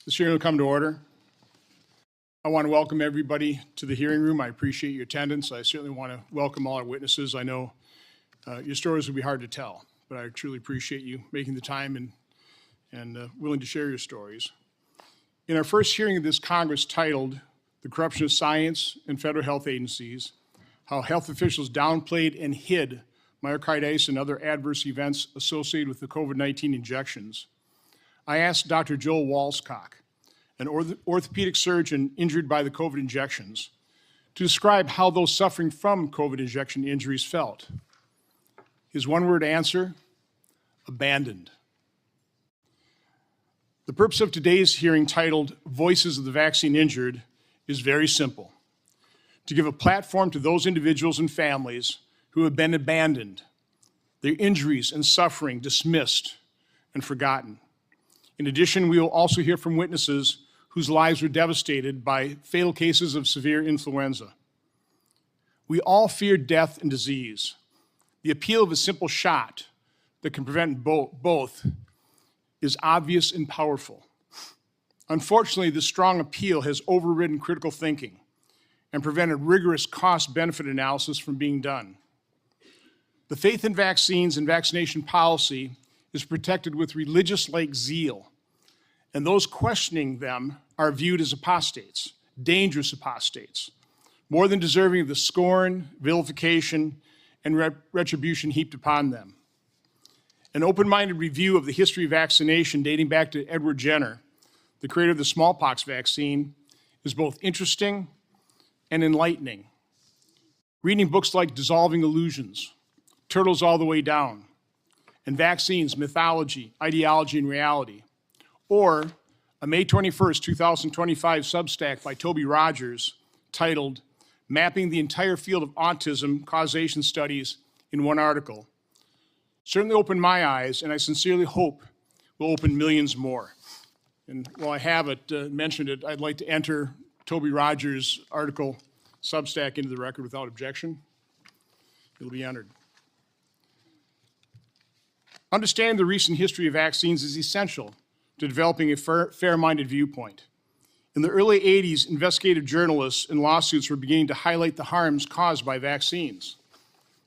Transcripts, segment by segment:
This hearing will come to order. I want to welcome everybody to the hearing room. I appreciate your attendance. I certainly want to welcome all our witnesses. I know your stories will be hard to tell, but I truly appreciate you making the time and willing to share your stories. In our first hearing of this Congress titled "The Corruption of Science and Federal Health Agencies, How Health Officials Downplayed and Hid Myocarditis and Other Adverse Events Associated with the COVID-19 Injections," I asked Dr. Joel Walscock, an orthopedic surgeon injured by the COVID injections, to describe how those suffering from COVID injection injuries felt. His one-word answer: abandoned. The purpose of today's hearing, titled "Voices of the Vaccine Injured," is very simple: to give a platform to those individuals and families who have been abandoned, their injuries and suffering dismissed and forgotten. In addition, we will also hear from witnesses whose lives were devastated by fatal cases of severe influenza. We all fear death and disease. The appeal of a simple shot that can prevent both is obvious and powerful. Unfortunately, this strong appeal has overridden critical thinking and prevented rigorous cost-benefit analysis from being done. The faith in vaccines and vaccination policy is protected with religious-like zeal, and those questioning them are viewed as apostates, dangerous apostates, more than deserving of the scorn, vilification, and retribution heaped upon them. An open-minded review of the history of vaccination dating back to Edward Jenner, the creator of the smallpox vaccine, is both interesting and enlightening. Reading books like Dissolving Illusions, Turtles All the Way Down, and Vaccines, Mythology, Ideology, and Reality, or a May 21st, 2025 Substack by Toby Rogers titled "Mapping the Entire Field of Autism Causation Studies in One Article," certainly opened my eyes, and I sincerely hope will open millions more. And while I haven't mentioned it, I'd like to enter Toby Rogers' article Substack into the record without objection. It'll be entered. Understanding the recent history of vaccines is essential to developing a fair-minded viewpoint. In the early 80s, investigative journalists and lawsuits were beginning to highlight the harms caused by vaccines.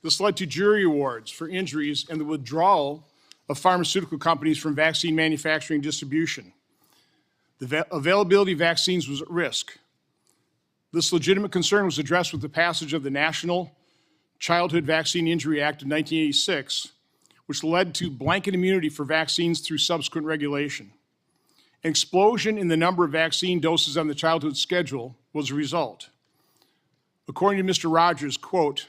This led to jury awards for injuries and the withdrawal of pharmaceutical companies from vaccine manufacturing and distribution. The availability of vaccines was at risk. This legitimate concern was addressed with the passage of the National Childhood Vaccine Injury Act of 1986, which led to blanket immunity for vaccines through subsequent regulation. An explosion in the number of vaccine doses on the childhood schedule was a result. According to Mr. Rogers, quote,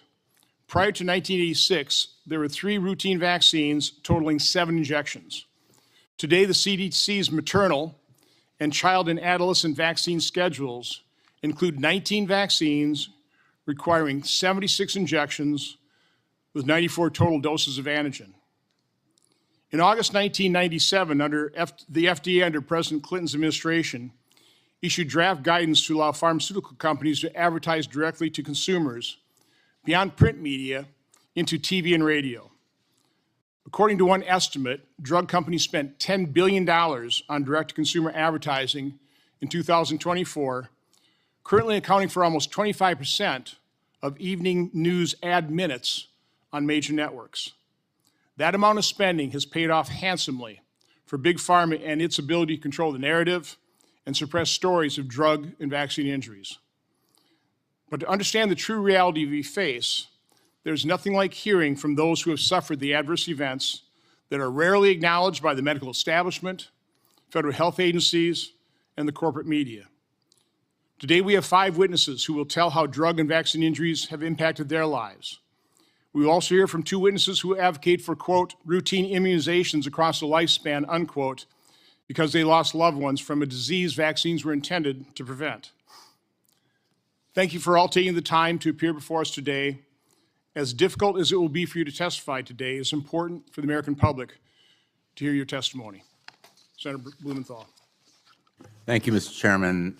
"Prior to 1986, there were 3 routine vaccines totaling 7 injections. Today, the CDC's maternal and child and adolescent vaccine schedules include 19 vaccines requiring 76 injections with 94 total doses of antigen. In August 1997, the FDA under President Clinton's administration issued draft guidance to allow pharmaceutical companies to advertise directly to consumers beyond print media into TV and radio. According to one estimate, drug companies spent $10 billion on direct-to-consumer advertising in 2024, currently accounting for almost 25% of evening news ad minutes on major networks. That amount of spending has paid off handsomely for Big Pharma and its ability to control the narrative and suppress stories of drug and vaccine injuries. But to understand the true reality we face, there's nothing like hearing from those who have suffered the adverse events that are rarely acknowledged by the medical establishment, federal health agencies, and the corporate media. Today we have 5 witnesses who will tell how drug and vaccine injuries have impacted their lives. We will also hear from 2 witnesses who advocate for, quote, routine immunizations across the lifespan, unquote, because they lost loved ones from a disease vaccines were intended to prevent. Thank you for all taking the time to appear before us today. As difficult as it will be for you to testify today, it's important for the American public to hear your testimony. Senator Blumenthal. Thank you, Mr. Chairman.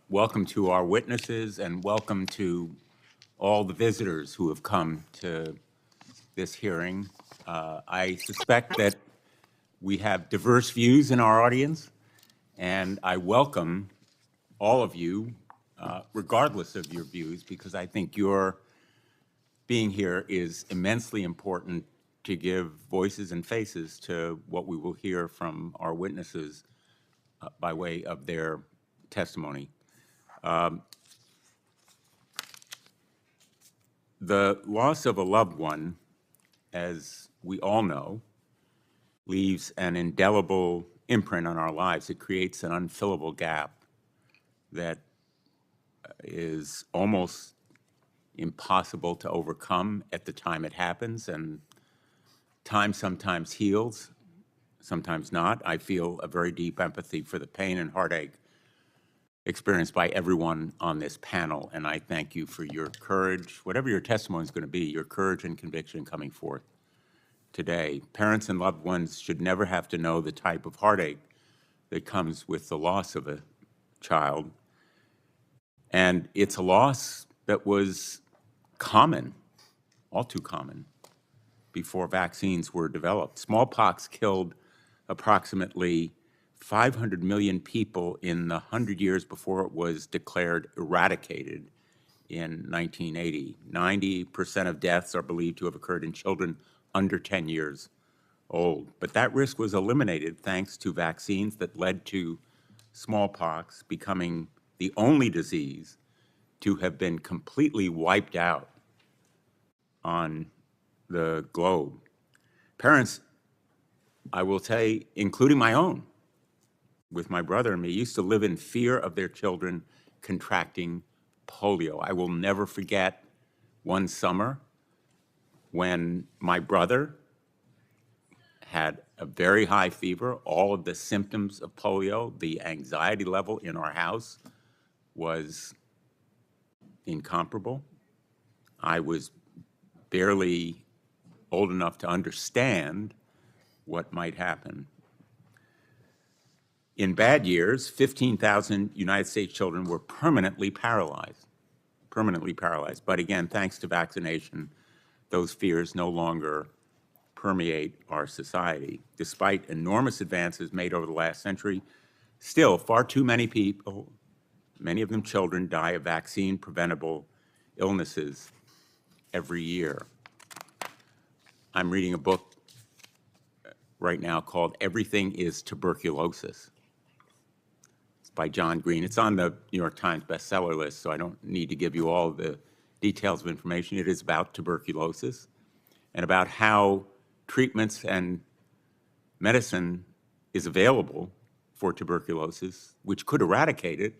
Welcome to our witnesses and welcome to all the visitors who have come to this hearing. I suspect that we have diverse views in our audience, And I welcome all of you, regardless of your views, because I think your being here is immensely important to give voices and faces to what we will hear from our witnesses by way of their testimony. The loss of a loved one, as we all know, leaves an indelible imprint on our lives. It creates an unfillable gap that is almost impossible to overcome at the time it happens, and time sometimes heals, sometimes not. I feel a very deep empathy for the pain and heartache experienced by everyone on this panel, and I thank you for your courage, whatever your testimony is going to be, your courage and conviction coming forth today. Parents and loved ones should never have to know the type of heartache that comes with the loss of a child, and it's a loss that was common, all too common, before vaccines were developed. Smallpox killed approximately 500 million people in the 100 years before it was declared eradicated in 1980. 90% of deaths are believed to have occurred in children under 10 years old. But that risk was eliminated thanks to vaccines that led to smallpox becoming the only disease to have been completely wiped out on the globe. Parents, I will say, including my own, with my brother and me, used to live in fear of their children contracting polio. I will never forget one summer when my brother had a very high fever, all of the symptoms of polio, the anxiety level in our house was incomparable. I was barely old enough to understand what might happen. In bad years, 15,000 United States children were permanently paralyzed. But again, thanks to vaccination, those fears no longer permeate our society. Despite enormous advances made over the last century, still far too many people, many of them children, die of vaccine-preventable illnesses every year. I'm reading a book right now called Everything is Tuberculosis. It's by John Green. It's on the New York Times bestseller list, so I don't need to give you all the details of information. It is about tuberculosis and about how treatments and medicine is available for tuberculosis, which could eradicate it,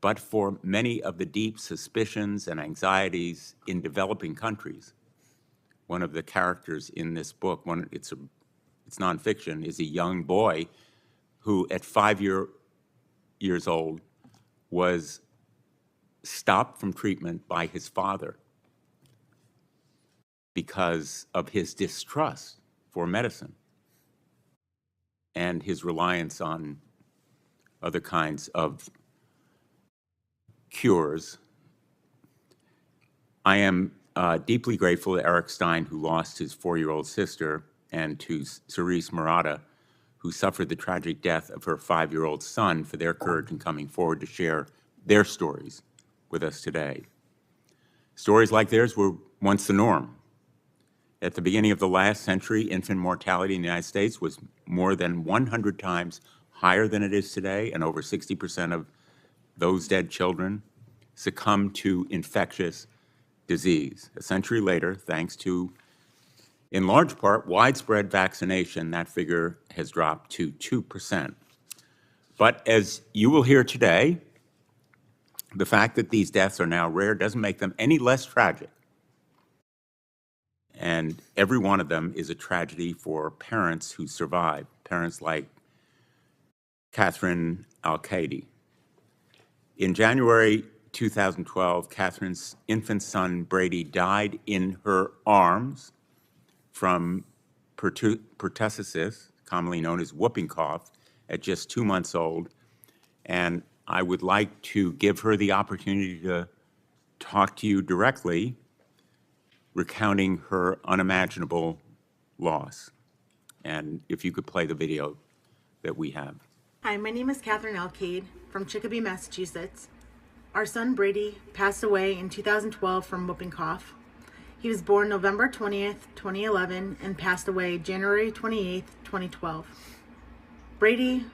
but for many of the deep suspicions and anxieties in developing countries. One of the characters in this book, it's nonfiction, is a young boy who at 5 years old was stopped from treatment by his father because of his distrust for medicine and his reliance on other kinds of cures. I am deeply grateful to Eric Stein, who lost his 4-year-old sister, and to Serese Marotta, who suffered the tragic death of her 5-year-old son, for their courage in coming forward to share their stories with us today. Stories like theirs were once the norm. At the beginning of the last century, infant mortality in the United States was more than 100 times higher than it is today, and over 60% of those dead children succumbed to infectious disease. A century later, thanks to, in large part, widespread vaccination, that figure has dropped to 2%. But as you will hear today, the fact that these deaths are now rare doesn't make them any less tragic. And every one of them is a tragedy for parents who survive, parents like Catherine Al-Qaidi. In January 2012, Catherine's infant son, Brady, died in her arms from pertussis, commonly known as whooping cough, at just 2 months old. And I would like to give her the opportunity to talk to you directly, recounting her unimaginable loss. And if you could play the video that we have. Hi, my name is Catherine Alcade from Chicopee, Massachusetts. Our son Brady passed away in 2012 from whooping cough. He was born November 20th, 2011 and passed away January 28th, 2012. Brady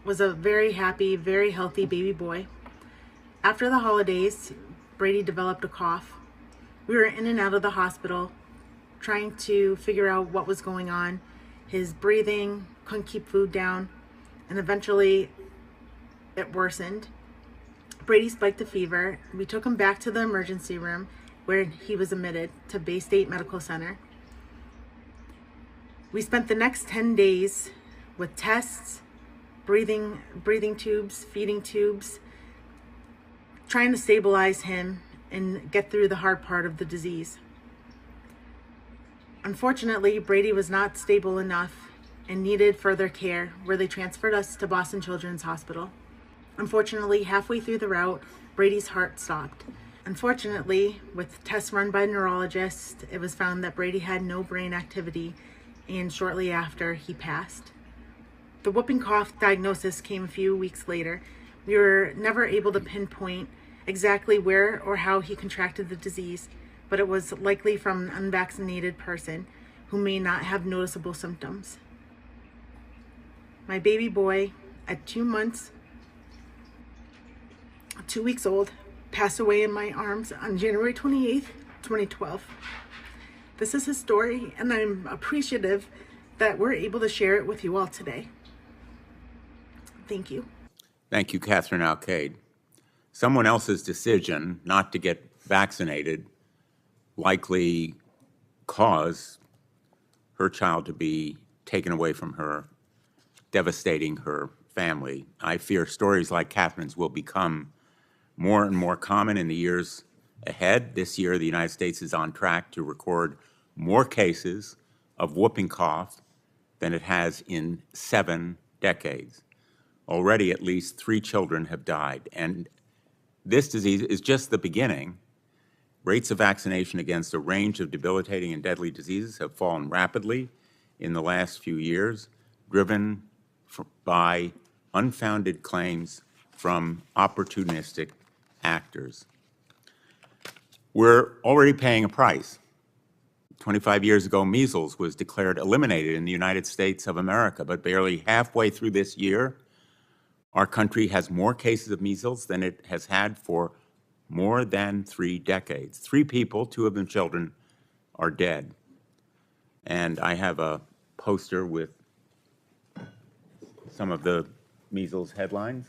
was a very happy, very healthy baby boy. After the holidays, Brady developed a cough. We were in and out of the hospital trying to figure out what was going on. His breathing, couldn't keep food down, and eventually it worsened. Brady spiked a fever. We took him back to the emergency room where he was admitted to Bay State Medical Center. We spent the next 10 days with tests, breathing tubes, feeding tubes, trying to stabilize him and get through the hard part of the disease. Unfortunately, Brady was not stable enough and needed further care, where they transferred us to Boston Children's Hospital. Unfortunately, halfway through the route, Brady's heart stopped. Unfortunately, with tests run by neurologists, it was found that Brady had no brain activity, and shortly after, he passed. The whooping cough diagnosis came a few weeks later. We were never able to pinpoint exactly where or how he contracted the disease, but it was likely from an unvaccinated person who may not have noticeable symptoms. My baby boy, at 2 months, 2 weeks old, passed away in my arms on January 28th, 2012. This is his story, and I'm appreciative that we're able to share it with you all today. Thank you. Thank you, Catherine Alcade. Someone else's decision not to get vaccinated likely caused her child to be taken away from her, devastating her family. I fear stories like Catherine's will become more and more common in the years ahead. This year, the United States is on track to record more cases of whooping cough than it has in 7 decades. Already, at least 3 children have died, and this disease is just the beginning. Rates of vaccination against a range of debilitating and deadly diseases have fallen rapidly in the last few years, driven by unfounded claims from opportunistic actors. We're already paying a price. 25 years ago, measles was declared eliminated in the United States of America, but barely halfway through this year, our country has more cases of measles than it has had for more than 3 decades. 3 people, 2 of them children, are dead. And I have a poster with some of the measles headlines.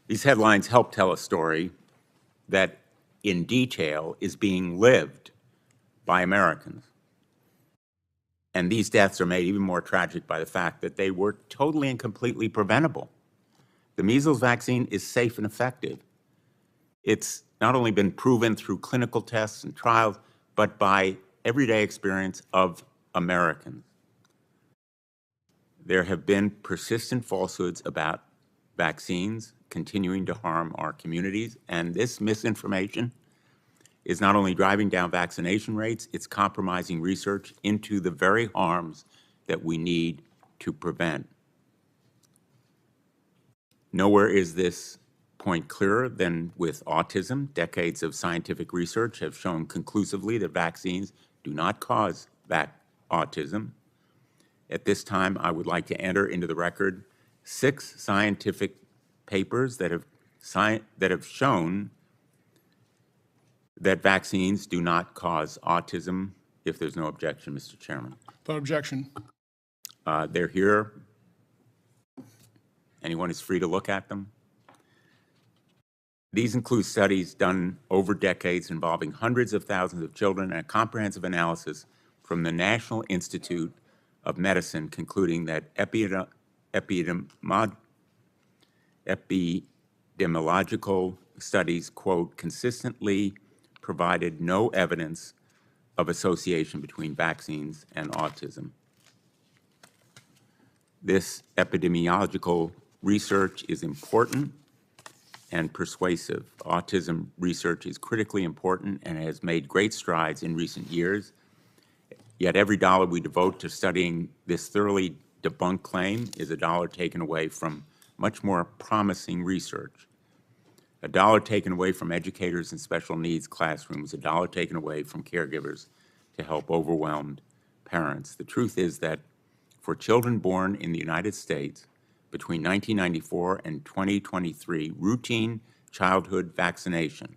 These headlines help tell a story that, in detail, is being lived by Americans. And these deaths are made even more tragic by the fact that they were totally and completely preventable. The measles vaccine is safe and effective. It's not only been proven through clinical tests and trials, but by everyday experience of Americans. There have been persistent falsehoods about vaccines continuing to harm our communities, and this misinformation is not only driving down vaccination rates, it's compromising research into the very harms that we need to prevent. Nowhere is this point clearer than with autism. Decades of scientific research have shown conclusively that vaccines do not cause autism. At this time, I would like to enter into the record 6 scientific papers that have shown that vaccines do not cause autism. If there's no objection, Mr. Chairman. Without objection. They're here. Anyone is free to look at them. These include studies done over decades involving hundreds of thousands of children and a comprehensive analysis from the National Institute of Medicine concluding that epidemiological studies, quote, consistently provided no evidence of association between vaccines and autism. This epidemiological research is important and persuasive. Autism research is critically important and has made great strides in recent years. Yet every dollar we devote to studying this thoroughly debunked claim is a dollar taken away from much more promising research. A dollar taken away from educators in special needs classrooms, a dollar taken away from caregivers to help overwhelmed parents. The truth is that for children born in the United States between 1994 and 2023, routine childhood vaccination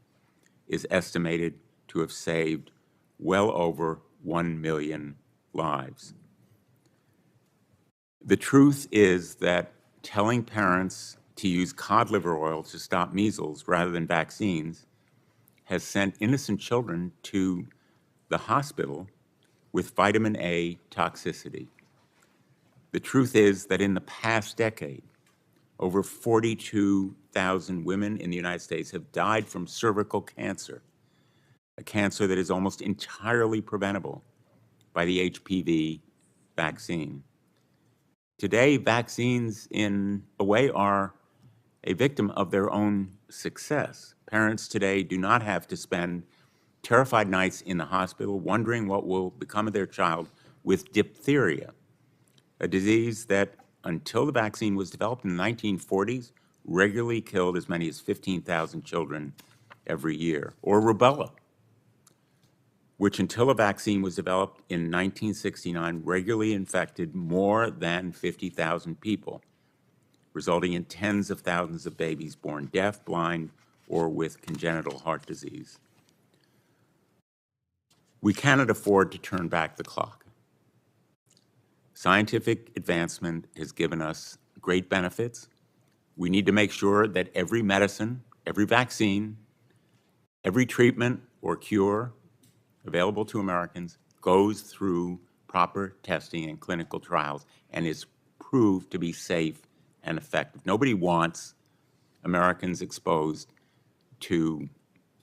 is estimated to have saved well over 1 million lives. The truth is that telling parents to use cod liver oil to stop measles rather than vaccines has sent innocent children to the hospital with vitamin A toxicity. The truth is that in the past decade, over 42,000 women in the United States have died from cervical cancer, a cancer that is almost entirely preventable by the HPV vaccine. Today, vaccines, in a way, are a victim of their own success. Parents today do not have to spend terrified nights in the hospital wondering what will become of their child with diphtheria, a disease that, until the vaccine was developed in the 1940s, regularly killed as many as 15,000 children every year, or rubella, which until a vaccine was developed in 1969 regularly infected more than 50,000 people, resulting in tens of thousands of babies born deaf, blind, or with congenital heart disease. We cannot afford to turn back the clock. Scientific advancement has given us great benefits. We need to make sure that every medicine, every vaccine, every treatment or cure available to Americans goes through proper testing and clinical trials and is proved to be safe and effective. Nobody wants Americans exposed to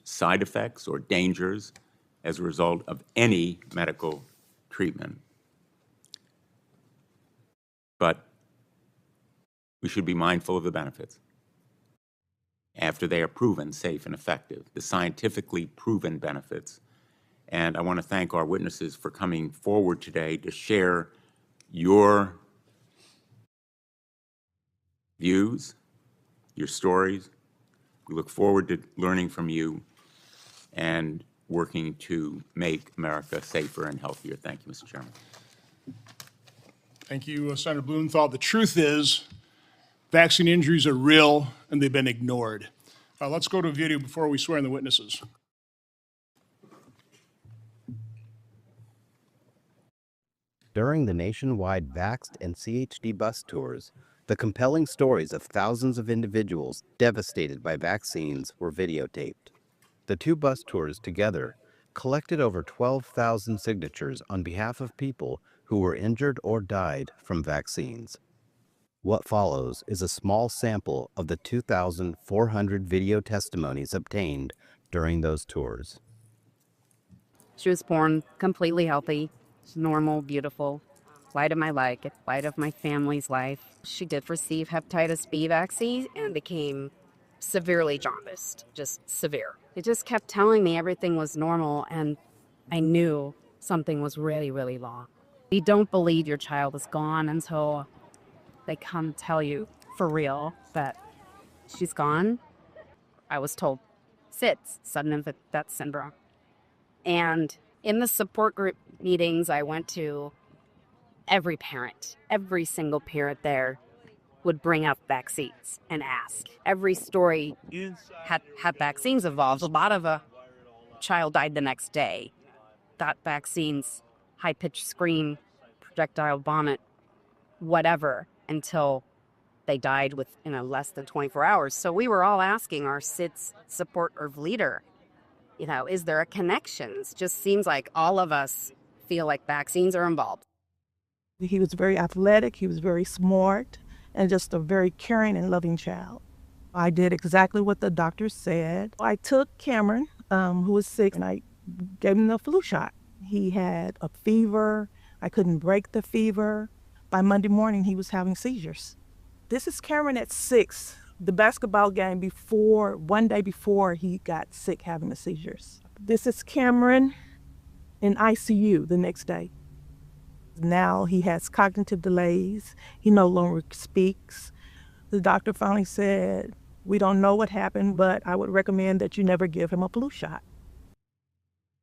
side effects or dangers as a result of any medical treatment. But we should be mindful of the benefits after they are proven safe and effective, the scientifically proven benefits. And I want to thank our witnesses for coming forward today to share your views, your stories. We look forward to learning from you and working to make America safer and healthier. Thank you, Mr. Chairman. Thank you, Senator Blumenthal. The truth is, vaccine injuries are real and they've been ignored. Let's go to a video before we swear in the witnesses. During the nationwide Vaxxed and CHD bus tours, the compelling stories of thousands of individuals devastated by vaccines were videotaped. The two bus tours together collected over 12,000 signatures on behalf of people who were injured or died from vaccines. What follows is a small sample of the 2,400 video testimonies obtained during those tours. She was born completely healthy, normal, beautiful, light of my life, light of my family's life. She did receive hepatitis B vaccine and became severely jaundiced, just severe. It just kept telling me everything was normal, and I knew something was really, really wrong. You don't believe your child is gone until they come tell you for real that she's gone. I was told SIDS, sudden infant death syndrome. And in the support group meetings I went to, every parent, every single parent there would bring up vaccines and ask. Every story had vaccines involved. A lot of a child died the next day. That vaccines, high-pitched scream, projectile vomit, whatever, until they died within less than 24 hours. So we were all asking our SIDS support group leader, is there a connection? It just seems like all of us feel like vaccines are involved. He was very athletic, he was very smart, and just a very caring and loving child. I did exactly what the doctor said. I took Cameron, who was sick, and I gave him the flu shot. He had a fever. I couldn't break the fever. By Monday morning, he was having seizures. This is Cameron at 6 the basketball game before, one day before he got sick having the seizures. This is Cameron in ICU the next day. Now he has cognitive delays. He no longer speaks. The doctor finally said, we don't know what happened, but I would recommend that you never give him a flu shot.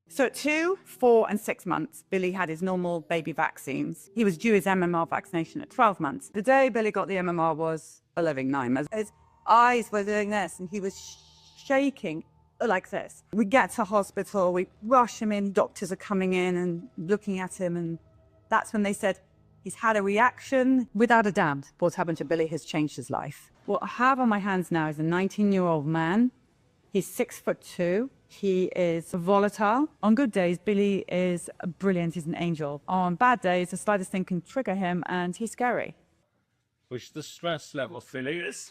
So at 2, 4, and 6 months, Billy had his normal baby vaccines. He was due his MMR vaccination at 12 months. The day Billy got the MMR was a living nightmare. His eyes were doing this, and he was shaking like this. We get to hospital, we rush him in, doctors are coming in and looking at him, and that's when they said, he's had a reaction. Without a doubt, what's happened to Billy has changed his life. What I have on my hands now is a 19-year-old man. He's 6'2". He is volatile. On good days, Billy is brilliant. He's an angel. On bad days, the slightest thing can trigger him, and he's scary. Push the stress level, Philly. It's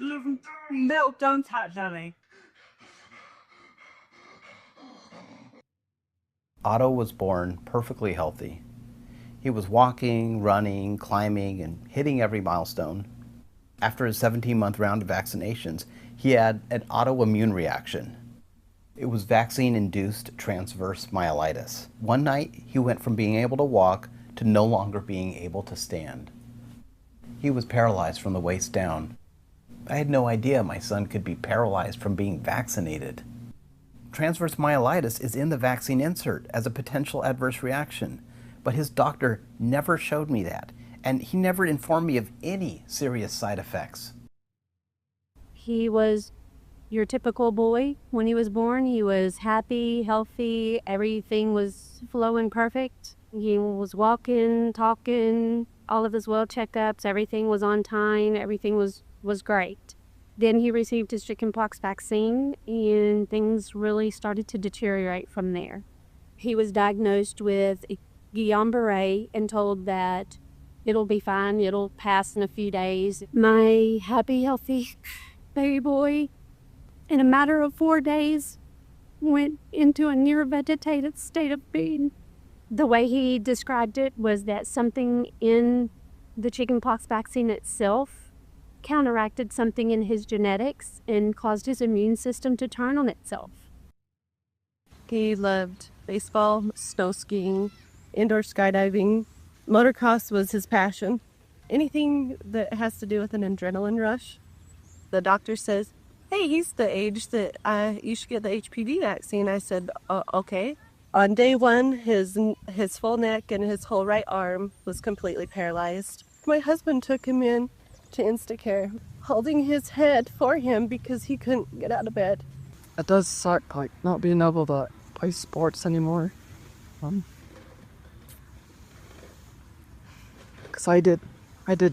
No, don't touch Billy. Otto was born perfectly healthy. He was walking, running, climbing, and hitting every milestone. After his 17-month round of vaccinations, he had an autoimmune reaction. It was vaccine-induced transverse myelitis. One night, he went from being able to walk to no longer being able to stand. He was paralyzed from the waist down. I had no idea my son could be paralyzed from being vaccinated. Transverse myelitis is in the vaccine insert as a potential adverse reaction, but his doctor never showed me that, and he never informed me of any serious side effects. He was your typical boy. When he was born, he was happy, healthy, everything was flowing perfect. He was walking, talking, all of his well checkups, everything was on time, everything was great. Then he received his chickenpox vaccine, and things really started to deteriorate from there. He was diagnosed with Guillain-Barré and told that it'll be fine, it'll pass in a few days. My happy, healthy baby boy, in a matter of 4 days, went into a near vegetative state of being. The way he described it was that something in the chickenpox vaccine itself counteracted something in his genetics and caused his immune system to turn on itself. He loved baseball, snow skiing, indoor skydiving. Motocross was his passion. Anything that has to do with an adrenaline rush. The doctor says, hey, he's the age that you should get the HPV vaccine. I said, okay. On day 1, his full neck and his whole right arm was completely paralyzed. My husband took him in to Instacare, holding his head for him because he couldn't get out of bed. It does suck, like, not being able to play sports anymore. Because I did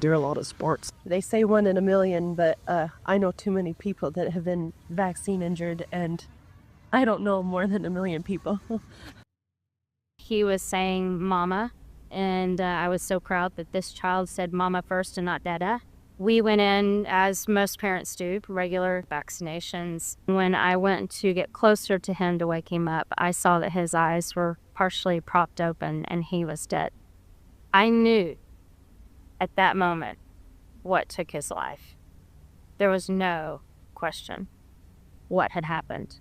do a lot of sports. They say 1 in a million, but I know too many people that have been vaccine injured, and I don't know more than 1 million people. He was saying mama, and I was so proud that this child said mama first and not dada. We went in, as most parents do, regular vaccinations. When I went to get closer to him to wake him up, I saw that his eyes were partially propped open and he was dead. I knew at that moment what took his life. There was no question what had happened.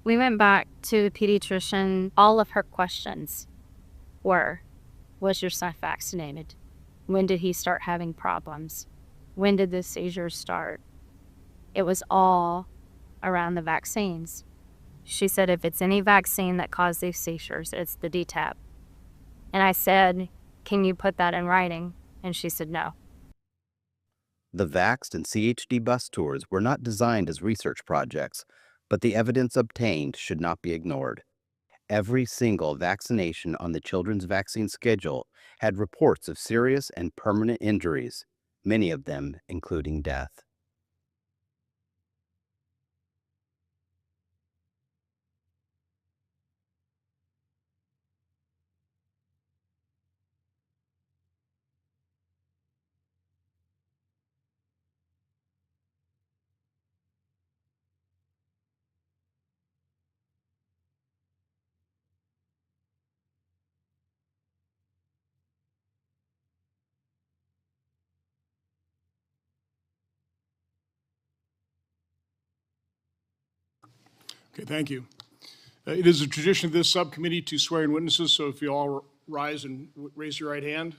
We went back to the pediatrician. All of her questions were, was your son vaccinated? When did he start having problems? When did the seizures start? It was all around the vaccines. She said, if it's any vaccine that caused these seizures, it's the DTaP. And I said, can you put that in writing? And she said, no. The Vaxxed and CHD bus tours were not designed as research projects, but the evidence obtained should not be ignored. Every single vaccination on the children's vaccine schedule had reports of serious and permanent injuries, many of them including death. Okay, thank you. It is a tradition of this subcommittee to swear in witnesses, so if you all rise and raise your right hand.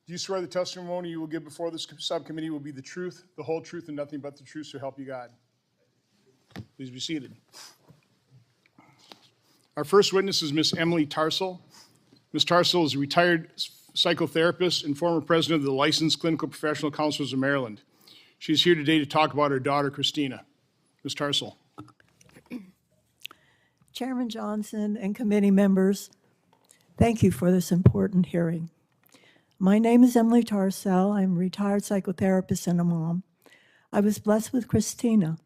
Do you swear the testimony you will give before this subcommittee will be the truth, the whole truth, and nothing but the truth, so help you God? Please be seated. Our first witness is Miss Emily Tarsell. Ms. Tarsell is a retired psychotherapist and former president of the Licensed Clinical Professional Counselors of Maryland. She is here today to talk about her daughter, Christina. Ms. Tarsell. Chairman Johnson and committee members, thank you for this important hearing. My name is Emily Tarsell. I'm a retired psychotherapist and a mom. I was blessed with Christina,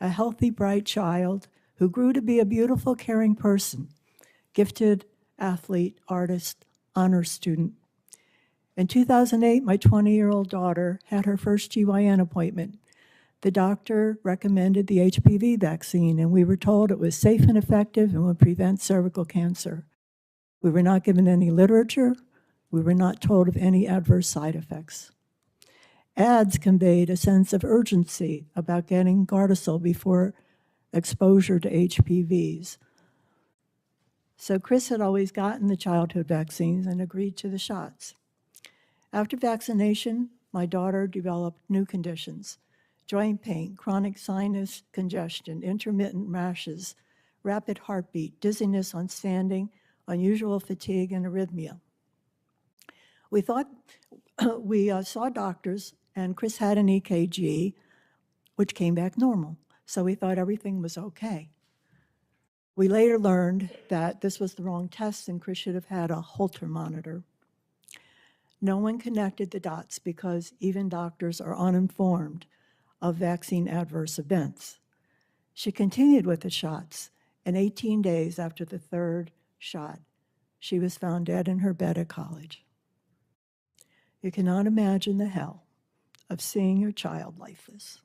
a healthy, bright child who grew to be a beautiful, caring person, gifted athlete, artist, honor student. In 2008, my 20-year-old daughter had her first GYN appointment. The doctor recommended the HPV vaccine, and we were told it was safe and effective and would prevent cervical cancer. We were not given any literature. We were not told of any adverse side effects. Ads conveyed a sense of urgency about getting Gardasil before exposure to HPVs. So Chris had always gotten the childhood vaccines and agreed to the shots. After vaccination, my daughter developed new conditions: joint pain, chronic sinus congestion, intermittent rashes, rapid heartbeat, dizziness on standing, unusual fatigue, and arrhythmia. We saw doctors, and Chris had an EKG, which came back normal. So we thought everything was okay. We later learned that this was the wrong test, and Chris should have had a Holter monitor. No one connected the dots because even doctors are uninformed of vaccine adverse events. She continued with the shots, and 18 days after the third shot, she was found dead in her bed at college. You cannot imagine the hell of seeing your child lifeless.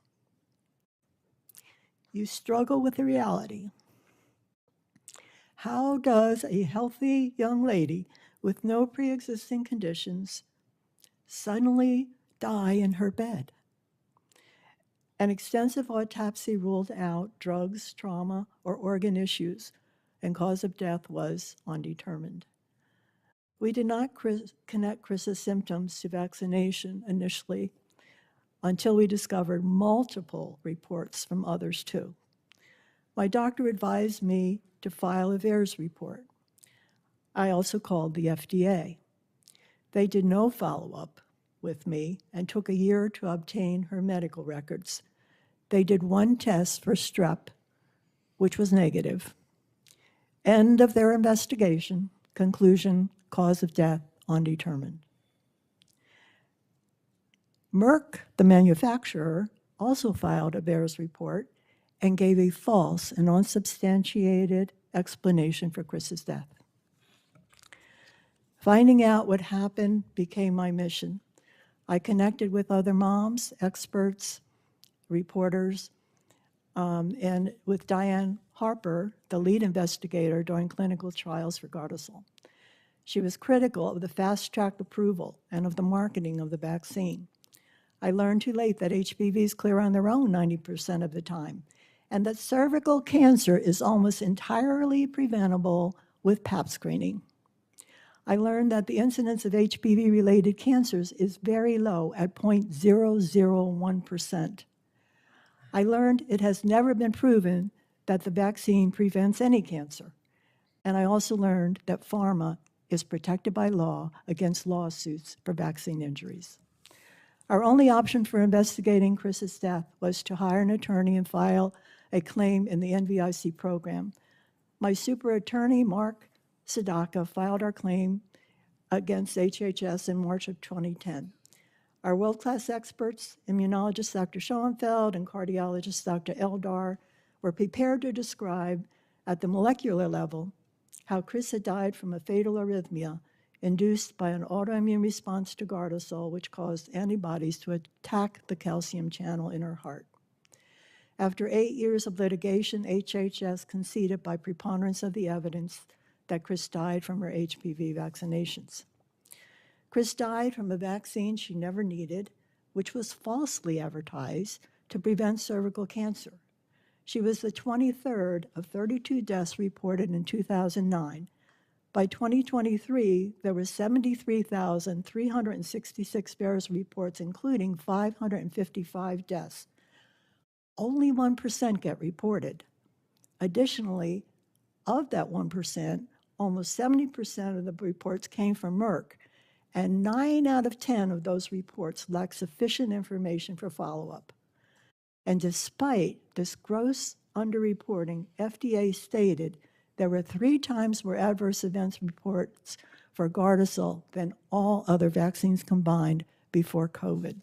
You struggle with the reality. How does a healthy young lady with no pre-existing conditions suddenly die in her bed? An extensive autopsy ruled out drugs, trauma, or organ issues, and cause of death was undetermined. We did not connect Chris's symptoms to vaccination initially until we discovered multiple reports from others too. My doctor advised me to file a VAERS report. I also called the FDA. They did no follow-up with me and took a year to obtain her medical records. They did one test for strep, which was negative. End of their investigation. Conclusion, cause of death undetermined. Merck, the manufacturer, also filed a VAERS report and gave a false and unsubstantiated explanation for Chris's death. Finding out what happened became my mission. I connected with other moms, experts, reporters, and with Diane Harper, the lead investigator during clinical trials for Gardasil. She was critical of the fast-track approval and of the marketing of the vaccine. I learned too late that HPVs clear on their own 90% of the time, and that cervical cancer is almost entirely preventable with Pap screening. I learned that the incidence of HPV-related cancers is very low at 0.001%. I learned it has never been proven that the vaccine prevents any cancer. And I also learned that pharma is protected by law against lawsuits for vaccine injuries. Our only option for investigating Chris's death was to hire an attorney and file a claim in the NVIC program. My super attorney, Mark Sadaka, filed our claim against HHS in March of 2010. Our world-class experts, immunologist Dr. Schoenfeld and cardiologist Dr. Eldar, were prepared to describe at the molecular level how Chris had died from a fatal arrhythmia induced by an autoimmune response to Gardasil, which caused antibodies to attack the calcium channel in her heart. After 8 years of litigation, HHS conceded by preponderance of the evidence that Chris died from her HPV vaccinations. Chris died from a vaccine she never needed, which was falsely advertised to prevent cervical cancer. She was the 23rd of 32 deaths reported in 2009. By 2023, there were 73,366 VAERS reports, including 555 deaths. Only 1% get reported. Additionally, of that 1%, almost 70% of the reports came from Merck, and 9 out of 10 of those reports lack sufficient information for follow-up. And despite this gross underreporting, FDA stated there were 3 times more adverse events reports for Gardasil than all other vaccines combined before COVID.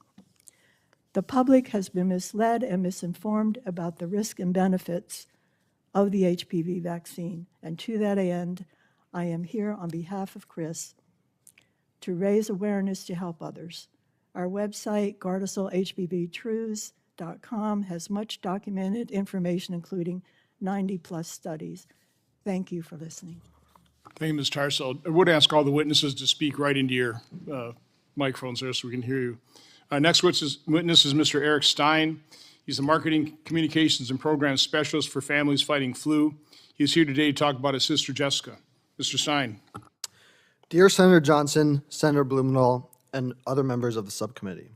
The public has been misled and misinformed about the risk and benefits of the HPV vaccine. And to that end, I am here on behalf of Chris to raise awareness to help others. Our website, GardasilHPVTruths.com, has much documented information, including 90+ studies. Thank you for listening. Thank you, Ms. Tarsell. I would ask all the witnesses to speak right into your microphones there so we can hear you. Next witness is Mr. Eric Stein. He's the Marketing, Communications, and Programs Specialist for Families Fighting Flu. He is here today to talk about his sister, Jessica. Mr. Stein. Dear Senator Johnson, Senator Blumenthal, and other members of the subcommittee.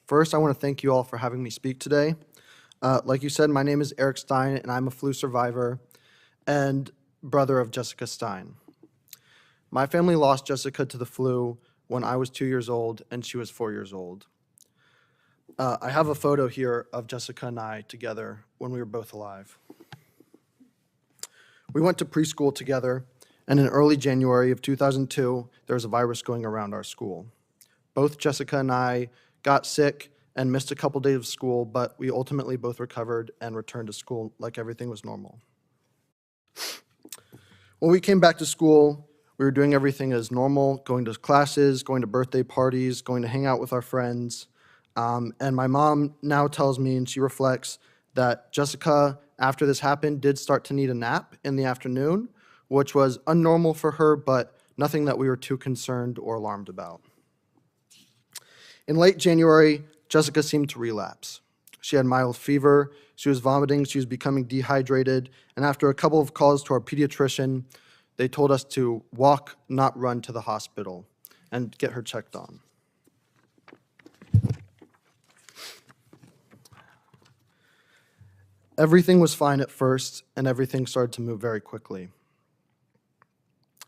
First, I want to thank you all for having me speak today. Like you said, my name is Eric Stein, and I'm a flu survivor and brother of Jessica Stein. My family lost Jessica to the flu when I was 2 years old and she was 4 years old. I have a photo here of Jessica and I together when we were both alive. We went to preschool together, and in early January of 2002, there was a virus going around our school. Both Jessica and I got sick and missed a couple days of school, but we ultimately both recovered and returned to school like everything was normal. When we came back to school, we were doing everything as normal, going to classes, going to birthday parties, going to hang out with our friends. And my mom now tells me, and she reflects, that Jessica, after this happened, did start to need a nap in the afternoon, which was unnormal for her, but nothing that we were too concerned or alarmed about. In late January, Jessica seemed to relapse. She had mild fever, she was vomiting, she was becoming dehydrated, and after a couple of calls to our pediatrician, they told us to walk, not run, to the hospital and get her checked on. Everything was fine at first, and everything started to move very quickly.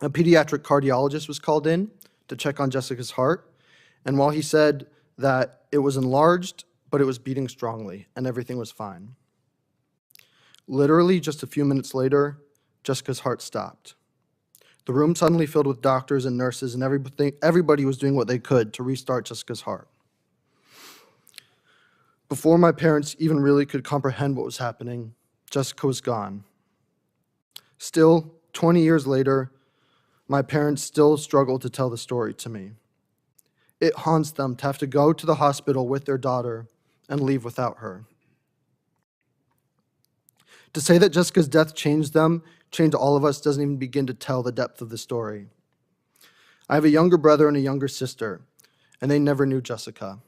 A pediatric cardiologist was called in to check on Jessica's heart, and while he said that it was enlarged, but it was beating strongly, and everything was fine. Literally, just a few minutes later, Jessica's heart stopped. The room suddenly filled with doctors and nurses, and everybody was doing what they could to restart Jessica's heart. Before my parents even really could comprehend what was happening, Jessica was gone. Still, 20 years later, my parents still struggle to tell the story to me. It haunts them to have to go to the hospital with their daughter and leave without her. To say that Jessica's death changed them, changed all of us, doesn't even begin to tell the depth of the story. I have a younger brother and a younger sister, and they never knew Jessica.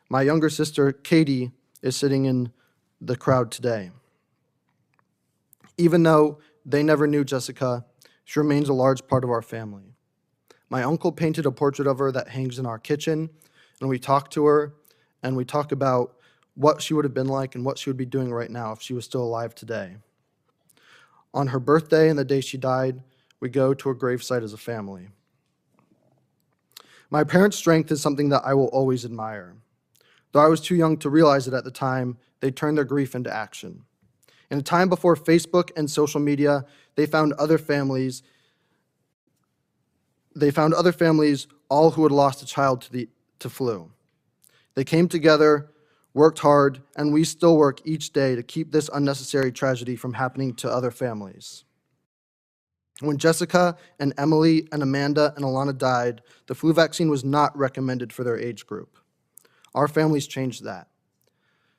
My younger sister, Katie, is sitting in the crowd today. Even though they never knew Jessica, she remains a large part of our family. My uncle painted a portrait of her that hangs in our kitchen, and we talk to her, and we talk about what she would have been like and what she would be doing right now if she was still alive today. On her birthday and the day she died, we go to her gravesite as a family. My parents' strength is something that I will always admire. Though I was too young to realize it at the time, they turned their grief into action. In a time before Facebook and social media, they found other families all who had lost a child to flu. They came together, worked hard, and we still work each day to keep this unnecessary tragedy from happening to other families. When Jessica and Emily and Amanda and Alana died, the flu vaccine was not recommended for their age group. Our families changed that.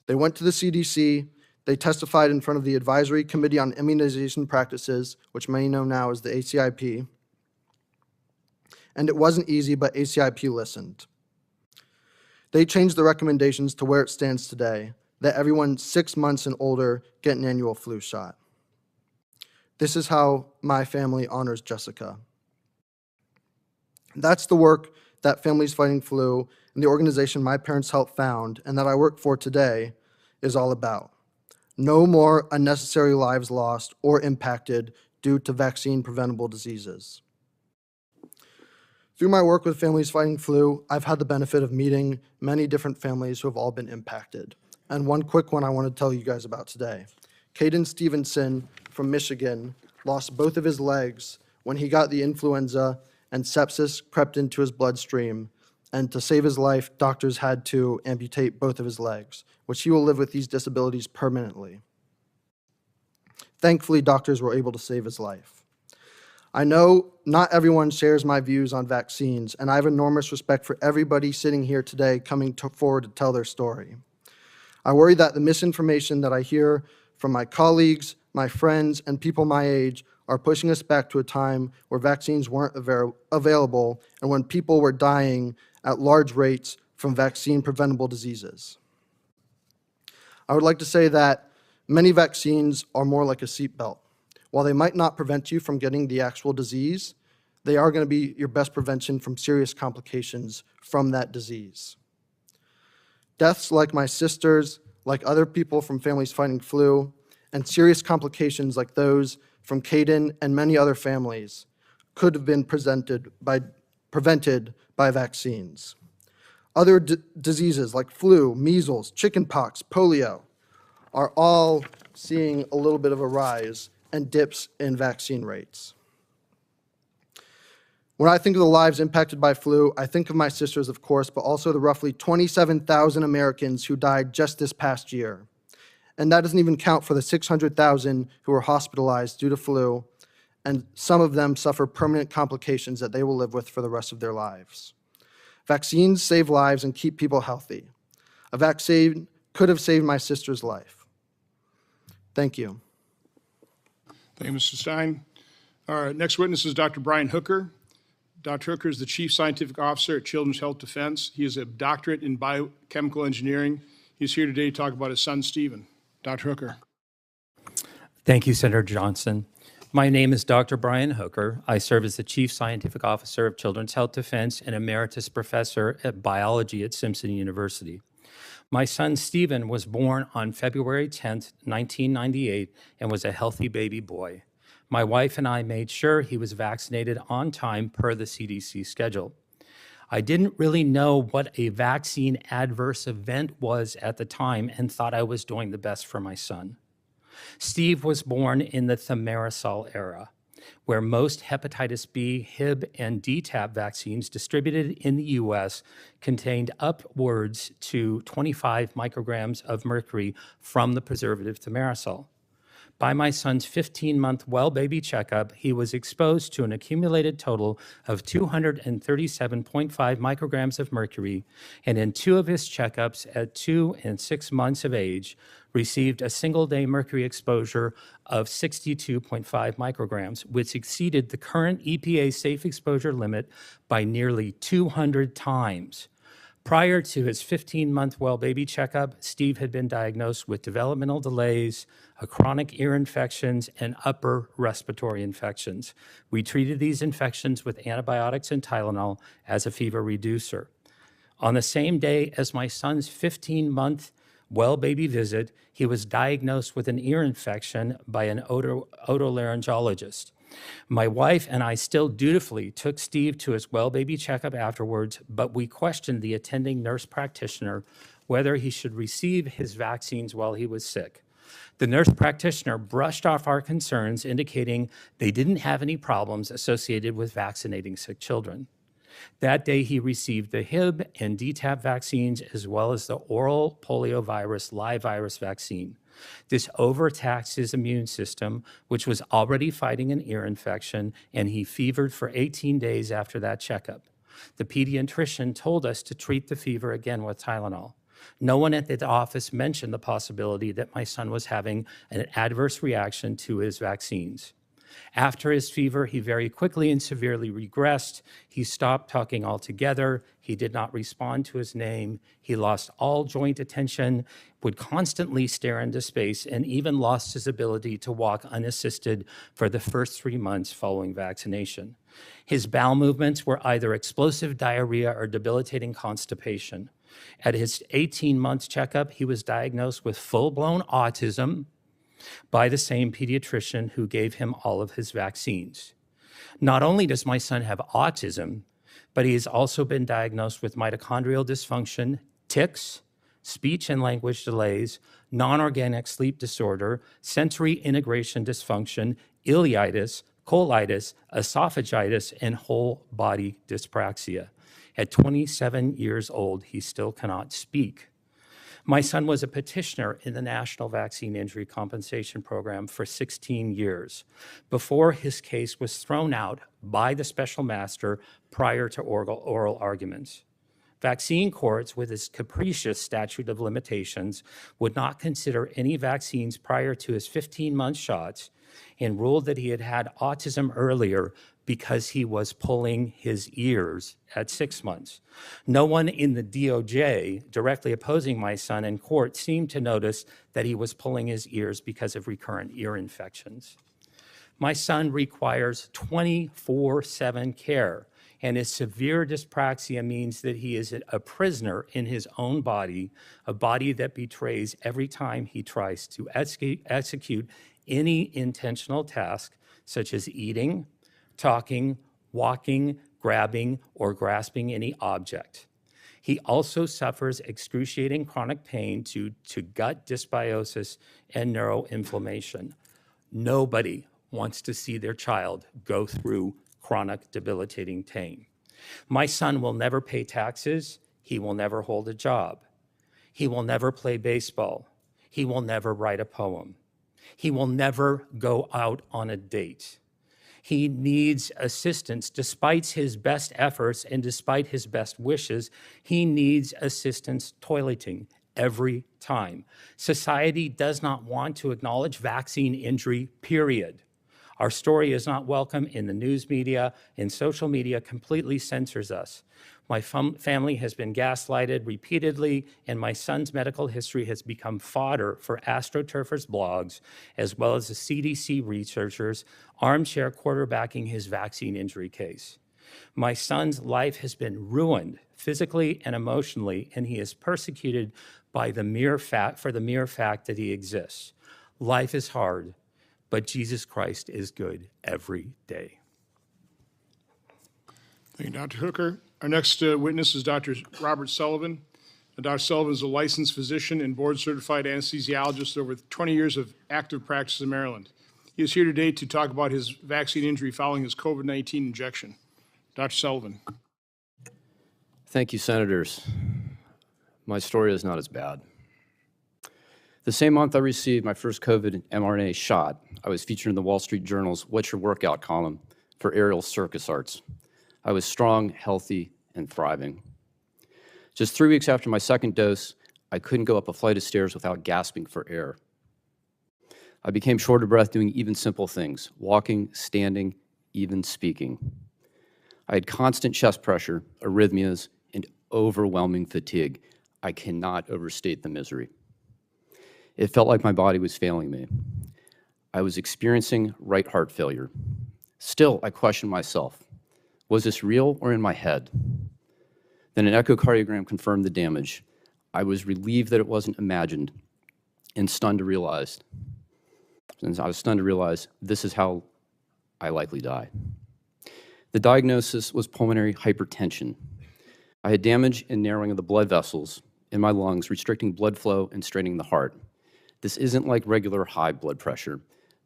They went to the CDC, they testified in front of the Advisory Committee on Immunization Practices, which many know now as the ACIP, and it wasn't easy, but ACIP listened. They changed the recommendations to where it stands today, that everyone 6 months and older get an annual flu shot. This is how my family honors Jessica. That's the work that Families Fighting Flu and the organization my parents helped found and that I work for today is all about. No more unnecessary lives lost or impacted due to vaccine-preventable diseases. Through my work with Families Fighting Flu, I've had the benefit of meeting many different families who have all been impacted. And one quick one I want to tell you guys about today. Caden Stevenson from Michigan lost both of his legs when he got the influenza and sepsis crept into his bloodstream. And to save his life, doctors had to amputate both of his legs, which he will live with these disabilities permanently. Thankfully, doctors were able to save his life. I know not everyone shares my views on vaccines, and I have enormous respect for everybody sitting here today coming forward to tell their story. I worry that the misinformation that I hear from my colleagues, my friends, and people my age are pushing us back to a time where vaccines weren't available and when people were dying at large rates from vaccine-preventable diseases. I would like to say that many vaccines are more like a seatbelt. While they might not prevent you from getting the actual disease, they are going to be your best prevention from serious complications from that disease. Deaths like my sister's, like other people from Families Fighting Flu, and serious complications like those from Caden and many other families could have been prevented by vaccines. Other diseases like flu, measles, chickenpox, polio are all seeing a little bit of a rise and dips in vaccine rates. When I think of the lives impacted by flu, I think of my sisters, of course, but also the roughly 27,000 Americans who died just this past year. And that doesn't even count for the 600,000 who were hospitalized due to flu, and some of them suffer permanent complications that they will live with for the rest of their lives. Vaccines save lives and keep people healthy. A vaccine could have saved my sister's life. Thank you. Thank you, Mr. Stein. Our next witness is Dr. Brian Hooker. Dr. Hooker is the Chief Scientific Officer at Children's Health Defense. He has a doctorate in biochemical engineering. He's here today to talk about his son, Stephen. Dr. Hooker. Thank you, Senator Johnson. My name is Dr. Brian Hooker. I serve as the Chief Scientific Officer of Children's Health Defense and Emeritus Professor at Biology at Simpson University. My son, Stephen, was born on February 10th, 1998, and was a healthy baby boy. My wife and I made sure he was vaccinated on time per the CDC schedule. I didn't really know what a vaccine adverse event was at the time and thought I was doing the best for my son. Steve was born in the thimerosal era, where most hepatitis B, Hib, and DTaP vaccines distributed in the U.S. contained upwards to 25 micrograms of mercury from the preservative thimerosal. By my son's 15-month well-baby checkup, he was exposed to an accumulated total of 237.5 micrograms of mercury, and in 2 of his checkups at 2 and 6 months of age, received a single-day mercury exposure of 62.5 micrograms, which exceeded the current EPA safe exposure limit by nearly 200 times. Prior to his 15-month well-baby checkup, Steve had been diagnosed with developmental delays, a chronic ear infections, and upper respiratory infections. We treated these infections with antibiotics and Tylenol as a fever reducer. On the same day as my son's 15-month well-baby visit, he was diagnosed with an ear infection by an otolaryngologist. My wife and I still dutifully took Steve to his well-baby checkup afterwards, but we questioned the attending nurse practitioner whether he should receive his vaccines while he was sick. The nurse practitioner brushed off our concerns, indicating they didn't have any problems associated with vaccinating sick children. That day, he received the Hib and DTaP vaccines, as well as the oral poliovirus live virus vaccine. This overtaxed his immune system, which was already fighting an ear infection, and he fevered for 18 days after that checkup. The pediatrician told us to treat the fever again with Tylenol. No one at the office mentioned the possibility that my son was having an adverse reaction to his vaccines. After his fever, he very quickly and severely regressed. He stopped talking altogether. He did not respond to his name. He lost all joint attention, would constantly stare into space, and even lost his ability to walk unassisted for the first 3 months following vaccination. His bowel movements were either explosive diarrhea or debilitating constipation. At his 18-month checkup, he was diagnosed with full-blown autism by the same pediatrician who gave him all of his vaccines. Not only does my son have autism, but he has also been diagnosed with mitochondrial dysfunction, tics, speech and language delays, non-organic sleep disorder, sensory integration dysfunction, ileitis, colitis, esophagitis, and whole body dyspraxia. At 27 years old, he still cannot speak. My son was a petitioner in the National Vaccine Injury Compensation Program for 16 years before his case was thrown out by the special master prior to oral arguments. Vaccine courts, with its capricious statute of limitations, would not consider any vaccines prior to his 15-month shots and ruled that he had had autism earlier because he was pulling his ears at 6 months. No one in the DOJ directly opposing my son in court seemed to notice that he was pulling his ears because of recurrent ear infections. My son requires 24/7 care, and his severe dyspraxia means that he is a prisoner in his own body, a body that betrays every time he tries to execute any intentional task, such as eating, talking, walking, grabbing, or grasping any object. He also suffers excruciating chronic pain due to gut dysbiosis and neuroinflammation. Nobody wants to see their child go through chronic debilitating pain. My son will never pay taxes. He will never hold a job. He will never play baseball. He will never write a poem. He will never go out on a date. He needs assistance despite his best efforts and despite his best wishes. He needs assistance toileting every time. Society does not want to acknowledge vaccine injury, period. Our story is not welcome in the news media, and social media completely censors us. My family has been gaslighted repeatedly, and my son's medical history has become fodder for astroturfers' blogs, as well as the CDC researchers armchair quarterbacking his vaccine injury case. My son's life has been ruined physically and emotionally, and he is persecuted by the mere fact that he exists. Life is hard, but Jesus Christ is good every day. Thank you, Dr. Hooker. Our next witness is Dr. Robert Sullivan. Dr. Sullivan is a licensed physician and board-certified anesthesiologist with over 20 years of active practice in Maryland. He is here today to talk about his vaccine injury following his COVID-19 injection. Dr. Sullivan. Thank you, Senators. My story is not as bad. The same month I received my first COVID mRNA shot, I was featured in the Wall Street Journal's What's Your Workout column for Aerial Circus Arts. I was strong, healthy, and thriving. Just 3 weeks after my second dose, I couldn't go up a flight of stairs without gasping for air. I became short of breath doing even simple things, walking, standing, even speaking. I had constant chest pressure, arrhythmias, and overwhelming fatigue. I cannot overstate the misery. It felt like my body was failing me. I was experiencing right heart failure. Still, I questioned myself. Was this real or in my head? Then an echocardiogram confirmed the damage. I was relieved that it wasn't imagined and stunned to realize this is how I likely die. The diagnosis was pulmonary hypertension. I had damage and narrowing of the blood vessels in my lungs, restricting blood flow and straining the heart. This isn't like regular high blood pressure.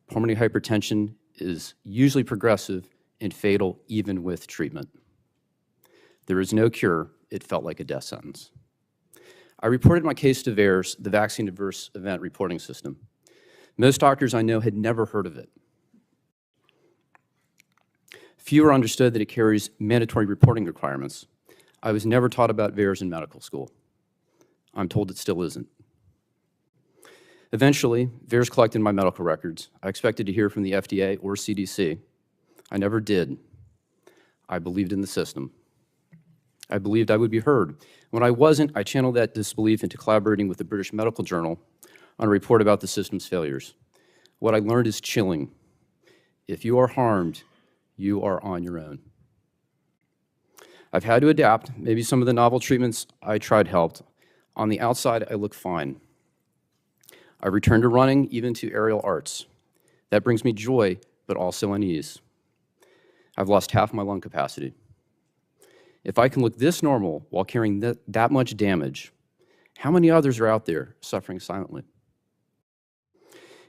Pulmonary hypertension is usually progressive and fatal even with treatment. There is no cure. It felt like a death sentence. I reported my case to VAERS, the Vaccine Adverse Event Reporting System. Most doctors I know had never heard of it. Fewer understood that it carries mandatory reporting requirements. I was never taught about VAERS in medical school. I'm told it still isn't. Eventually, VAERS collected my medical records. I expected to hear from the FDA or CDC. I never did. I believed in the system. I believed I would be heard. When I wasn't, I channeled that disbelief into collaborating with the British Medical Journal on a report about the system's failures. What I learned is chilling. If you are harmed, you are on your own. I've had to adapt. Maybe some of the novel treatments I tried helped. On the outside, I look fine. I returned to running, even to aerial arts. That brings me joy, but also unease. I've lost half my lung capacity. If I can look this normal while carrying that much damage, how many others are out there suffering silently?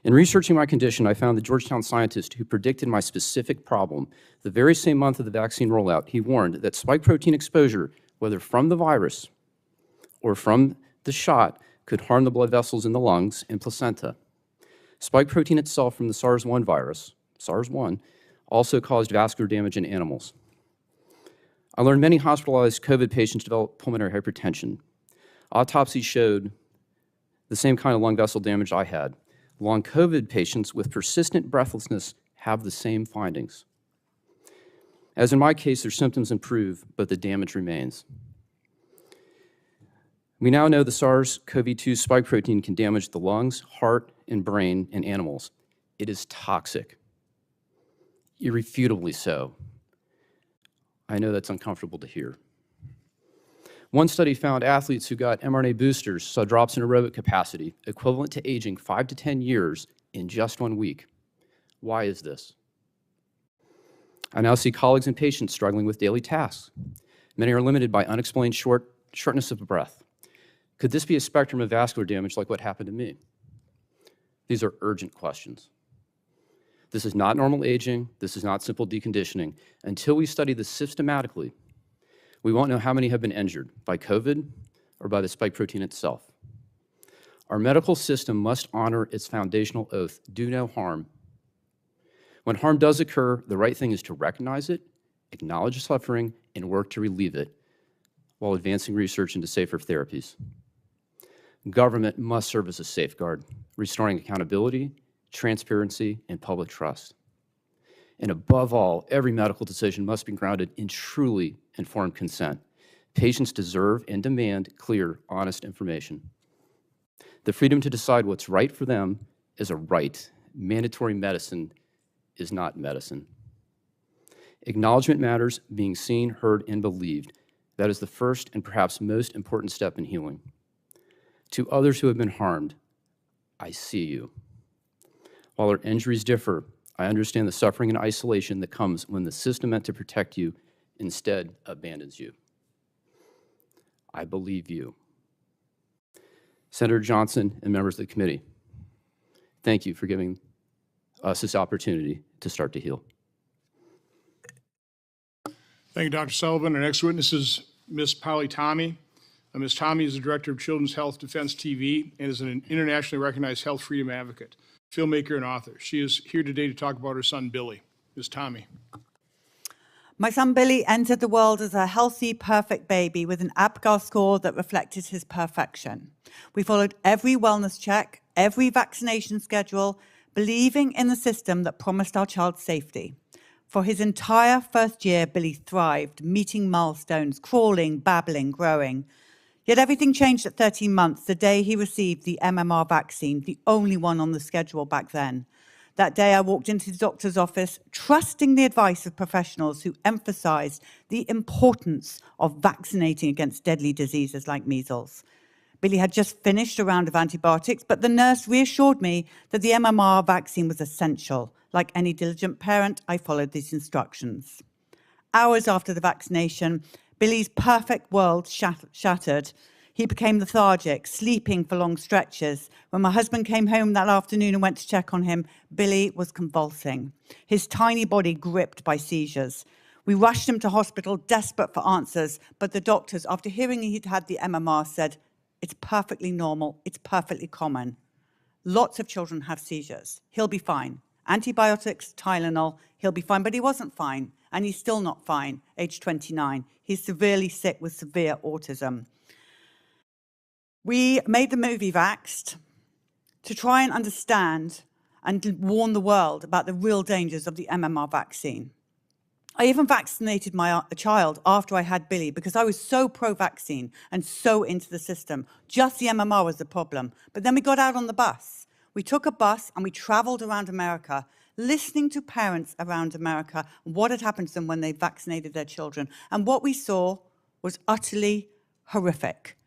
In researching my condition, I found the Georgetown scientist who predicted my specific problem. The very same month of the vaccine rollout, he warned that spike protein exposure, whether from the virus or from the shot, could harm the blood vessels in the lungs and placenta. Spike protein itself from the SARS-1 virus, SARS-1, also caused vascular damage in animals. I learned many hospitalized COVID patients developed pulmonary hypertension. Autopsies showed the same kind of lung vessel damage I had. Long COVID patients with persistent breathlessness have the same findings. As in my case, their symptoms improve, but the damage remains. We now know the SARS-CoV-2 spike protein can damage the lungs, heart, and brain in animals. It is toxic, irrefutably so. I know that's uncomfortable to hear. One study found athletes who got mRNA boosters saw drops in aerobic capacity equivalent to aging 5 to 10 years in just 1 week. Why is this? I now see colleagues and patients struggling with daily tasks. Many are limited by unexplained shortness of breath. Could this be a spectrum of vascular damage like what happened to me? These are urgent questions. This is not normal aging. This is not simple deconditioning. Until we study this systematically, we won't know how many have been injured by COVID or by the spike protein itself. Our medical system must honor its foundational oath, do no harm. When harm does occur, the right thing is to recognize it, acknowledge suffering, and work to relieve it while advancing research into safer therapies. Government must serve as a safeguard, restoring accountability, transparency, and public trust. And above all, every medical decision must be grounded in truly informed consent. Patients deserve and demand clear, honest information. The freedom to decide what's right for them is a right. Mandatory medicine is not medicine. Acknowledgement matters, being seen, heard, and believed. That is the first and perhaps most important step in healing. To others who have been harmed, I see you. While our injuries differ, I understand the suffering and isolation that comes when the system meant to protect you instead abandons you. I believe you. Senator Johnson and members of the committee, thank you for giving us this opportunity to start to heal. Thank you, Dr. Sullivan. Our next witness is Ms. Tommey. Ms. Tommey is the director of Children's Health Defense TV and is an internationally recognized health freedom advocate, filmmaker, and author. She is here today to talk about her son, Billy. Ms. Tommey. My son Billy entered the world as a healthy, perfect baby with an APGAR score that reflected his perfection. We followed every wellness check, every vaccination schedule, believing in the system that promised our child safety. For his entire first year, Billy thrived, meeting milestones, crawling, babbling, growing. Yet everything changed at 13 months, the day he received the MMR vaccine, the only one on the schedule back then. That day, I walked into the doctor's office, trusting the advice of professionals who emphasized the importance of vaccinating against deadly diseases like measles. Billy had just finished a round of antibiotics, but the nurse reassured me that the MMR vaccine was essential. Like any diligent parent, I followed these instructions. Hours after the vaccination, Billy's perfect world shattered. He became lethargic, sleeping for long stretches. When my husband came home that afternoon and went to check on him, Billy was convulsing, his tiny body gripped by seizures. We rushed him to hospital, desperate for answers, but the doctors, after hearing he'd had the MMR, said, "It's perfectly normal, it's perfectly common. Lots of children have seizures. He'll be fine. Antibiotics, Tylenol, he'll be fine." But he wasn't fine, and he's still not fine, age 29. He's severely sick with severe autism. We made the movie Vaxxed to try and understand and warn the world about the real dangers of the MMR vaccine. I even vaccinated my child after I had Billy because I was so pro-vaccine and so into the system. Just the MMR was the problem. But then we got out on the bus. We took a bus and we traveled around America, listening to parents around America, what had happened to them when they vaccinated their children. And what we saw was utterly horrific.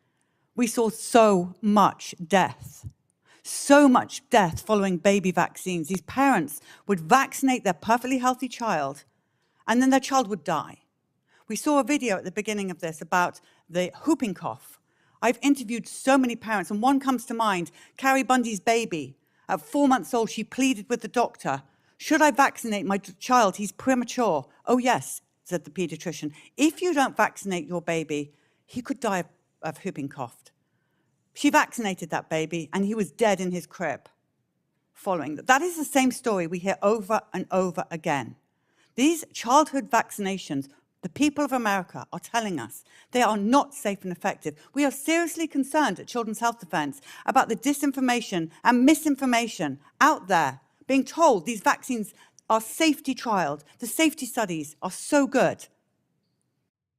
We saw so much death following baby vaccines. These parents would vaccinate their perfectly healthy child, and then their child would die. We saw a video at the beginning of this about the whooping cough. I've interviewed so many parents, and one comes to mind, Carrie Bundy's baby. At 4 months old, she pleaded with the doctor, "Should I vaccinate my child? He's premature." "Oh, yes," said the pediatrician. "If you don't vaccinate your baby, he could die of whooping cough." She vaccinated that baby, and he was dead in his crib following that. That is the same story we hear over and over again. These childhood vaccinations, the people of America are telling us they are not safe and effective. We are seriously concerned at Children's Health Defense about the disinformation and misinformation out there, being told these vaccines are safety trialed, the safety studies are so good.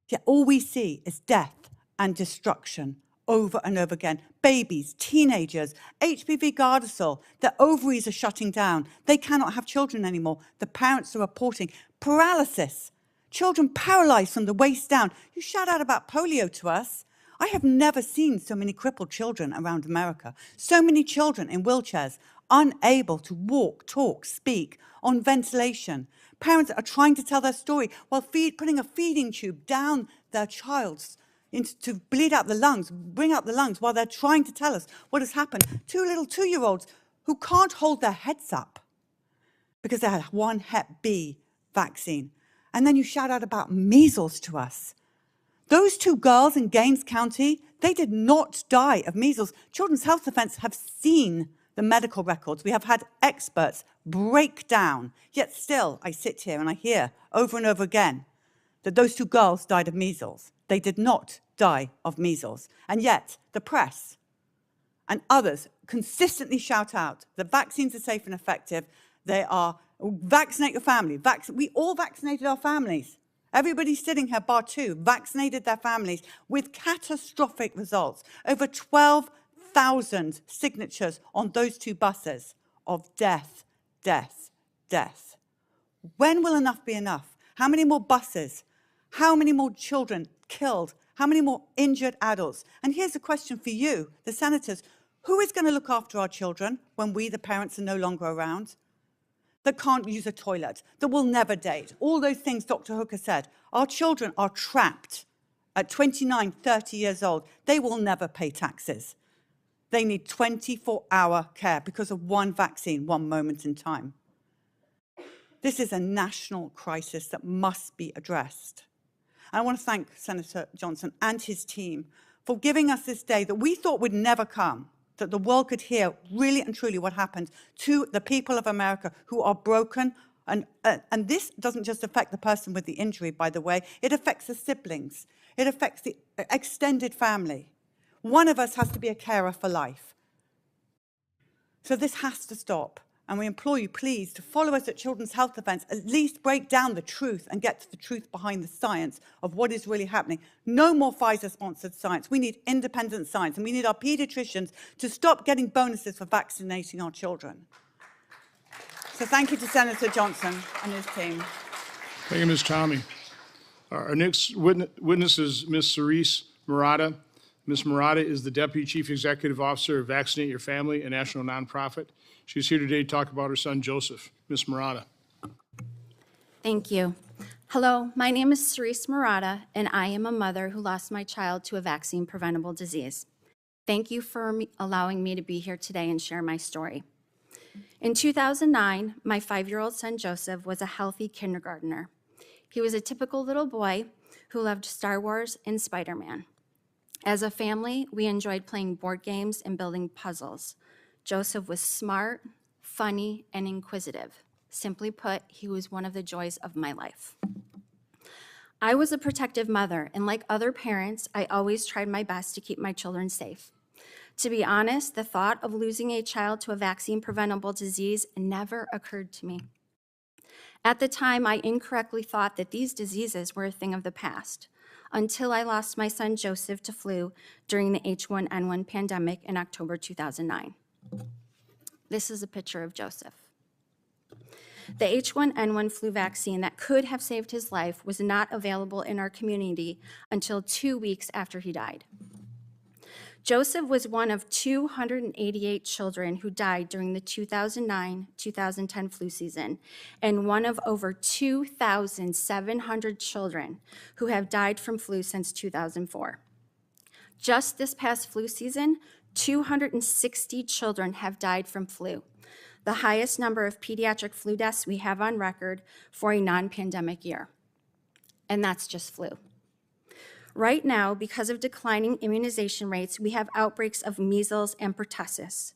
Yet all we see is death and destruction over and over again. Babies, teenagers, HPV Gardasil, their ovaries are shutting down. They cannot have children anymore. The parents are reporting paralysis. Children paralyzed from the waist down. You shout out about polio to us. I have never seen so many crippled children around America. So many children in wheelchairs, unable to walk, talk, speak, on ventilation. Parents are trying to tell their story while putting a feeding tube down their child's to bleed out the lungs, bring out the lungs while they're trying to tell us what has happened. 2 little 2-year-olds who can't hold their heads up because they had one Hep B vaccine. And then you shout out about measles to us. Those 2 girls in Gaines County, they did not die of measles. Children's Health Defense have seen the medical records. We have had experts break down. Yet still, I sit here and I hear over and over again that those 2 girls died of measles. They did not die of measles. And yet, the press and others consistently shout out that vaccines are safe and effective. They are, vaccinate your family. We all vaccinated our families. Everybody sitting here, bar 2, vaccinated their families with catastrophic results. Over 12,000 signatures on those 2 buses of death, death, death. When will enough be enough? How many more buses? How many more children killed? How many more injured adults? And here's a question for you, the senators. Who is going to look after our children when we, the parents, are no longer around? That can't use a toilet, that will never date. All those things Dr. Hooker said. Our children are trapped at 29, 30 years old. They will never pay taxes. They need 24-hour care because of one vaccine, one moment in time. This is a national crisis that must be addressed. I want to thank Senator Johnson and his team for giving us this day that we thought would never come, that the world could hear really and truly what happened to the people of America who are broken. And this doesn't just affect the person with the injury, by the way. It affects the siblings. It affects the extended family. One of us has to be a carer for life. So this has to stop. And we implore you, please, to follow us at Children's Health Defense, at least break down the truth and get to the truth behind the science of what is really happening. No more Pfizer-sponsored science. We need independent science, and we need our pediatricians to stop getting bonuses for vaccinating our children. So thank you to Senator Johnson and his team. Thank you, Ms. Tommey. Our next witness is Ms. Serese Marotta. Ms. Marotta is the Deputy Chief Executive Officer of Vaccinate Your Family, a national nonprofit. She's here today to talk about her son, Joseph. Ms. Marotta. Thank you. Hello, my name is Serese Marotta, and I am a mother who lost my child to a vaccine-preventable disease. Thank you for allowing me to be here today and share my story. In 2009, my 5-year-old son, Joseph, was a healthy kindergartner. He was a typical little boy who loved Star Wars and Spider-Man. As a family, we enjoyed playing board games and building puzzles. Joseph was smart, funny, and inquisitive. Simply put, he was one of the joys of my life. I was a protective mother, and like other parents, I always tried my best to keep my children safe. To be honest, the thought of losing a child to a vaccine-preventable disease never occurred to me. At the time, I incorrectly thought that these diseases were a thing of the past, until I lost my son Joseph to flu during the H1N1 pandemic in October 2009. This is a picture of Joseph. The H1N1 flu vaccine that could have saved his life was not available in our community until 2 weeks after he died. Joseph was one of 288 children who died during the 2009-2010 flu season, and one of over 2,700 children who have died from flu since 2004. Just this past flu season, 260 children have died from flu, the highest number of pediatric flu deaths we have on record for a non-pandemic year. And that's just flu. Right now, because of declining immunization rates, we have outbreaks of measles and pertussis.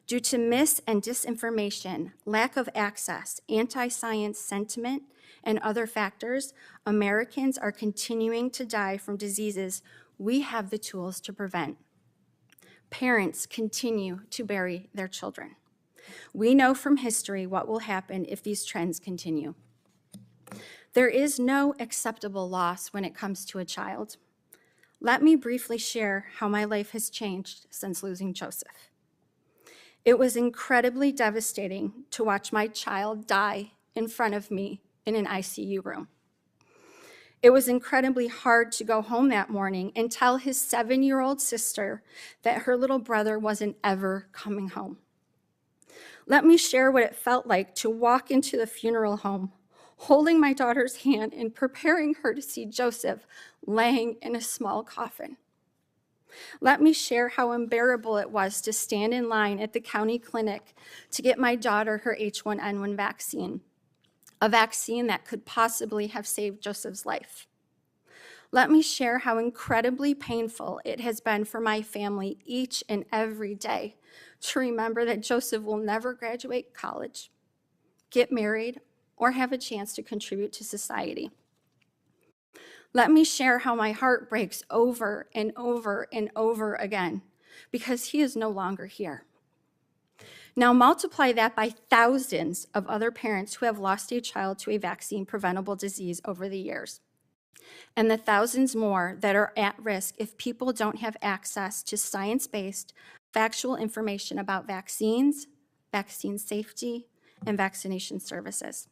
Due to mis- and disinformation, lack of access, anti-science sentiment, and other factors, Americans are continuing to die from diseases we have the tools to prevent. Parents continue to bury their children. We know from history what will happen if these trends continue. There is no acceptable loss when it comes to a child. Let me briefly share how my life has changed since losing Joseph. It was incredibly devastating to watch my child die in front of me in an ICU room. It was incredibly hard to go home that morning and tell his 7-year-old sister that her little brother wasn't ever coming home. Let me share what it felt like to walk into the funeral home, holding my daughter's hand and preparing her to see Joseph laying in a small coffin. Let me share how unbearable it was to stand in line at the county clinic to get my daughter her H1N1 vaccine, a vaccine that could possibly have saved Joseph's life. Let me share how incredibly painful it has been for my family each and every day to remember that Joseph will never graduate college, get married, or have a chance to contribute to society. Let me share how my heart breaks over and over and over again because he is no longer here. Now multiply that by thousands of other parents who have lost a child to a vaccine-preventable disease over the years, and the thousands more that are at risk if people don't have access to science-based, factual information about vaccines, vaccine safety, and vaccination services.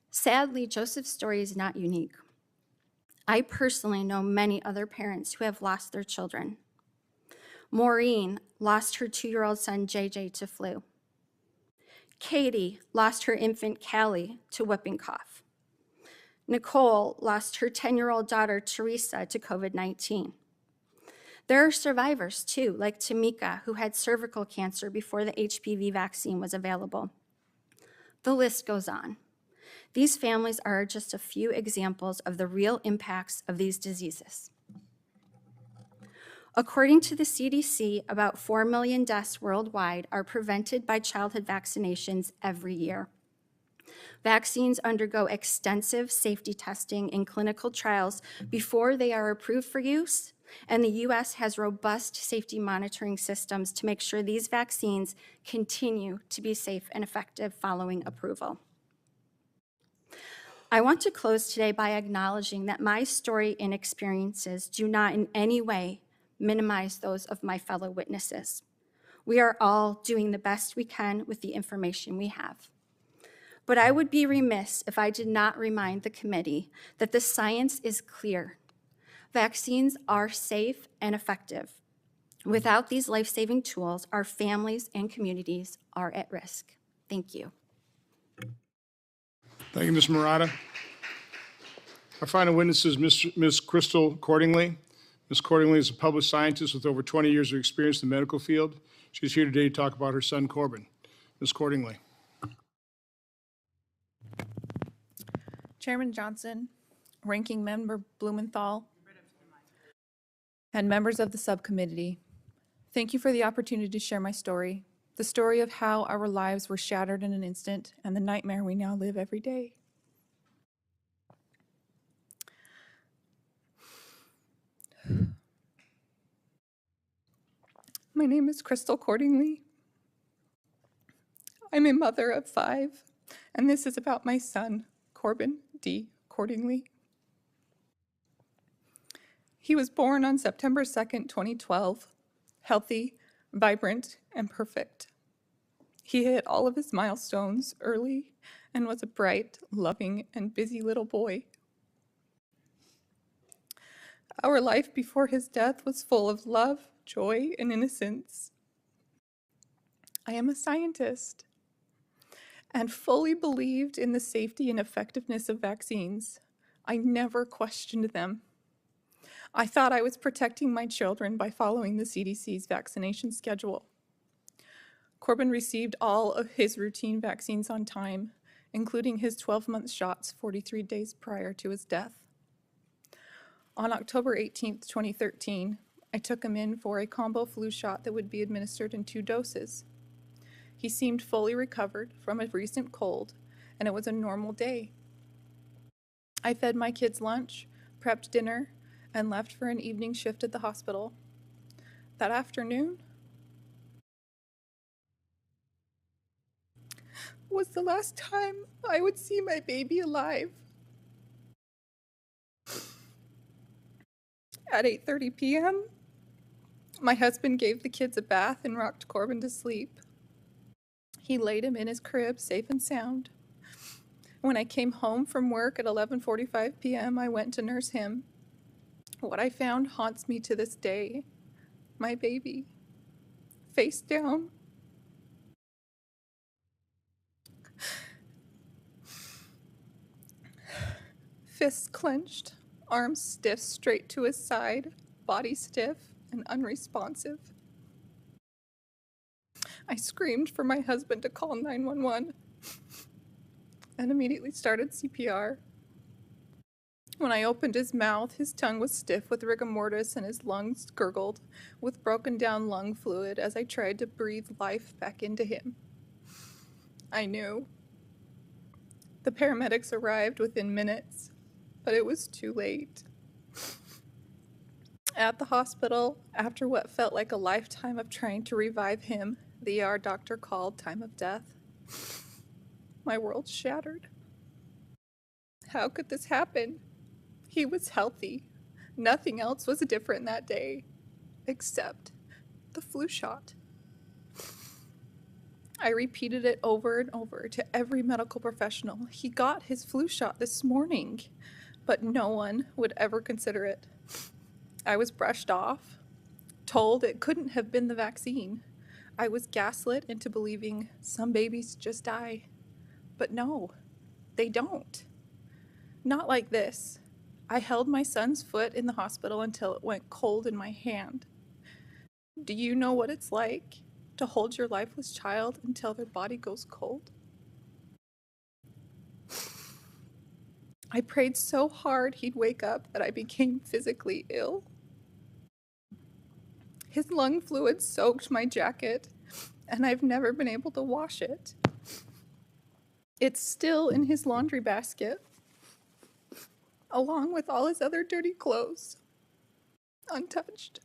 Sadly, Joseph's story is not unique. I personally know many other parents who have lost their children. Maureen lost her 2-year-old son, JJ, to flu. Katie lost her infant, Callie, to whooping cough. Nicole lost her 10-year-old daughter, Teresa, to COVID-19. There are survivors, too, like Tamika, who had cervical cancer before the HPV vaccine was available. The list goes on. These families are just a few examples of the real impacts of these diseases. According to the CDC, about 4 million deaths worldwide are prevented by childhood vaccinations every year. Vaccines undergo extensive safety testing in clinical trials before they are approved for use, and the U.S. has robust safety monitoring systems to make sure these vaccines continue to be safe and effective following approval. I want to close today by acknowledging that my story and experiences do not in any way minimize those of my fellow witnesses. We are all doing the best we can with the information we have. But I would be remiss if I did not remind the committee that the science is clear. Vaccines are safe and effective. Without these life-saving tools, our families and communities are at risk. Thank you. Thank you, Ms. Marotta. Our final witness is Ms. Krystle Cordingley. Ms. Cordingley is a published scientist with over 20 years of experience in the medical field. She's here today to talk about her son, Corbin. Ms. Cordingley. Chairman Johnson, Ranking Member Blumenthal, and members of the subcommittee, thank you for the opportunity to share my story, the story of how our lives were shattered in an instant and the nightmare we now live every day. My name is Krystle Cordingley. I'm a mother of 5, and this is about my son, Corbyn D. Cordingley. He was born on September 2nd, 2012, healthy, vibrant, and perfect. He hit all of his milestones early and was a bright, loving, and busy little boy. Our life before his death was full of love, joy, and innocence. I am a scientist and fully believed in the safety and effectiveness of vaccines. I never questioned them. I thought I was protecting my children by following the CDC's vaccination schedule. Corbyn received all of his routine vaccines on time, including his 12-month shots 43 days prior to his death. On October 18, 2013, I took him in for a combo flu shot that would be administered in 2 doses. He seemed fully recovered from a recent cold, and it was a normal day. I fed my kids lunch, prepped dinner, and left for an evening shift at the hospital. That afternoon was the last time I would see my baby alive. At 8:30 p.m., my husband gave the kids a bath and rocked Corbyn to sleep. He laid him in his crib, safe and sound. When I came home from work at 11:45 p.m., I went to nurse him. What I found haunts me to this day. My baby, face down. Fists clenched, arms stiff straight to his side, body stiff and unresponsive. I screamed for my husband to call 911 and immediately started CPR. When I opened his mouth, his tongue was stiff with rigor mortis and his lungs gurgled with broken down lung fluid as I tried to breathe life back into him. I knew. The paramedics arrived within minutes, but it was too late. At the hospital, after what felt like a lifetime of trying to revive him, the ER doctor called time of death. My world shattered. How could this happen? He was healthy. Nothing else was different that day, except the flu shot. I repeated it over and over to every medical professional. He got his flu shot this morning, but no one would ever consider it. I was brushed off, told it couldn't have been the vaccine. I was gaslit into believing some babies just die. But no, they don't. Not like this. I held my son's foot in the hospital until it went cold in my hand. Do you know what it's like to hold your lifeless child until their body goes cold? I prayed so hard he'd wake up that I became physically ill. His lung fluid soaked my jacket, and I've never been able to wash it. It's still in his laundry basket, along with all his other dirty clothes, untouched.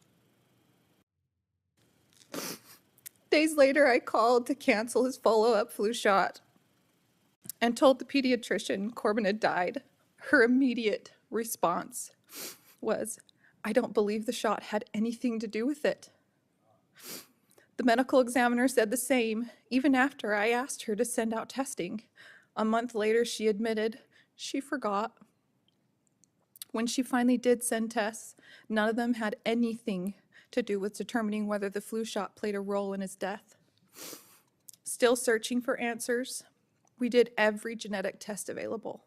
Days later, I called to cancel his follow-up flu shot and told the pediatrician Corbyn had died. Her immediate response was, "I don't believe the shot had anything to do with it." The medical examiner said the same, even after I asked her to send out testing. A month later, she admitted she forgot. When she finally did send tests, none of them had anything to do with determining whether the flu shot played a role in his death. Still searching for answers, we did every genetic test available.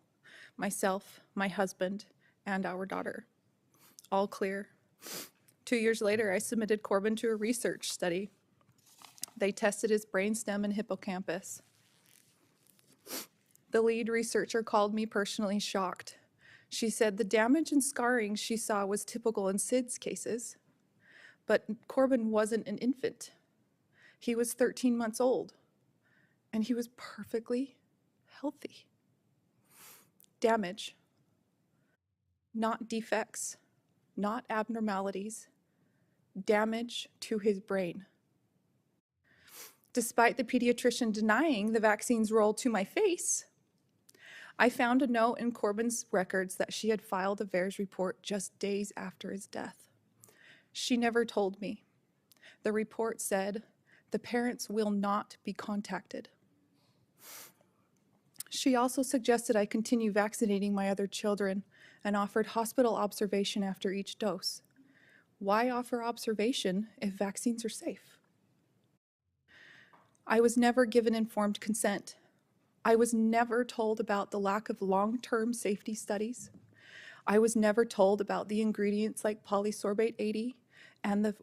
Myself, my husband, and our daughter. All clear. 2 years later, I submitted Corbyn to a research study. They tested his brainstem and hippocampus. The lead researcher called me personally shocked. She said the damage and scarring she saw was typical in SIDS cases, but Corbyn wasn't an infant. He was 13 months old, and he was perfectly healthy. Damage, not defects, not abnormalities, damage to his brain. Despite the pediatrician denying the vaccine's role to my face, I found a note in Corbyn's records that she had filed a VAERS report just days after his death. She never told me. The report said, "The parents will not be contacted." She also suggested I continue vaccinating my other children and offered hospital observation after each dose. Why offer observation if vaccines are safe? I was never given informed consent. I was never told about the lack of long-term safety studies. I was never told about the ingredients like polysorbate 80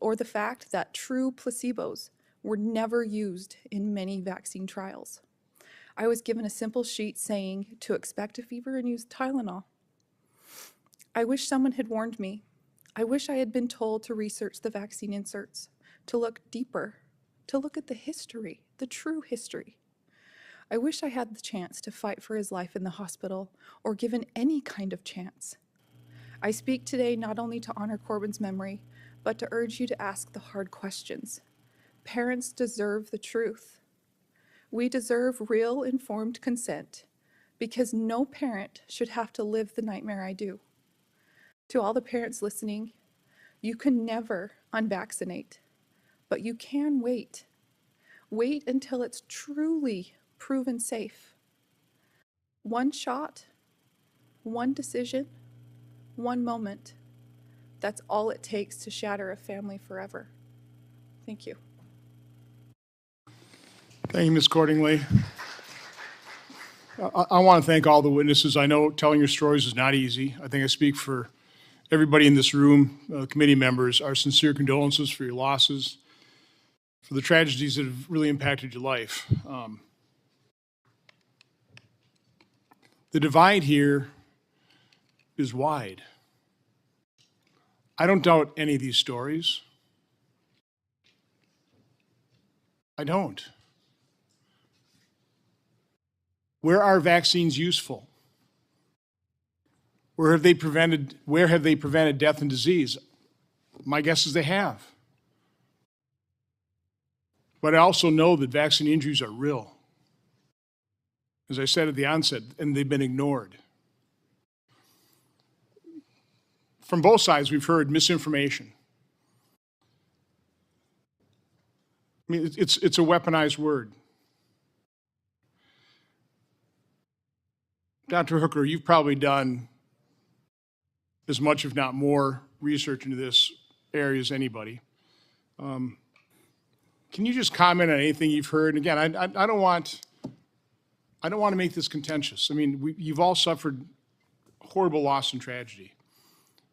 or the fact that true placebos were never used in many vaccine trials. I was given a simple sheet saying to expect a fever and use Tylenol. I wish someone had warned me. I wish I had been told to research the vaccine inserts, to look deeper, to look at the history, the true history. I wish I had the chance to fight for his life in the hospital, or given any kind of chance. I speak today not only to honor Corbyn's memory, but to urge you to ask the hard questions. Parents deserve the truth. We deserve real informed consent, because no parent should have to live the nightmare I do. To all the parents listening, you can never unvaccinate, but you can wait. Wait until it's truly proven safe. One shot, one decision, one moment. That's all it takes to shatter a family forever. Thank you. Thank you, Ms. Cordingley. I want to thank all the witnesses. I know telling your stories is not easy. I think I speak for everybody in this room, committee members. Our sincere condolences for your losses, for the tragedies that have really impacted your life. The divide here is wide. I don't doubt any of these stories. I don't. Where are vaccines useful? Where have they prevented death and disease? My guess is they have. But I also know that vaccine injuries are real, as I said at the onset, and they've been ignored. From both sides, we've heard misinformation. I mean, it's a weaponized word. Dr. Hooker, you've probably done as much, if not more, research into this area as anybody. Can you just comment on anything you've heard? And again, I don't want to make this contentious. I mean, you've all suffered horrible loss and tragedy,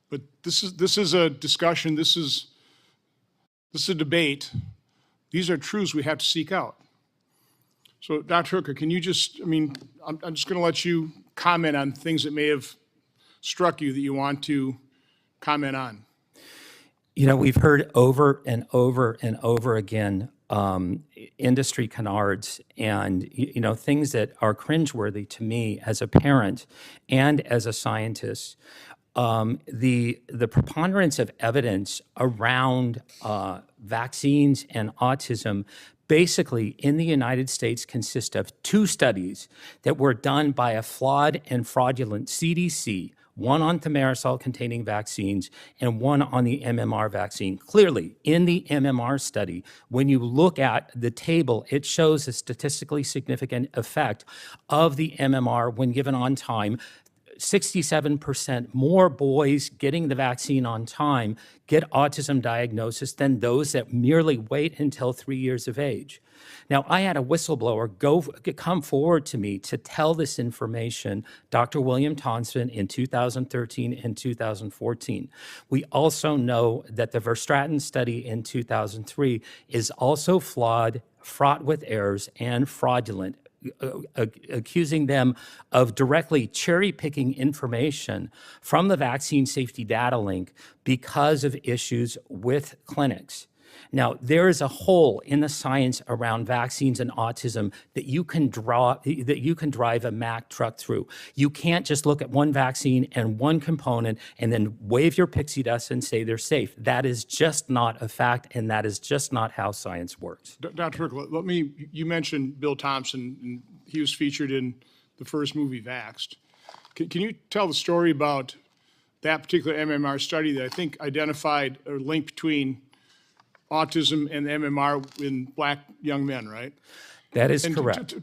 but this is a discussion. This is a debate. These are truths we have to seek out. So, Dr. Hooker, can you just? I mean, I'm just going to let you comment on things that may have struck you that you want to comment on. You know, we've heard over and over and over again industry canards and, you know, things that are cringeworthy to me as a parent and as a scientist. The preponderance of evidence around vaccines and autism basically in the United States consists of two studies that were done by a flawed and fraudulent CDC, one on thimerosal-containing vaccines and one on the MMR vaccine. Clearly, in the MMR study, when you look at the table, it shows a statistically significant effect of the MMR when given on time. 67% more boys getting the vaccine on time get autism diagnosis than those that merely wait until 3 years of age. Now, I had a whistleblower come forward to me to tell this information, Dr. William Thompson, in 2013 and 2014. We also know that the Verstraeten study in 2003 is also flawed, fraught with errors, and fraudulent, accusing them of directly cherry-picking information from the vaccine safety data link because of issues with clinics. Now, there is a hole in the science around vaccines and autism that you can drive a Mack truck through. You can't just look at one vaccine and one component and then wave your pixie dust and say they're safe. That is just not a fact, and that is just not how science works. Dr. Hooker, you mentioned Bill Thompson, and he was featured in the first movie, Vaxxed. Can you tell the story about that particular MMR study that I think identified a link between autism and MMR in Black young men, right? That is and correct.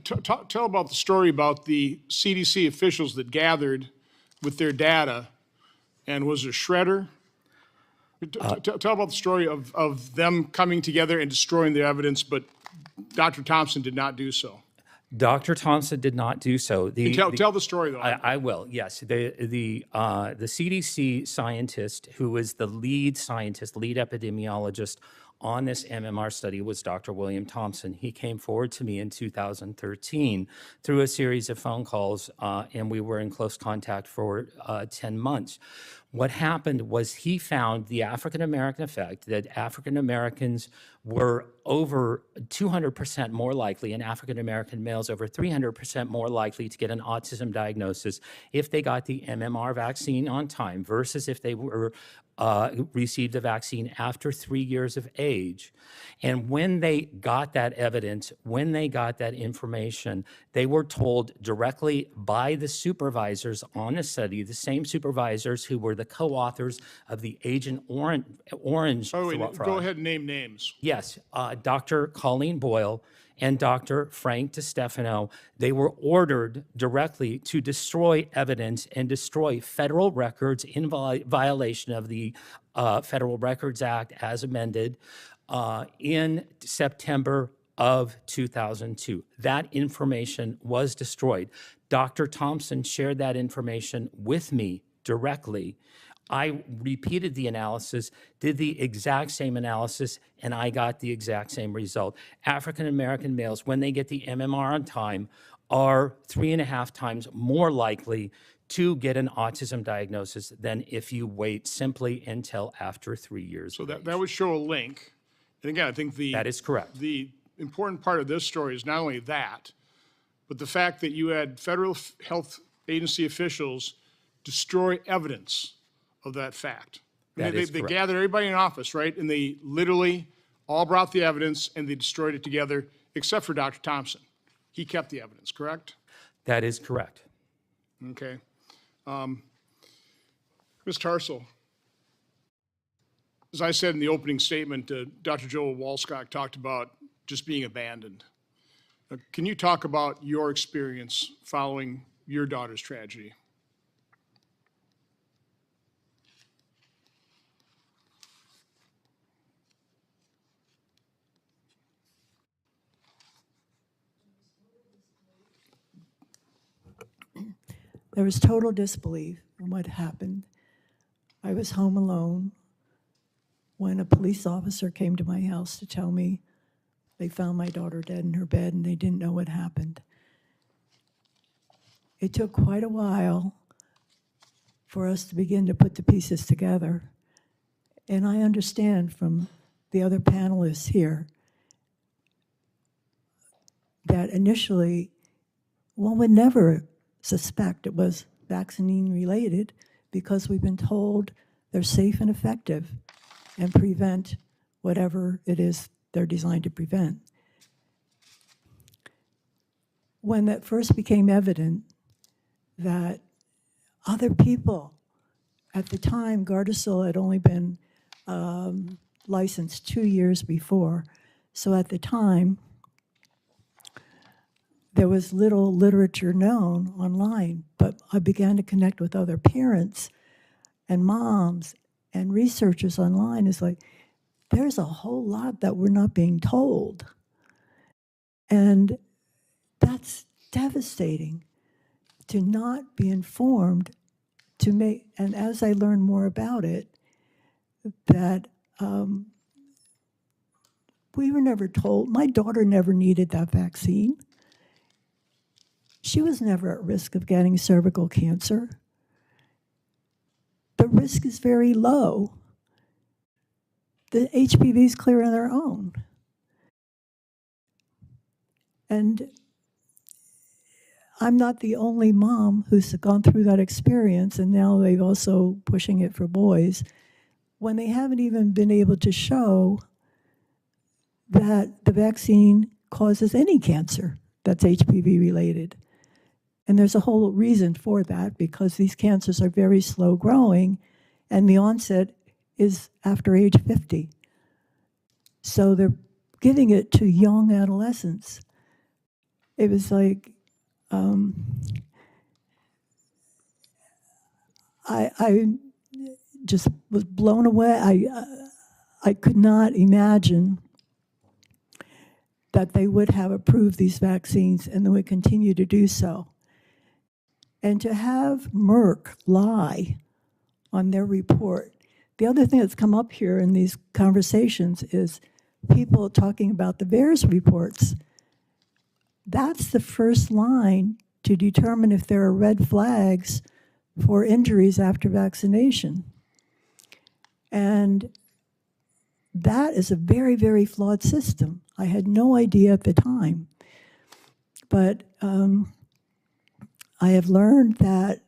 Tell about the story about the CDC officials that gathered with their data, and was a shredder? Tell about the story of them coming together and destroying the evidence, but Dr. Thompson did not do so. Dr. Thompson did not do so. Tell the story, though. I will, yes. The CDC scientist who was the lead epidemiologist on this MMR study was Dr. William Thompson. He came forward to me in 2013 through a series of phone calls, and we were in close contact for 10 months. What happened was he found the African-American effect, that African-Americans were over 200% more likely, and African-American males over 300% more likely to get an autism diagnosis if they got the MMR vaccine on time versus if they were received the vaccine after 3 years of age. And when they got that evidence, when they got that information, they were told directly by the supervisors on the study, the same supervisors who were the co-authors of the Agent Orange fraud. Go ahead and name names. Yes, Dr. Colleen Boyle and Dr. Frank DeStefano, they were ordered directly to destroy evidence and destroy federal records in violation of the Federal Records Act as amended in September of 2002. That information was destroyed. Dr. Thompson shared that information with me directly. I repeated the analysis, did the exact same analysis, and I got the exact same result. African-American males, when they get the MMR on time, are 3.5 times more likely to get an autism diagnosis than if you wait simply until after 3 years. So that would show a link. And again, I think that is correct. The important part of this story is not only that, but the fact that you had federal health agency officials destroy evidence of that fact. They gathered everybody in office, right? And they literally all brought the evidence and they destroyed it together, except for Dr. Thompson. He kept the evidence, correct? That is correct. Okay. Ms. Tarsell, as I said in the opening statement, Dr. Joel Walscott talked about just being abandoned. Can you talk about your experience following your daughter's tragedy? There was total disbelief in what happened. I was home alone when a police officer came to my house to tell me they found my daughter dead in her bed and they didn't know what happened. It took quite a while for us to begin to put the pieces together. And I understand from the other panelists here that initially one would never suspect it was vaccine related because we've been told they're safe and effective and prevent whatever it is they're designed to prevent. When that first became evident that other people, at the time Gardasil had only been licensed 2 years before, so at the time there was little literature known online, but I began to connect with other parents and moms and researchers online. It's like, there's a whole lot that we're not being told. And that's devastating to not be informed, to make, and as I learned more about it, that we were never told. My daughter never needed that vaccine. She was never at risk of getting cervical cancer. The risk is very low. the HPV is clear on their own. And I'm not the only mom who's gone through that experience, and now they've also pushing it for boys, when they haven't even been able to show that the vaccine causes any cancer that's HPV related. And there's a whole reason for that, because these cancers are very slow growing, and the onset is after age 50. So they're giving it to young adolescents. It was like, I just was blown away. I could not imagine that they would have approved these vaccines and they would continue to do so. And to have Merck lie on their report. The other thing that's come up here in these conversations is people talking about the VAERS reports. That's the first line to determine if there are red flags for injuries after vaccination. And that is a very, very flawed system. I had no idea at the time. But I have learned that,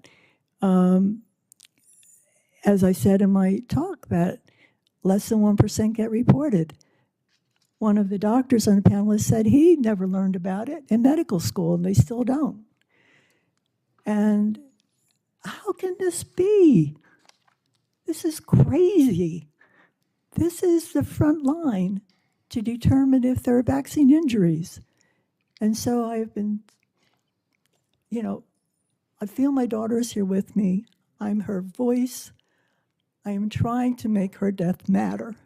as I said in my talk, that less than 1% get reported. One of the doctors on the panel said he never learned about it in medical school, and they still don't. And how can this be? This is crazy. This is the front line to determine if there are vaccine injuries. And so I've been, I feel my daughter is here with me. I'm her voice. I am trying to make her death matter.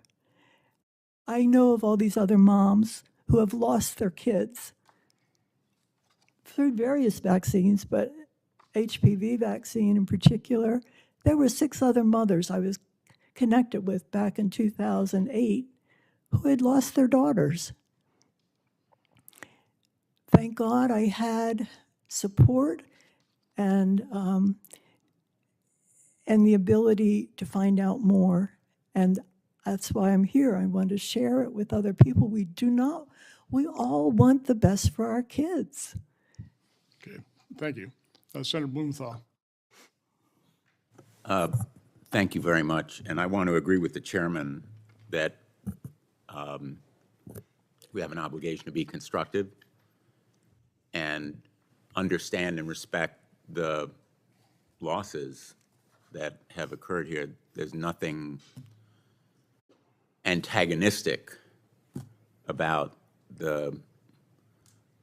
I know of all these other moms who have lost their kids through various vaccines, but HPV vaccine in particular. There were 6 other mothers I was connected with back in 2008 who had lost their daughters. Thank God I had support and the ability to find out more. And that's why I'm here. I want to share it with other people. We all want the best for our kids. Okay, thank you. Senator Blumenthal. Thank you very much. And I want to agree with the chairman that we have an obligation to be constructive and understand and respect the losses that have occurred here. There's nothing antagonistic about the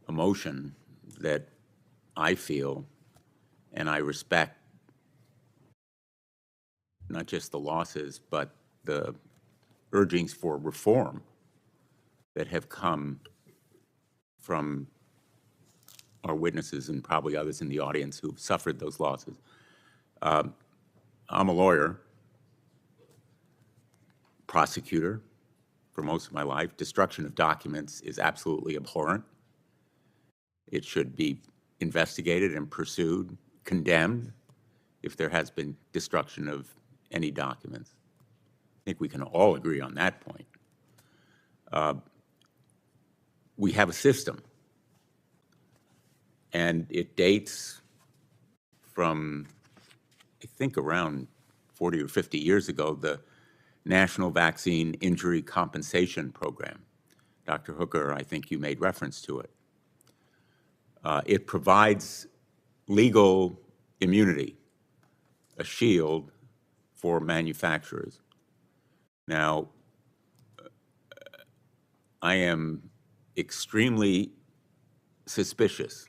emotion that I feel, and I respect not just the losses, but the urgings for reform that have come from our witnesses and probably others in the audience who've suffered those losses. I'm a lawyer, prosecutor for most of my life. Destruction of documents is absolutely abhorrent. It should be investigated and pursued, condemned, if there has been destruction of any documents. I think we can all agree on that point. We have a system, and it dates from, I think, around 40 or 50 years ago, the National Vaccine Injury Compensation Program. Dr. Hooker, I think you made reference to it. It provides legal immunity, a shield for manufacturers. Now, I am extremely suspicious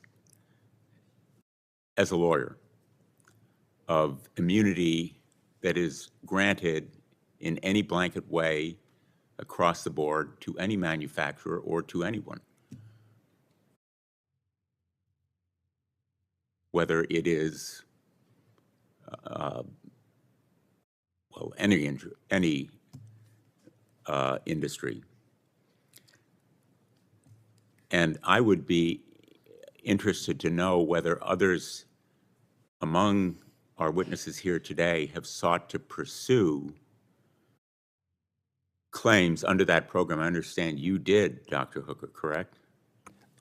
as a lawyer of immunity that is granted in any blanket way across the board to any manufacturer or to anyone, whether it is any industry. And I would be interested to know whether others among our witnesses here today have sought to pursue claims under that program, I understand you did, Dr. Hooker, correct?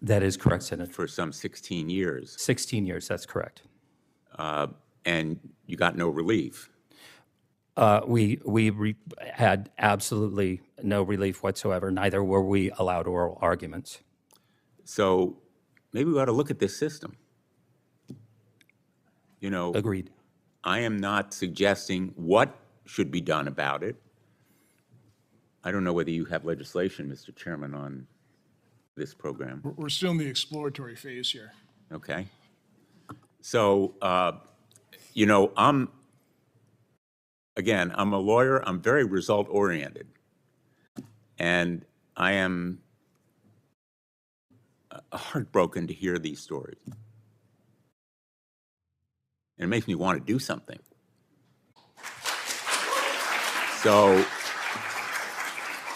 That is correct, Senator. For some 16 years. 16 years, that's correct. And you got no relief. We had absolutely no relief whatsoever. Neither were we allowed oral arguments. So maybe we ought to look at this system. You know, agreed. I am not suggesting what should be done about it. I don't know whether you have legislation, Mr. Chairman, on this program. We're still in the exploratory phase here. Okay. So, you know, I'm a lawyer. I'm very result-oriented. And I am heartbroken to hear these stories. And it makes me want to do something. So,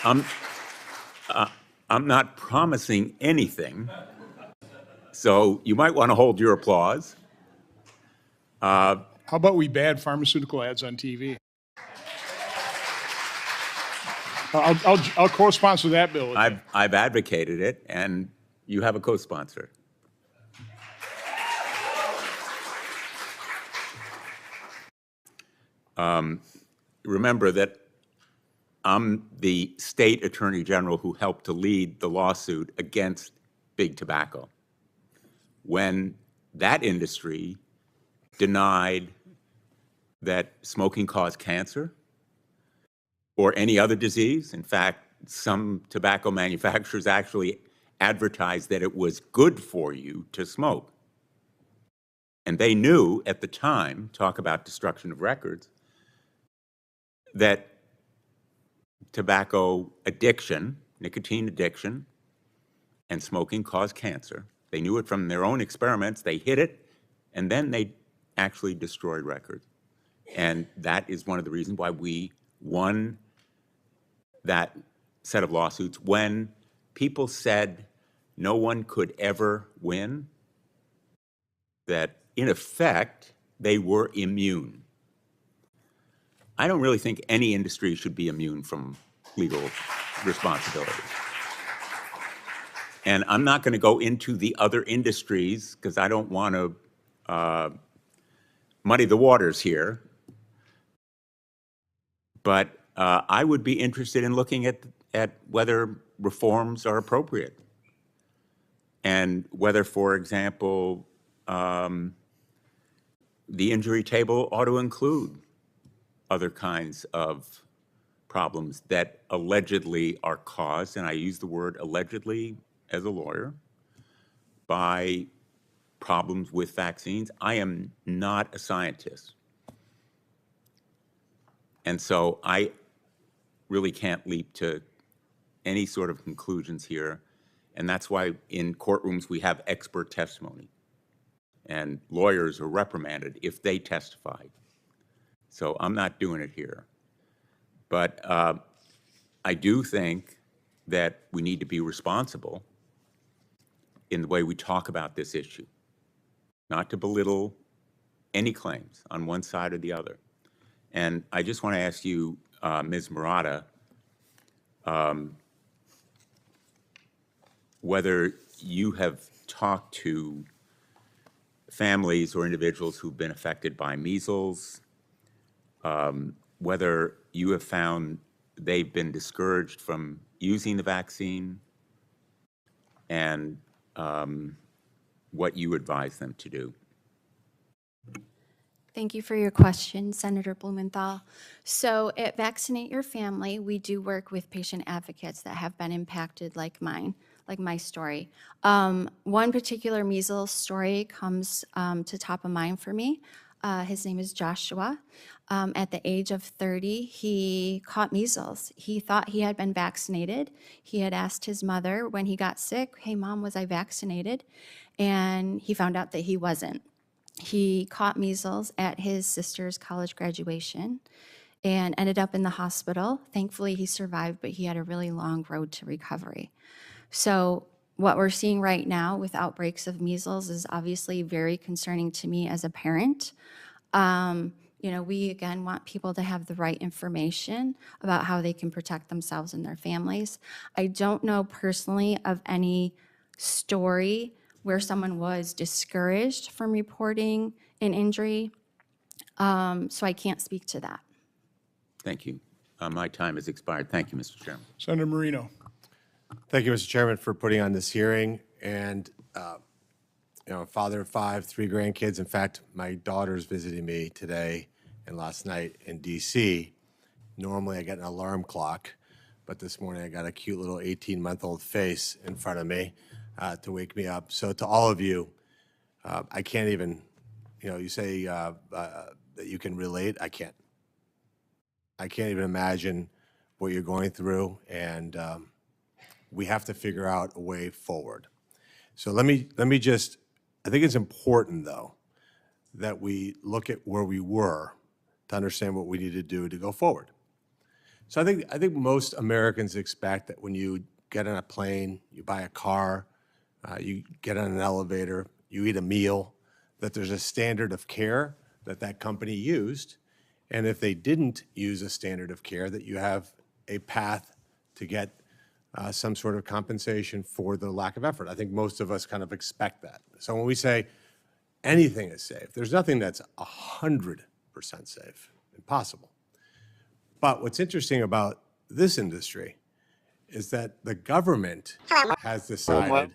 I'm not promising anything. So you might want to hold your applause. How about we ban pharmaceutical ads on TV? I'll co-sponsor that bill. I've advocated it, and you have a co-sponsor. Remember that I'm the state attorney general who helped to lead the lawsuit against big tobacco when that industry denied that smoking caused cancer or any other disease. In fact, some tobacco manufacturers actually advertised that it was good for you to smoke. And they knew at the time, talk about destruction of records, that tobacco addiction, nicotine addiction, and smoking caused cancer. They knew it from their own experiments. They hid it, and then they actually destroyed records. And that is one of the reasons why we won that set of lawsuits. When people said no one could ever win, that in effect, they were immune. I don't really think any industry should be immune from legal responsibility. And I'm not going to go into the other industries because I don't want to muddy the waters here. But I would be interested in looking at whether reforms are appropriate and whether, for example, the injury table ought to include other kinds of problems that allegedly are caused, and I use the word allegedly as a lawyer, by problems with vaccines. I am not a scientist. And so I really can't leap to any sort of conclusions here. And that's why in courtrooms we have expert testimony. And lawyers are reprimanded if they testify. So I'm not doing it here. But I do think that we need to be responsible in the way we talk about this issue, not to belittle any claims on one side or the other. And I just want to ask you, Ms. Marotta, whether you have talked to families or individuals who've been affected by measles, whether you have found they've been discouraged from using the vaccine, and what you advise them to do. Thank you for your question, Senator Blumenthal. So at Vaccinate Your Family, we do work with patient advocates that have been impacted like mine, like my story. One particular measles story comes to top of mind for me. His name is Joshua. At the age of 30, he caught measles. He thought he had been vaccinated. He had asked his mother when he got sick, "Hey, Mom, was I vaccinated?" And he found out that he wasn't. He caught measles at his sister's college graduation and ended up in the hospital. Thankfully, he survived, but he had a really long road to recovery. So what we're seeing right now with outbreaks of measles is obviously very concerning to me as a parent. You know, we again want people to have the right information about how they can protect themselves and their families. I don't know personally of any story where someone was discouraged from reporting an injury, so I can't speak to that. Thank you. My time has expired. Thank you, Mr. Chairman. Senator Marino. Thank you, Mr. Chairman, for putting on this hearing. And, you know, a father of 5, 3 grandkids. In fact, my daughter's visiting me today and last night in D.C. Normally, I get an alarm clock, but this morning I got a cute little 18-month-old face in front of me to wake me up. So to all of you, I can't even, you know, you say that you can relate. I can't. I can't even imagine what you're going through, and we have to figure out a way forward. So let me just, I think it's important, though, that we look at where we were to understand what we need to do to go forward. So I think most Americans expect that when you get on a plane, you buy a car, you get on an elevator, you eat a meal, that there's a standard of care that that company used. And if they didn't use a standard of care, that you have a path to get some sort of compensation for the lack of effort. I think most of us kind of expect that. So when we say anything is safe, there's nothing that's 100% safe, impossible. But what's interesting about this industry is that the government has decided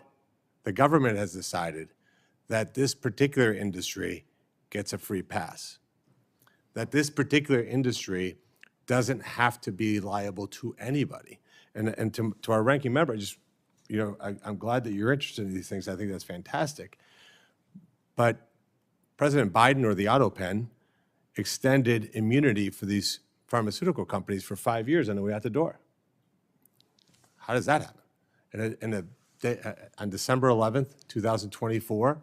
that this particular industry gets a free pass, that this particular industry doesn't have to be liable to anybody. And to our ranking member, I'm glad that you're interested in these things. I think that's fantastic. But President Biden, or the auto pen, extended immunity for these pharmaceutical companies for 5 years, and then we're out the door. How does that happen? On December 11th, 2024,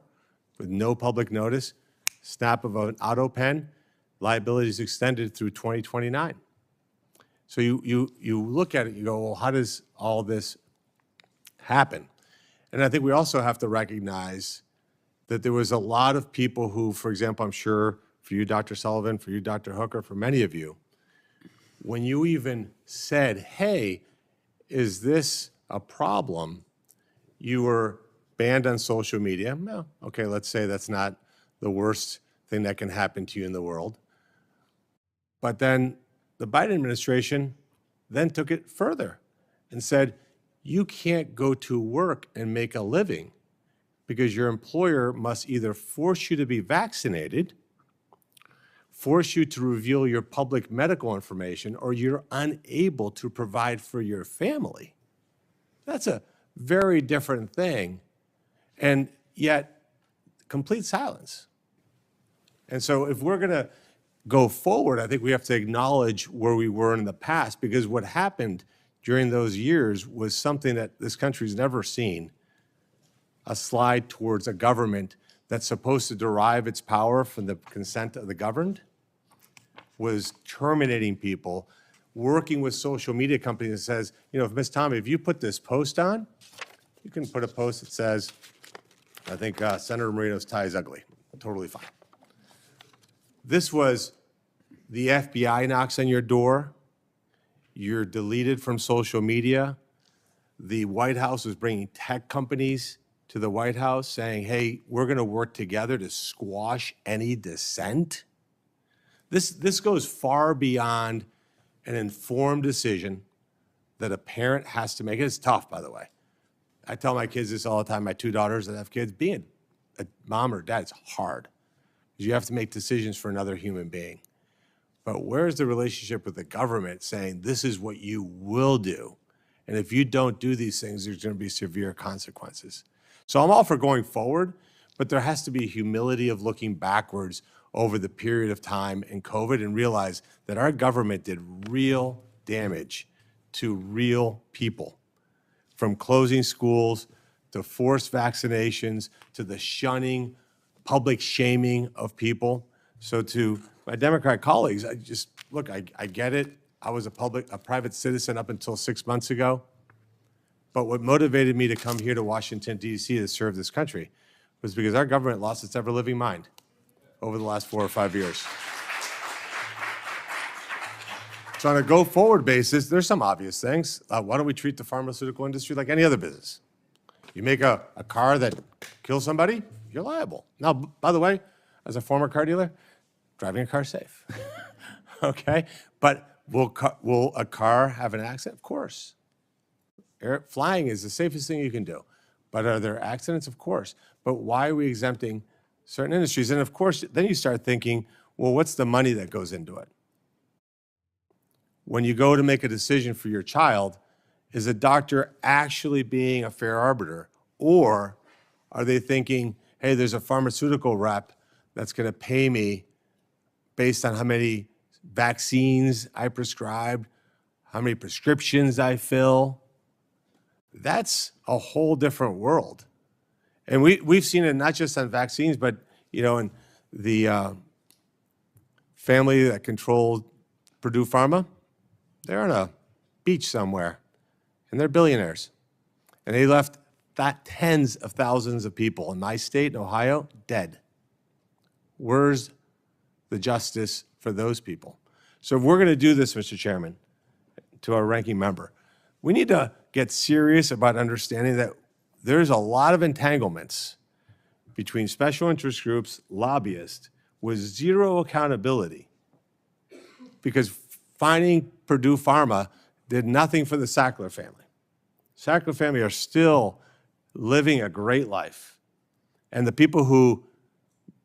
with no public notice, snap of an auto pen, liability is extended through 2029. So you look at it, you go, well, how does all this happen? And I think we also have to recognize that there was a lot of people who, for example, I'm sure for you, Dr. Sullivan, for you, Dr. Hooker, for many of you, when you even said, hey, is this a problem, you were banned on social media. Well, okay, let's say that's not the worst thing that can happen to you in the world. But then the Biden administration then took it further and said, you can't go to work and make a living because your employer must either force you to be vaccinated, force you to reveal your public medical information, or you're unable to provide for your family. That's a very different thing, and yet complete silence. And so if we're going to go forward, I think we have to acknowledge where we were in the past, because what happened during those years was something that this country's never seen, a slide towards a government that's supposed to derive its power from the consent of the governed, was terminating people, working with social media companies that says, you know, if Ms. Tommey, if you put this post on, you can put a post that says, I think Senator Marino's tie is ugly. Totally fine. This was the FBI knocks on your door. You're deleted from social media. The White House was bringing tech companies to the White House saying, hey, we're going to work together to squash any dissent. This goes far beyond an informed decision that a parent has to make. It's tough, by the way. I tell my kids this all the time, my 2 daughters that have kids, being a mom or dad is hard. You have to make decisions for another human being. But where's the relationship with the government saying this is what you will do? And if you don't do these things, there's going to be severe consequences. So I'm all for going forward, but there has to be humility of looking backwards over the period of time in COVID and realize that our government did real damage to real people, from closing schools to forced vaccinations to the shunning, public shaming of people. So to my Democrat colleagues, I get it. I was a private citizen up until 6 months ago. But what motivated me to come here to Washington, D.C. to serve this country was because our government lost its ever-living mind over the last 4 or 5 years. So on a go-forward basis, there's some obvious things. Why don't we treat the pharmaceutical industry like any other business? You make a car that kills somebody, you're liable. Now, by the way, as a former car dealer, driving a car safe, okay? But will a car have an accident? Of course. Flying is the safest thing you can do. But are there accidents? Of course. But why are we exempting certain industries? And of course, then you start thinking, well, what's the money that goes into it? When you go to make a decision for your child, is a doctor actually being a fair arbiter? Or are they thinking, hey, there's a pharmaceutical rep that's going to pay me based on how many vaccines I prescribed, how many prescriptions I fill? That's a whole different world. And we've seen it not just on vaccines, but, you know, in the family that controlled Purdue Pharma, they're on a beach somewhere, and they're billionaires. And they left tens of thousands of people in my state, in Ohio, dead. Where's the justice for those people? So if we're going to do this, Mr. Chairman, to our ranking member, we need to get serious about understanding that there's a lot of entanglements between special interest groups, lobbyists, with zero accountability. Because finding Purdue Pharma did nothing for the Sackler family. Sackler family are still living a great life. And the people who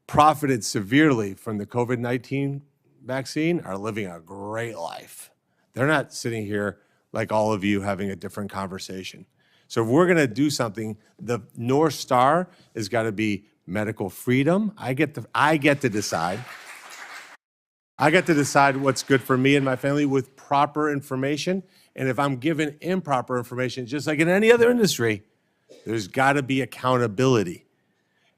profited severely from the COVID-19 vaccine are living a great life. They're not sitting here like all of you having a different conversation. So if we're going to do something, the North Star has got to be medical freedom. I get to decide. I get to decide what's good for me and my family with proper information. And if I'm given improper information, just like in any other industry, there's got to be accountability.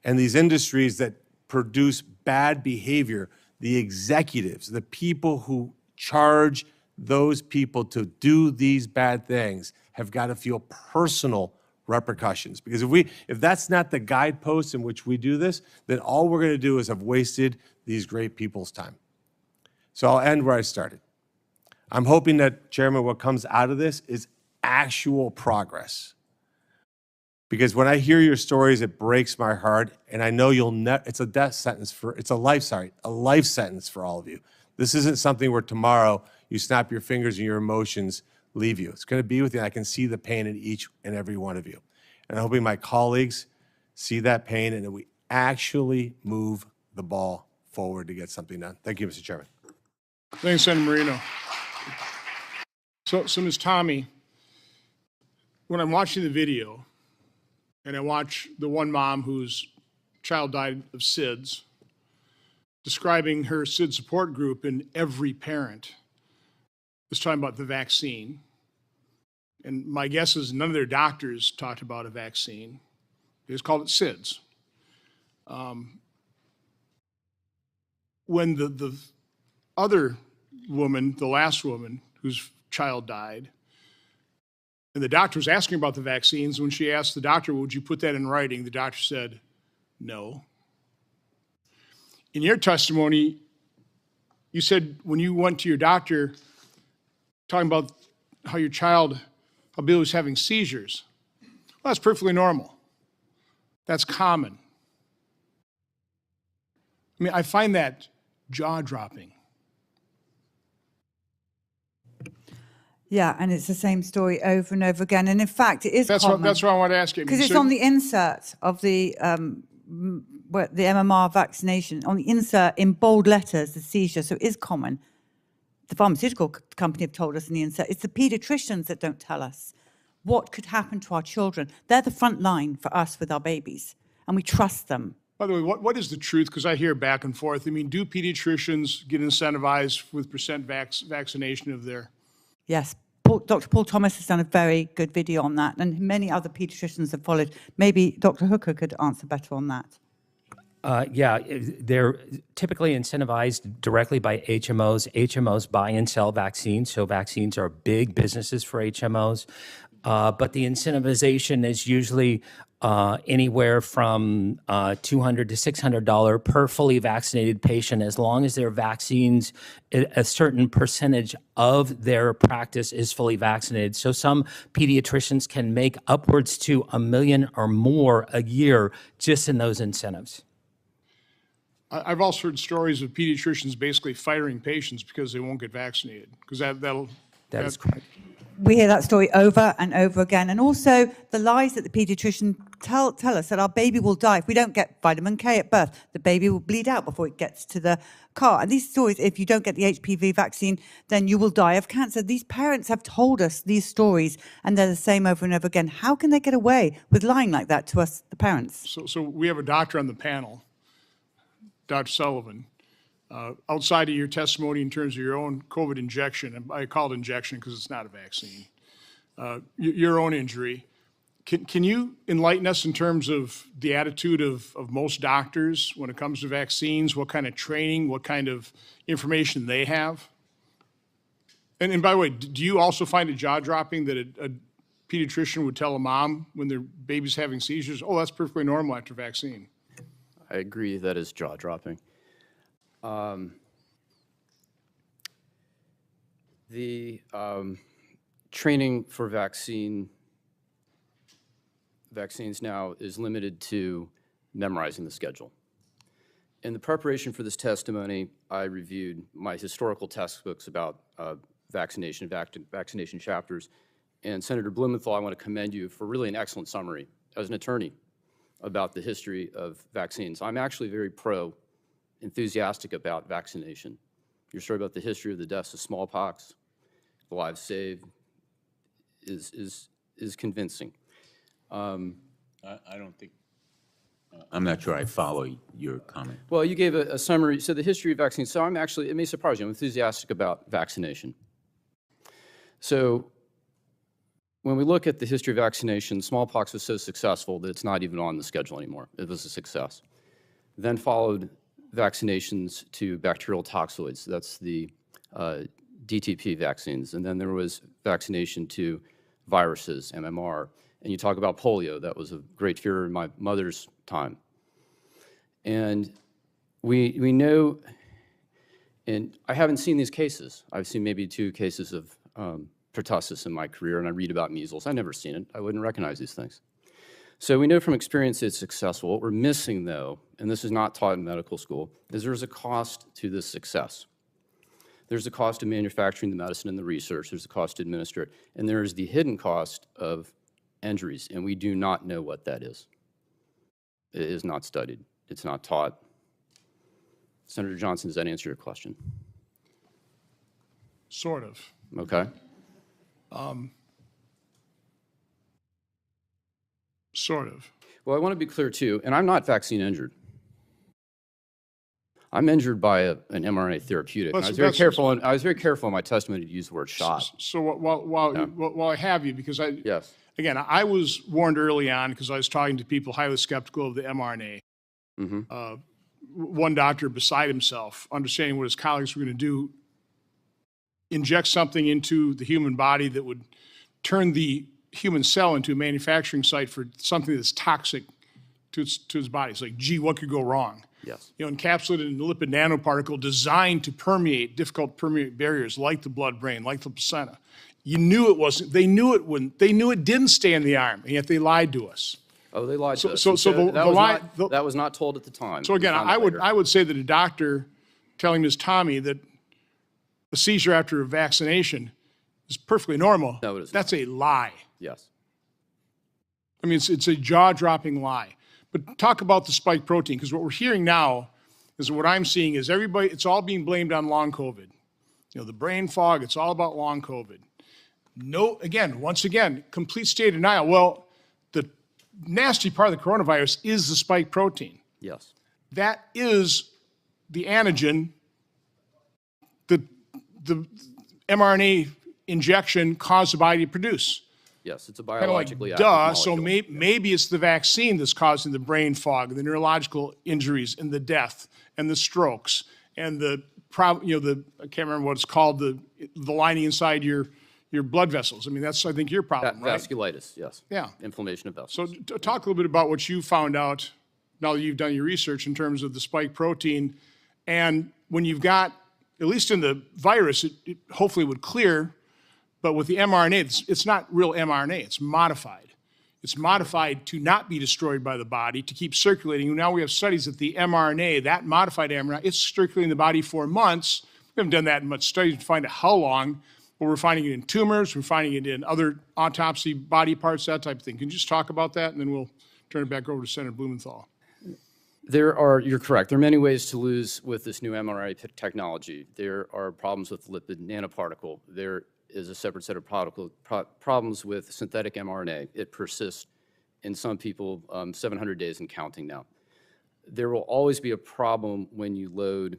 And these industries that produce bad behavior, the executives, the people who charge those people to do these bad things have got to feel personal repercussions. Because if that's not the guidepost in which we do this, then all we're going to do is have wasted these great people's time. So I'll end where I started. I'm hoping that, Chairman, what comes out of this is actual progress. Because when I hear your stories, it breaks my heart, and I know it's a life sentence for all of you. This isn't something where tomorrow you snap your fingers and your emotions leave you. It's going to be with you, and I can see the pain in each and every one of you. And I'm hoping my colleagues see that pain and that we actually move the ball forward to get something done. Thank you, Mr. Chairman. Thanks, Senator Marino. So Ms. Tommey, when I'm watching the video, and I watch the one mom whose child died of SIDS, describing her SIDS support group, and every parent was talking about the vaccine. And my guess is none of their doctors talked about a vaccine. They just called it SIDS. When the other woman, the last woman whose child died, and the doctor was asking about the vaccines, when she asked the doctor, would you put that in writing? The doctor said, no. In your testimony, you said when you went to your doctor talking about how Billy was having seizures, well, that's perfectly normal. That's common. I mean, I find that jaw-dropping. Yeah, and it's the same story over and over again. And in fact, it is common. That's what I want to ask you. Because it's on the insert of the MMR vaccination, on the insert in bold letters, the seizure. So it is common. The pharmaceutical company have told us in the insert. It's the pediatricians that don't tell us what could happen to our children. They're the front line for us with our babies, and we trust them. By the way, what is the truth? Because I hear back and forth. I mean, do pediatricians get incentivized with percent vaccination of their... Yes. Dr. Paul Thomas has done a very good video on that, and many other pediatricians have followed. Maybe Dr. Hooker could answer better on that. Yeah, they're typically incentivized directly by HMOs. HMOs buy and sell vaccines, so vaccines are big businesses for HMOs. but the incentivization is usually anywhere from $200 to $600 per fully vaccinated patient, as long as their vaccines, a certain percentage of their practice is fully vaccinated. So some pediatricians can make upwards to $1 million or more a year just in those incentives. I've also heard stories of pediatricians basically firing patients because they won't get vaccinated, because that is correct. We hear that story over and over again. And also the lies that the pediatrician tell us that our baby will die if we don't get vitamin K at birth. The baby will bleed out before it gets to the car. And these stories, if you don't get the HPV vaccine, then you will die of cancer. These parents have told us these stories, and they're the same over and over again. How can they get away with lying like that to us, the parents? So we have a doctor on the panel, Dr. Sullivan. Outside of your testimony in terms of your own COVID injection, and I call it injection because it's not a vaccine, your own injury, can you enlighten us in terms of the attitude of most doctors when it comes to vaccines, what kind of training, what kind of information they have? And by the way, do you also find it jaw-dropping that a pediatrician would tell a mom when their baby's having seizures, oh, that's perfectly normal after vaccine? I agree that is jaw-dropping. The training for vaccines now is limited to memorizing the schedule. In the preparation for this testimony, I reviewed my historical textbooks about vaccination chapters, and Senator Blumenthal, I want to commend you for really an excellent summary as an attorney about the history of vaccines. I'm actually very enthusiastic about vaccination. Your story about the history of the deaths of smallpox, the lives saved, is convincing. I don't think, I'm not sure I follow your comment. Well, you gave a summary, so the history of vaccines. So I'm actually, it may surprise you, I'm enthusiastic about vaccination. So when we look at the history of vaccination, smallpox was so successful that it's not even on the schedule anymore. It was a success. Then followed vaccinations to bacterial toxoids. That's the DTP vaccines. And then there was vaccination to viruses, MMR. And you talk about polio. That was a great fear in my mother's time. And we know, and I haven't seen these cases. I've seen maybe 2 cases of pertussis in my career, and I read about measles. I've never seen it. I wouldn't recognize these things. So we know from experience it's successful. What we're missing, though, and this is not taught in medical school, is there's a cost to this success. There's a cost to manufacturing the medicine and the research. There's a cost to administer it. And there is the hidden cost of injuries, and we do not know what that is. It is not studied. It's not taught. Senator Johnson, does that answer your question? Sort of. Okay. Sort of. Well, I want to be clear, too, and I'm not vaccine injured. I'm injured by an mRNA therapeutic. And I was very careful. I was very careful in my testimony to use the word shot. So while I have you, because again, I was warned early on because I was talking to people highly skeptical of the mRNA. Mm-hmm. One doctor beside himself, understanding what his colleagues were going to do, inject something into the human body that would turn the human cell into a manufacturing site for something that's toxic to its body. It's like, gee, what could go wrong? Yes. You know, encapsulated in a lipid nanoparticle designed to permeate difficult to permeate barriers like the blood-brain, like the placenta. You knew it wasn't. They knew it wouldn't. They knew it didn't stay in the arm, and yet they lied to us. Oh, they lied to us. That was not told at the time. So again, I would say that a doctor telling Ms. Tommey that a seizure after a vaccination is perfectly normal. No, it is That's a lie. Yes. I mean, it's a jaw-dropping lie. But talk about the spike protein, because what we're hearing now is what I'm seeing is everybody, it's all being blamed on long COVID. You know, the brain fog, it's all about long COVID. No, again, once again, complete state of denial. Well, the nasty part of the coronavirus is the spike protein. Yes. That is the antigen that the mRNA injection caused the body to produce. Yes, it's a Kind of biologically like, active duh, so molecule. maybe it's the vaccine that's causing the brain fog, the neurological injuries, and the death, and the strokes, and the I can't remember what it's called, the lining inside your your blood vessels. I mean, that's, I think, your problem, right? Vasculitis, yes. Yeah. Inflammation of vessels. So talk a little bit about what you found out now that you've done your research in terms of the spike protein. And when you've got, at least in the virus, it hopefully would clear, but with the mRNA, it's not real mRNA, it's modified. It's modified to not be destroyed by the body, to keep circulating. And now we have studies that the mRNA, that modified mRNA, it's circulating in the body for months. We haven't done that in much studies to find out how long, but we're finding it in tumors, we're finding it in other autopsy body parts, that type of thing. Can you just talk about that, and then we'll turn it back over to Senator Blumenthal. You're correct. There are many ways to lose with this new mRNA technology. There are problems with lipid nanoparticle. There is a separate set of problems with synthetic mRNA. It persists in some people 700 days and counting now. There will always be a problem when you load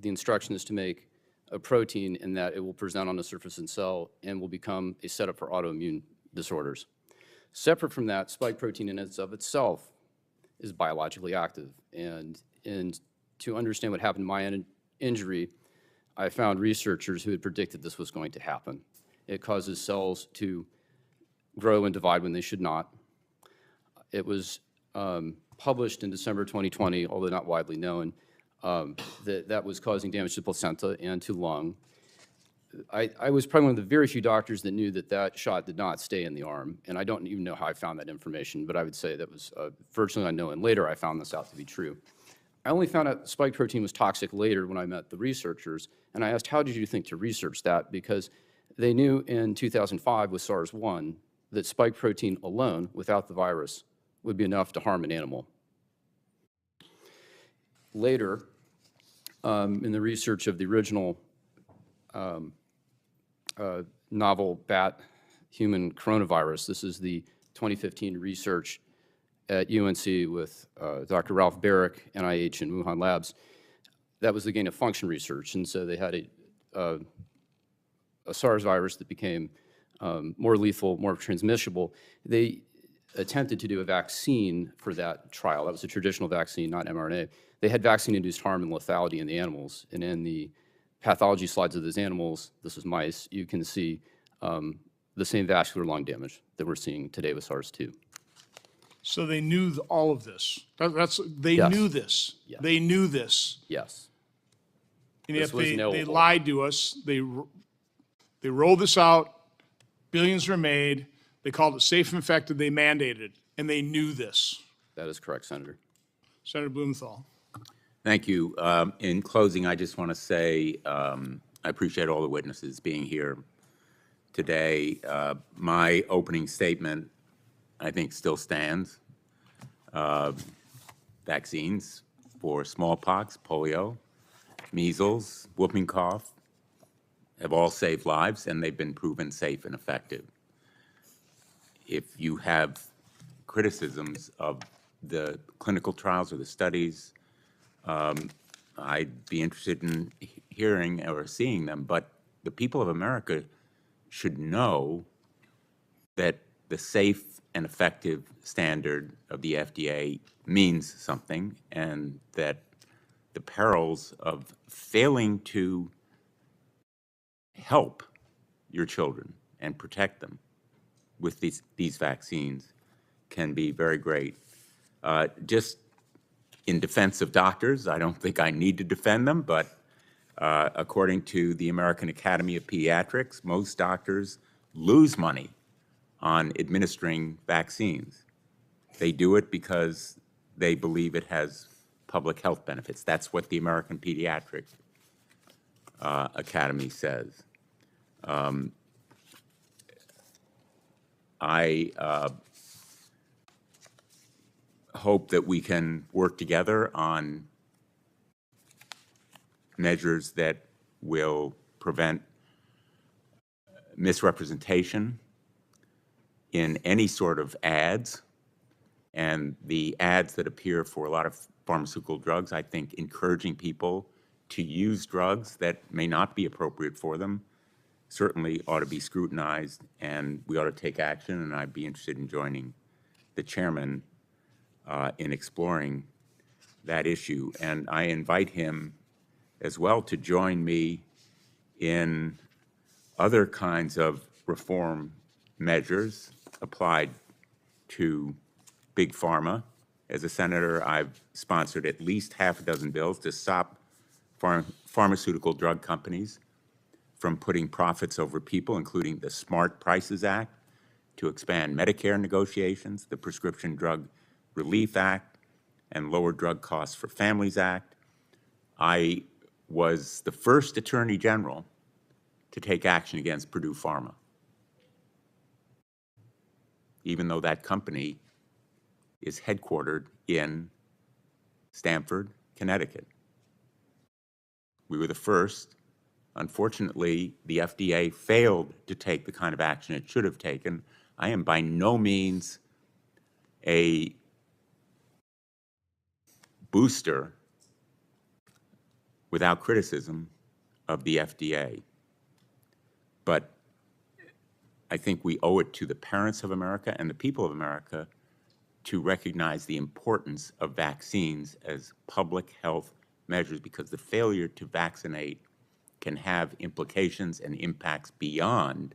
the instructions to make a protein in that it will present on the surface of the cell and will become a setup for autoimmune disorders. Separate from that, spike protein in and of itself is biologically active. And to understand what happened to my injury, I found researchers who had predicted this was going to happen. It causes cells to grow and divide when they should not. It was published in December 2020, although not widely known, that was causing damage to placenta and to lung. I was probably one of the very few doctors that knew that that shot did not stay in the arm, and I don't even know how I found that information, but I would say that was virtually unknown, and later I found this out to be true. I only found out spike protein was toxic later when I met the researchers, and I asked, how did you think to research that? Because they knew in 2005 with SARS-1 that spike protein alone, without the virus, would be enough to harm an animal. Later, in the research of the original novel bat human coronavirus, this is the 2015 research at UNC with Dr. Ralph Barrick, NIH, and Wuhan Labs. That was the gain of function research, and so they had a SARS virus that became more lethal, more transmissible. They attempted to do a vaccine for that trial. That was a traditional vaccine, not mRNA. They had vaccine-induced harm and lethality in the animals, and in the pathology slides of those animals, this is mice, you can see the same vascular lung damage that we're seeing today with SARS-2. So they knew all of this. They Yes. knew this. Yes. They knew this. Yes. And This yet was they knowable. lied to us. They rolled this out. Billions were made. They called it safe and effective. They mandated it, and they knew this. That is correct, Senator. Senator Blumenthal. Thank you. In closing, I just want to say I appreciate all the witnesses being here today. My opening statement, I think, still stands. Vaccines for smallpox, polio, measles, whooping cough have all saved lives, and they've been proven safe and effective. If you have criticisms of the clinical trials or the studies, I'd be interested in hearing or seeing them, but the people of America should know that the safe and effective standard of the FDA means something, and that the perils of failing to help your children and protect them with these vaccines can be very great. Just in defense of doctors, I don't think I need to defend them, but according to the American Academy of Pediatrics, most doctors lose money on administering vaccines. They do it because they believe it has public health benefits. That's what the American Pediatric Academy says. I hope that we can work together on measures that will prevent misrepresentation in any sort of ads. And the ads that appear for a lot of pharmaceutical drugs, I think encouraging people to use drugs that may not be appropriate for them certainly ought to be scrutinized, and we ought to take action, and I'd be interested in joining the chairman in exploring that issue. And I invite him as well to join me in other kinds of reform measures applied to big pharma. As a senator, I've sponsored at least half a dozen bills to stop pharmaceutical drug companies from putting profits over people, including the Smart Prices Act, to expand Medicare negotiations, the Prescription Drug Relief Act, and Lower Drug Costs for Families Act. I was the first Attorney General to take action against Purdue Pharma, even though that company is headquartered in Stamford, Connecticut. We were the first. Unfortunately, the FDA failed to take the kind of action it should have taken. I am by no means a booster without criticism of the FDA. But I think we owe it to the parents of America and the people of America to recognize the importance of vaccines as public health measures, because the failure to vaccinate can have implications and impacts beyond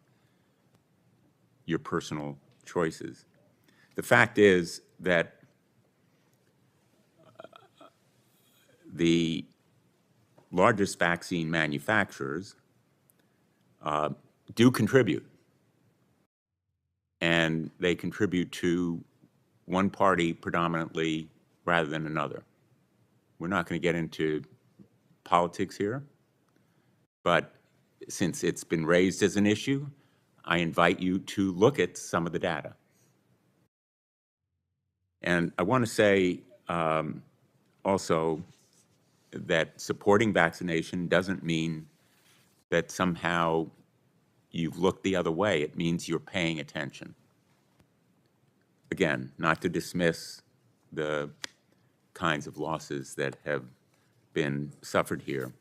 your personal choices. The fact is that the largest vaccine manufacturers do contribute, and they contribute to one party predominantly rather than another. We're not going to get into politics here, but since it's been raised as an issue, I invite you to look at some of the data. And I want to say also that supporting vaccination doesn't mean that somehow you've looked the other way. It means you're paying attention. Again, not to dismiss the kinds of losses that have been suffered here.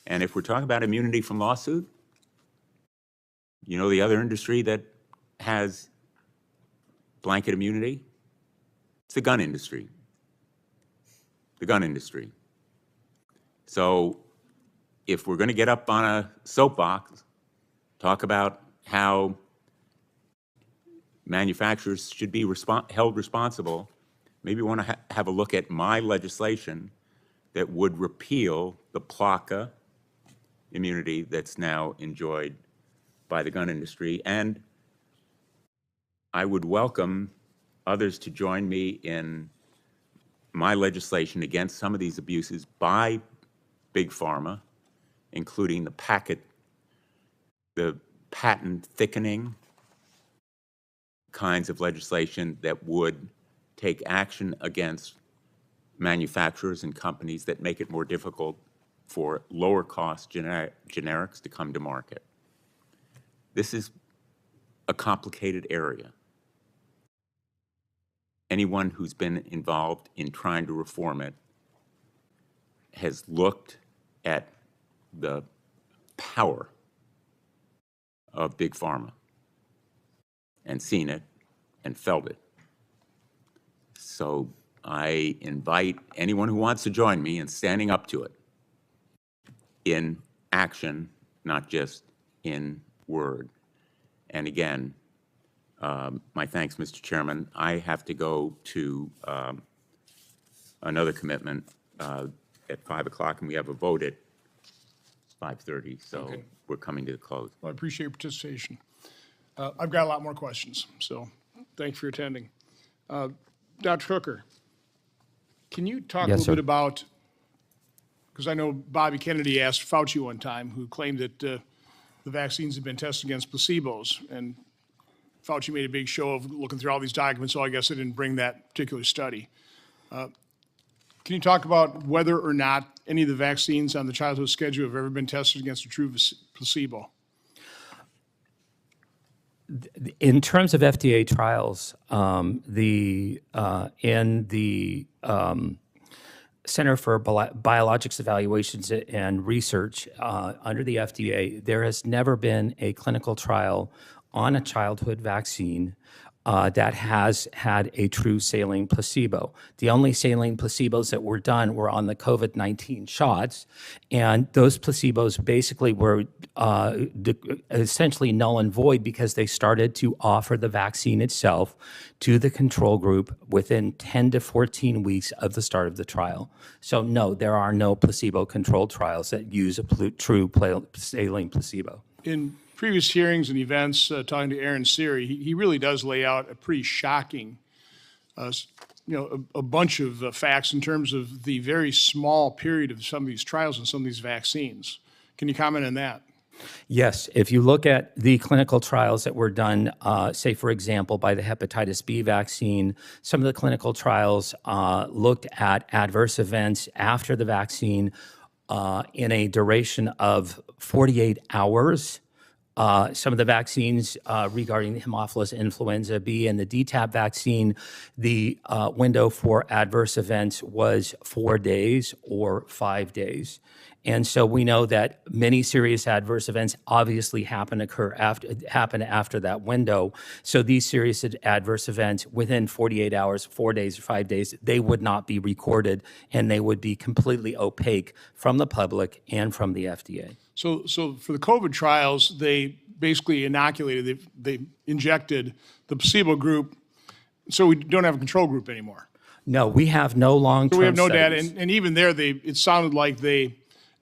And if we're talking about immunity from lawsuit, you know the other industry that has blanket immunity? It's the gun industry. The gun industry. So if we're going to get up on a soapbox, talk about how manufacturers should be held responsible, maybe want to have a look at my legislation that would repeal the PLACA immunity that's now enjoyed by the gun industry. And I would welcome others to join me in my legislation against some of these abuses by big pharma, including the patent thickening kinds of legislation that would take action against manufacturers and companies that make it more difficult for lower cost generics to come to market. This is a complicated area. Anyone who's been involved in trying to reform it has looked at the power of big pharma and seen it and felt it. So I invite anyone who wants to join me in standing up to it in action, not just in word. And again, my thanks, Mr. Chairman. I have to go to another commitment at 5 o'clock, and we have a vote at 5:30, so Okay. We're coming to the close. Well, I appreciate your participation. I've got a lot more questions, so thanks for attending. Dr. Hooker, can you talk a Yes, little bit sir. about, because I know Bobby Kennedy asked Fauci one time, who claimed that the vaccines had been tested against placebos, and Fauci made a big show of looking through all these documents, so I guess I didn't bring that particular study. Can you talk about whether or not any of the vaccines on the childhood schedule have ever been tested against a true placebo? In terms of FDA trials, in the Center for Biologics Evaluations and Research under the FDA, there has never been a clinical trial on a childhood vaccine that has had a true saline placebo. The only saline placebos that were done were on the COVID-19 shots, and those placebos basically were essentially null and void because they started to offer the vaccine itself to the control group within 10 to 14 weeks of the start of the trial. So no, there are no placebo-controlled trials that use a true saline placebo. In previous hearings and events, talking to Aaron Seary, he really does lay out a pretty shocking, a bunch of facts in terms of the very small period of some of these trials and some of these vaccines. Can you comment on that? Yes, if you look at the clinical trials that were done, say, for example, by the hepatitis B vaccine, some of the clinical trials looked at adverse events after the vaccine in a duration of 48 hours. Some of the vaccines regarding the Haemophilus influenza B and the DTaP vaccine, the window for adverse events was 4 days or 5 days. And so we know that many serious adverse events obviously happen after that window. So these serious adverse events within 48 hours, 4 days or 5 days, they would not be recorded and they would be completely opaque from the public and from the FDA. So for the COVID trials, they basically inoculated, they injected the placebo group, so we don't have a control group anymore. No, we have no long-term So we have no studies. data, and even there, it sounded like they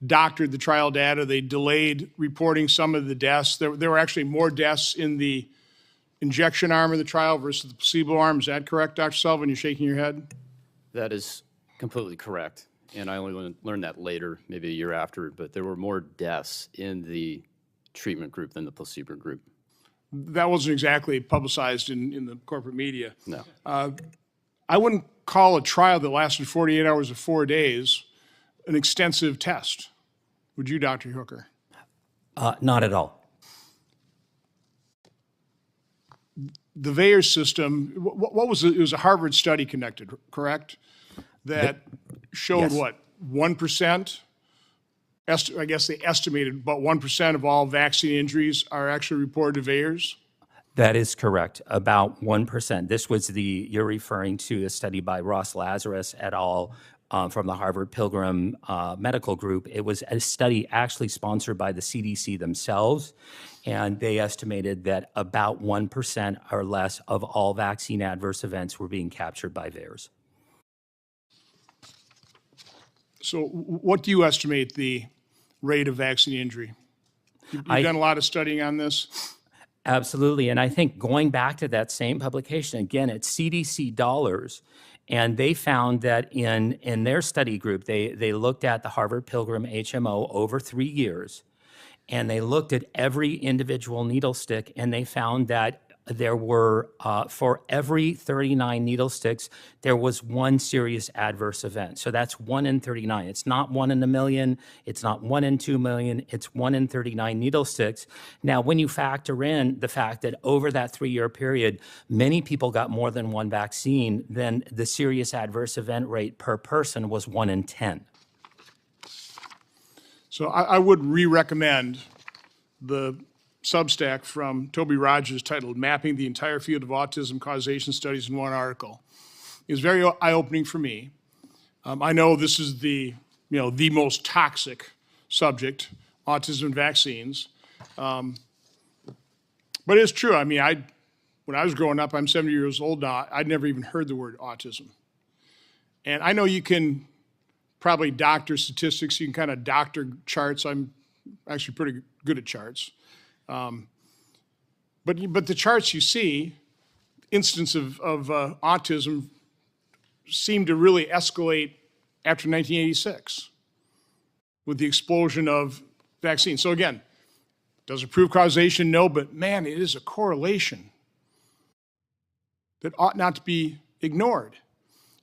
doctored the trial data. They delayed reporting some of the deaths. There were actually more deaths in the injection arm of the trial versus the placebo arm. Is that correct, Dr. Sullivan? You're shaking your head? That is completely correct. And I only learned that later, maybe a year after, but there were more deaths in the treatment group than the placebo group. That wasn't exactly publicized in the corporate media. No. I wouldn't call a trial that lasted 48 hours or 4 days an extensive test. Would you, Dr. Hooker? Not at all. The VAERS system, what was it? It was a Harvard study conducted, correct? That showed Yes. what, 1%? I guess they estimated about 1% of all vaccine injuries are actually reported to VAERS. That is correct, about 1%. This was you're referring to a study by Ross Lazarus et al. From the Harvard Pilgrim Medical Group. It was a study actually sponsored by the CDC themselves, and they estimated that about 1% or less of all vaccine adverse events were being captured by VAERS. So what do you estimate the rate of vaccine injury? You've done a lot of studying on this. Absolutely, and I think going back to that same publication, again, it's CDC dollars, and they found that in their study group, they looked at the Harvard Pilgrim HMO over 3 years, and they looked at every individual needle stick, and they found that there were, for every 39 needle sticks, there was one serious adverse event. So that's 1 in 39. It's not 1 in a million. It's not 1 in 2 million. It's 1 in 39 needle sticks. Now, when you factor in the fact that over that 3-year period, many people got more than one vaccine, then the serious adverse event rate per person was 1 in 10. So I would re-recommend the Substack from Toby Rogers titled Mapping the Entire Field of Autism Causation Studies in One Article. It was very eye-opening for me. I know this is the most toxic subject, autism and vaccines. But it's true. I mean, when I was growing up, I'm 70 years old now, I'd never even heard the word autism. And I know you can probably doctor statistics, you can kind of doctor charts. I'm actually pretty good at charts. But the charts you see, incidence of autism seem to really escalate after 1986 with the explosion of vaccines. So again, does it prove causation? No, but man, it is a correlation that ought not to be ignored.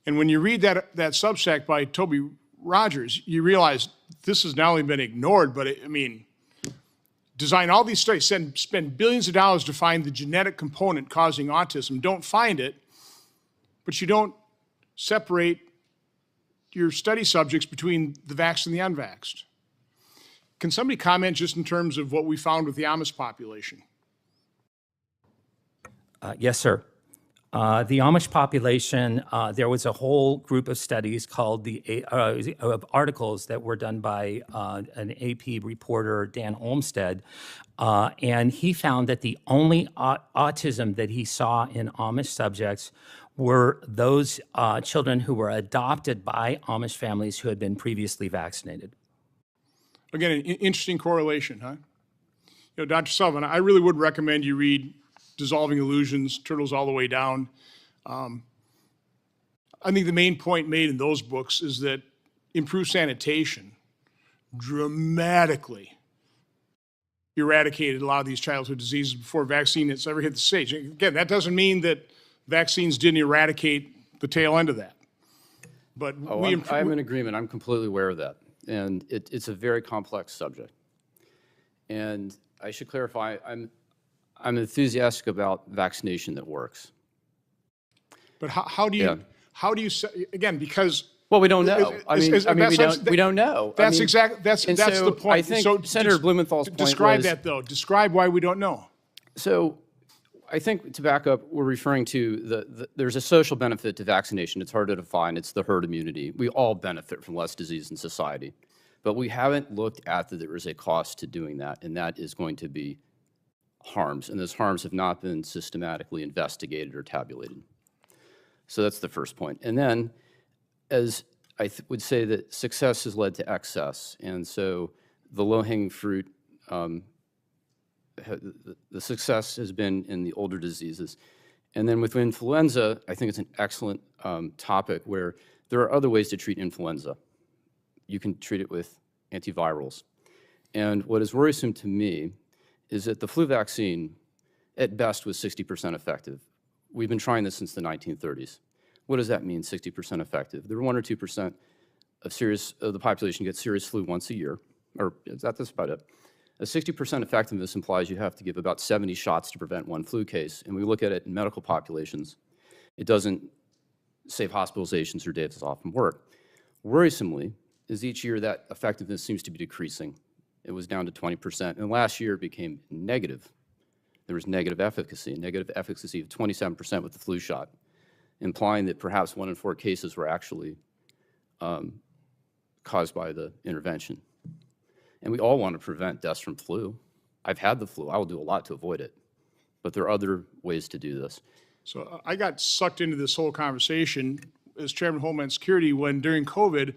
And when you read that Substack by Toby Rogers, you realize this has not only been ignored, but design all these studies, spend billions of dollars to find the genetic component causing autism, don't find it, but you don't separate your study subjects between the vaxxed and the unvaxxed. Can somebody comment just in terms of what we found with the Amish population? Yes, sir. The Amish population, there was a whole group of studies called of articles that were done by an AP reporter, Dan Olmsted, and he found that the only autism that he saw in Amish subjects were those children who were adopted by Amish families who had been previously vaccinated. Again, an interesting correlation, huh? You know, Dr. Sullivan, I really would recommend you read Dissolving Illusions, Turtles All the Way Down. I think the main point made in those books is that improved sanitation dramatically eradicated a lot of these childhood diseases before vaccine has ever hit the stage. Again, that doesn't mean that vaccines didn't eradicate the tail end of that. But I'm in agreement. I'm completely aware of that. And it's a very complex subject. And I should clarify, I'm enthusiastic about vaccination that works. But how do you say, again, because well, we don't know. We don't know. That's the point. I think Senator Blumenthal's point describe was, that though. Describe why we don't know. So, I think to back up, we're referring to there's a social benefit to vaccination. It's hard to define. It's the herd immunity. We all benefit from less disease in society, but we haven't looked at that there is a cost to doing that, and that is going to be harms, and those harms have not been systematically investigated or tabulated. So that's the first point. And then, as I would say that success has led to excess, and so the low-hanging fruit, the success has been in the older diseases. And then with influenza, I think it's an excellent topic where there are other ways to treat influenza. You can treat it with antivirals. And what is worrisome to me is that the flu vaccine, at best, was 60% effective. We've been trying this since the 1930s. What does that mean, 60% effective? There are 1 or 2% of the population gets serious flu once a year, or that's about it. A 60% effectiveness implies you have to give about 70 shots to prevent one flu case. And we look at it in medical populations. It doesn't save hospitalizations or days off from work. Worrisomely, is each year that effectiveness seems to be decreasing. It was down to 20%, and last year it became negative. There was negative efficacy of 27% with the flu shot, implying that perhaps 1 in 4 cases were actually caused by the intervention. And we all want to prevent deaths from flu. I've had the flu. I will do a lot to avoid it. But there are other ways to do this. So I got sucked into this whole conversation as Chairman of Homeland Security when during COVID,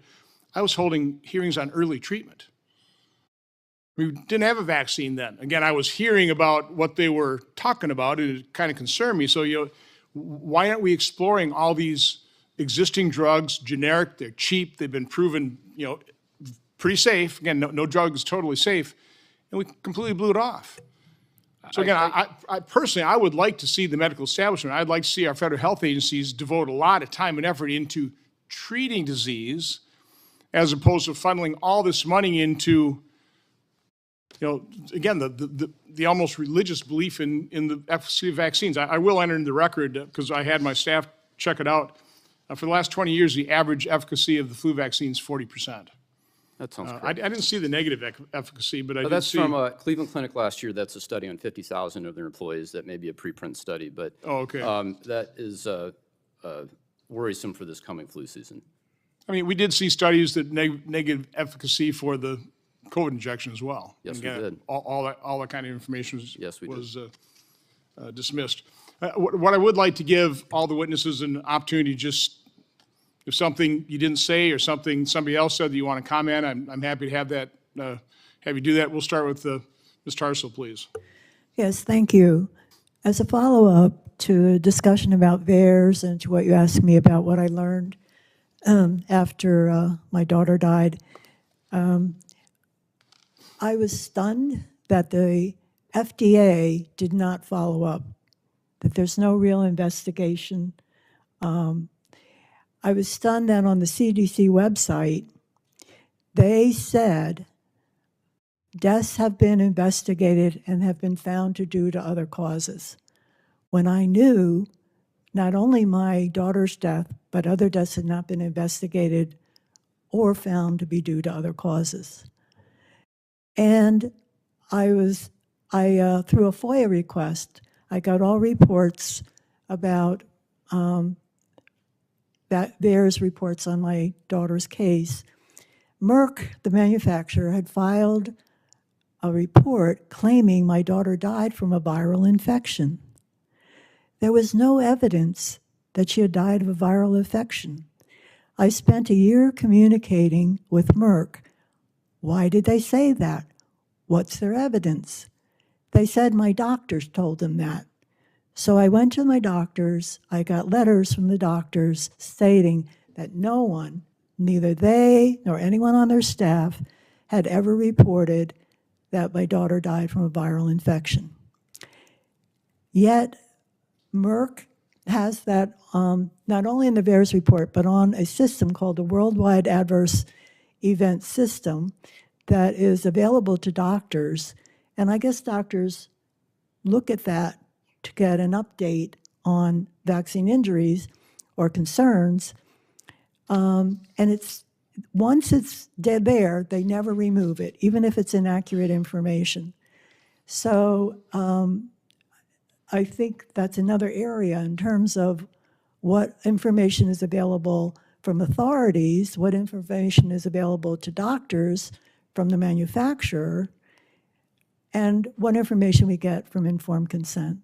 I was holding hearings on early treatment. We didn't have a vaccine then. Again, I was hearing about what they were talking about, and it kind of concerned me. So, why aren't we exploring all these existing drugs, generic, they're cheap, they've been proven, pretty safe. Again, no drug is totally safe, and we completely blew it off. So again, I personally, I would like to see the medical establishment, I'd like to see our federal health agencies devote a lot of time and effort into treating disease as opposed to funneling all this money into, again, the almost religious belief in the efficacy of vaccines. I will enter into the record, because I had my staff check it out. For the last 20 years, the average efficacy of the flu vaccine is 40%. That sounds I didn't see the negative efficacy, but I did that's see. From a Cleveland Clinic last year. That's a study on 50,000 of their employees. That may be a preprint study, but that is worrisome for this coming flu season. I mean, we did see studies that negative efficacy for the COVID injection as well. Yes, again, we did. All that kind of information was, did. Dismissed. What I would like to give all the witnesses an opportunity, just if something you didn't say or something somebody else said that you want to comment, I'm happy to have that. Have you do that. We'll start with Ms. Tarsell, please. Yes, thank you. As a follow-up to a discussion about VAERS and to what you asked me about what I learned after my daughter died, I was stunned that the FDA did not follow up, that there's no real investigation. I was stunned that on the CDC website, they said deaths have been investigated and have been found to due to other causes. When I knew not only my daughter's death, but other deaths had not been investigated or found to be due to other causes. And through a FOIA request, I got all reports about VAERS reports on my daughter's case, Merck, the manufacturer, had filed a report claiming my daughter died from a viral infection. There was no evidence that she had died of a viral infection. I spent a year communicating with Merck. Why did they say that? What's their evidence? They said my doctors told them that. So I went to my doctors. I got letters from the doctors stating that no one, neither they nor anyone on their staff, had ever reported that my daughter died from a viral infection. Yet, Merck has that not only in the VAERS report, but on a system called the Worldwide Adverse Event System that is available to doctors. And I guess doctors look at that to get an update on vaccine injuries or concerns. And it's once it's dead there, they never remove it, even if it's inaccurate information. So I think that's another area in terms of what information is available from authorities, what information is available to doctors from the manufacturer, and what information we get from informed consent.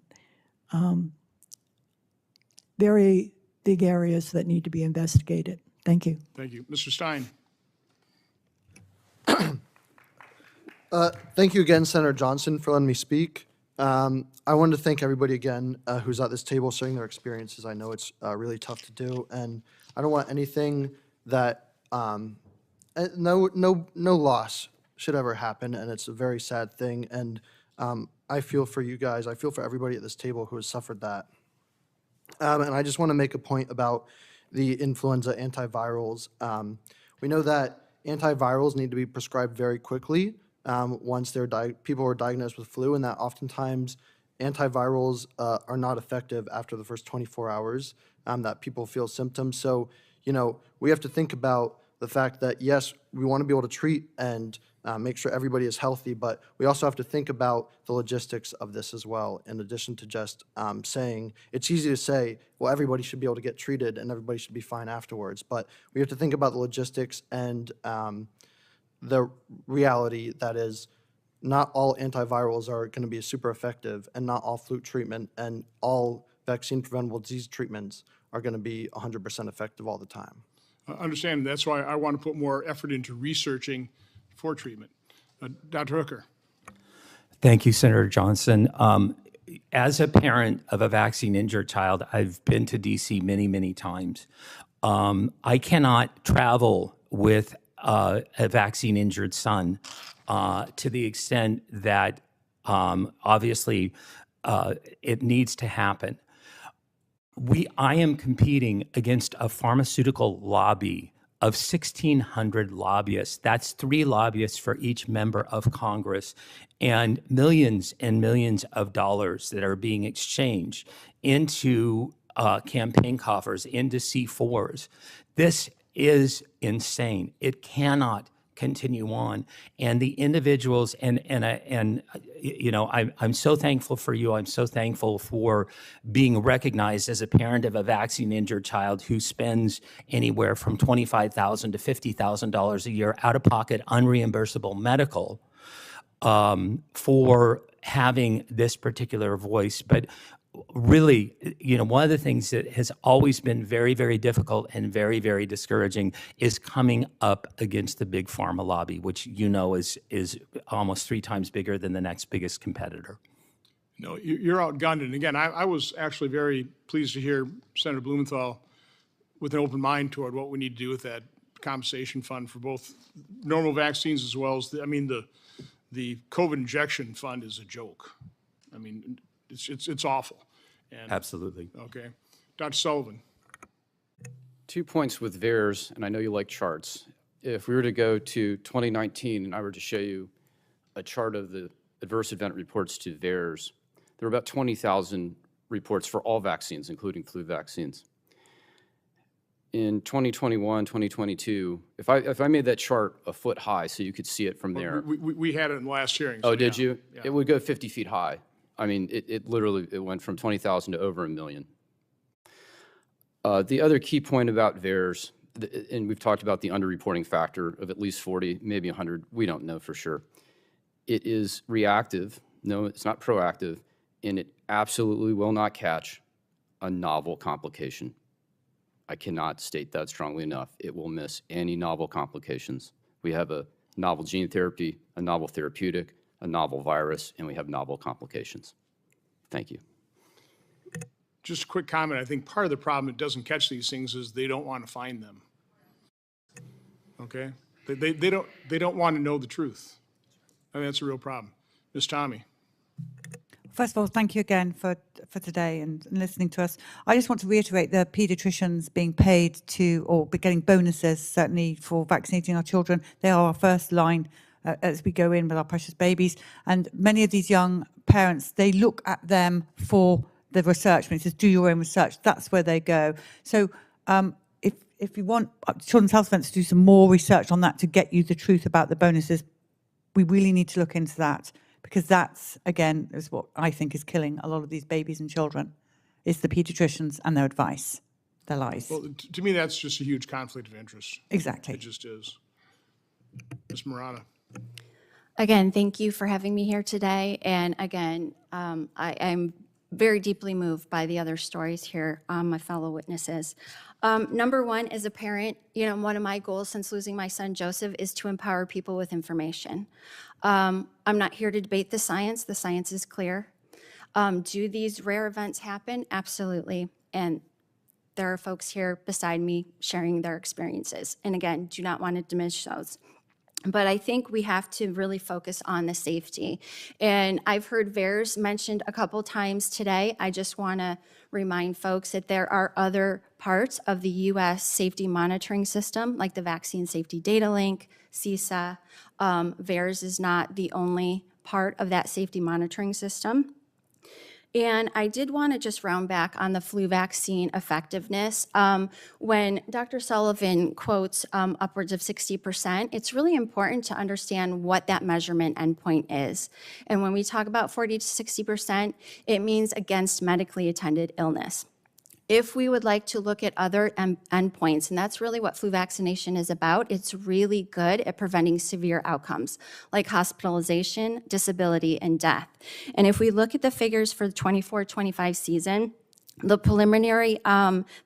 Very big areas that need to be investigated. Thank you. Thank you. Mr. Stein. Thank you again, Senator Johnson, for letting me speak. I wanted to thank everybody again who's at this table sharing their experiences. I know it's really tough to do, and I don't want anything that no loss should ever happen, and it's a very sad thing. And I feel for you guys. I feel for everybody at this table who has suffered that. And I just want to make a point about the influenza antivirals. We know that antivirals need to be prescribed very quickly once people are diagnosed with flu, and that oftentimes antivirals are not effective after the first 24 hours that people feel symptoms. So, we have to think about the fact that, yes, we want to be able to treat and make sure everybody is healthy, but we also have to think about the logistics of this as well, in addition to just saying, it's easy to say, well, everybody should be able to get treated and everybody should be fine afterwards, but we have to think about the logistics and the reality that is not all antivirals are going to be super effective, and not all flu treatment and all vaccine preventable disease treatments are going to be 100% effective all the time. I understand. That's why I want to put more effort into researching for treatment. Dr. Hooker. Thank you, Senator Johnson. As a parent of a vaccine-injured child, I've been to D.C. many, many times. I cannot travel with a vaccine-injured son to the extent that obviously it needs to happen. I am competing against a pharmaceutical lobby of 1,600 lobbyists. That's 3 lobbyists for each member of Congress, and millions of dollars that are being exchanged into campaign coffers, into C4s. This is insane. It cannot continue on. And the individuals, I'm so thankful for you. I'm so thankful for being recognized as a parent of a vaccine-injured child who spends anywhere from $25,000 to $50,000 a year out of pocket, unreimbursable medical for having this particular voice. But really, one of the things that has always been very, very difficult and very, very discouraging is coming up against the big pharma lobby, which is almost 3 times bigger than the next biggest competitor. No, you're outgunned. And again, I was actually very pleased to hear Senator Blumenthal with an open mind toward what we need to do with that compensation fund for both normal vaccines as well as the COVID injection fund is a joke. I mean, it's awful. And, absolutely. Okay. Dr. Sullivan. 2 points with VAERS, and I know you like charts. If we were to go to 2019 and I were to show you a chart of the adverse event reports to VAERS, there were about 20,000 reports for all vaccines, including flu vaccines. In 2021, 2022, if I made that chart a foot high so you could see it from there. We had it in the last hearing. Oh, so did yeah. you? Yeah. It would go 50 feet high. I mean, it literally went from 20,000 to over 1 million. The other key point about VAERS, and we've talked about the underreporting factor of at least 40, maybe 100, we don't know for sure. It is reactive, no, it's not proactive, and it absolutely will not catch a novel complication. I cannot state that strongly enough. It will miss any novel complications. We have a novel gene therapy, a novel therapeutic, a novel virus, and we have novel complications. Thank you. Just a quick comment. I think part of the problem it doesn't catch these things is they don't want to find them. Okay? They don't want to know the truth. I mean, that's a real problem. Ms. Tommey. First of all, thank you again for today and listening to us. I just want to reiterate the paediatricians being paid to, or getting bonuses, certainly for vaccinating our children. They are our first line as we go in with our precious babies. And many of these young parents, they look at them for the research. When it says do your own research, that's where they go. So if you want Children's Health Centre to do some more research on that to get you the truth about the bonuses, we really need to look into that. Because that's, again, is what I think is killing a lot of these babies and children, is the paediatricians and their advice, their lies. Well, to me, that's just a huge conflict of interest. Exactly. It just is. Ms. Marotta. Again, thank you for having me here today. And again, I'm very deeply moved by the other stories here, my fellow witnesses. Number one, as a parent, one of my goals since losing my son Joseph is to empower people with information. I'm not here to debate the science. The science is clear. Do these rare events happen? Absolutely. And there are folks here beside me sharing their experiences. And again, do not want to diminish those. But I think we have to really focus on the safety. And I've heard VAERS mentioned a couple times today. I just want to remind folks that there are other parts of the U.S. safety monitoring system, like the Vaccine Safety Data Link, CISA. VAERS is not the only part of that safety monitoring system. And I did want to just round back on the flu vaccine effectiveness. When Dr. Sullivan quotes upwards of 60%, it's really important to understand what that measurement endpoint is. And when we talk about 40 to 60%, it means against medically attended illness. If we would like to look at other endpoints, and that's really what flu vaccination is about, it's really good at preventing severe outcomes like hospitalization, disability, and death. And if we look at the figures for the 24-25 season, the preliminary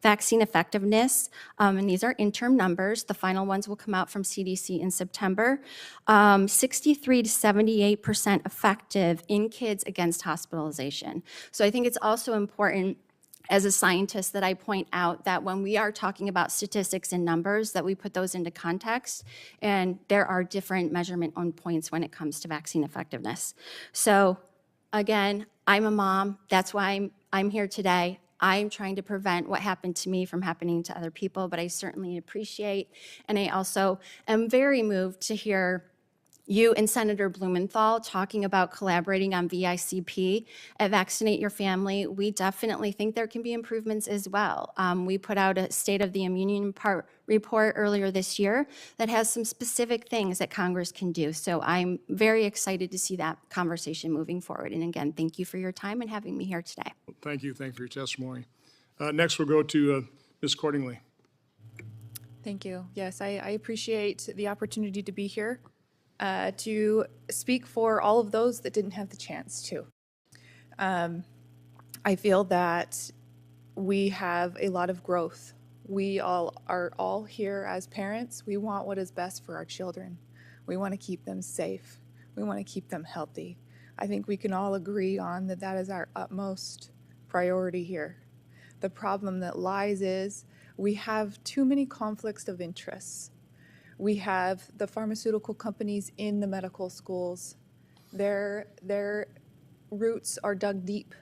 vaccine effectiveness, and these are interim numbers, the final ones will come out from CDC in September, 63 to 78% effective in kids against hospitalization. So I think it's also important as a scientist that I point out that when we are talking about statistics and numbers, that we put those into context, and there are different measurement endpoints when it comes to vaccine effectiveness. So again, I'm a mom. That's why I'm here today. I'm trying to prevent what happened to me from happening to other people, but I certainly appreciate, and I also am very moved to hear you and Senator Blumenthal talking about collaborating on VICP at Vaccinate Your Family. We definitely think there can be improvements as well. We put out a State of the Immune report earlier this year that has some specific things that Congress can do. So I'm very excited to see that conversation moving forward. And again, thank you for your time and having me here today. Thank you. Thank you for your testimony. Next, we'll go to Ms. Cordingley. Thank you. Yes, I appreciate the opportunity to be here. To speak for all of those that didn't have the chance to. I feel that we have a lot of growth. We are all here as parents. We want what is best for our children. We want to keep them safe. We want to keep them healthy. I think we can all agree on that that is our utmost priority here. The problem that lies is we have too many conflicts of interests. We have the pharmaceutical companies in the medical schools. Their roots are dug deep.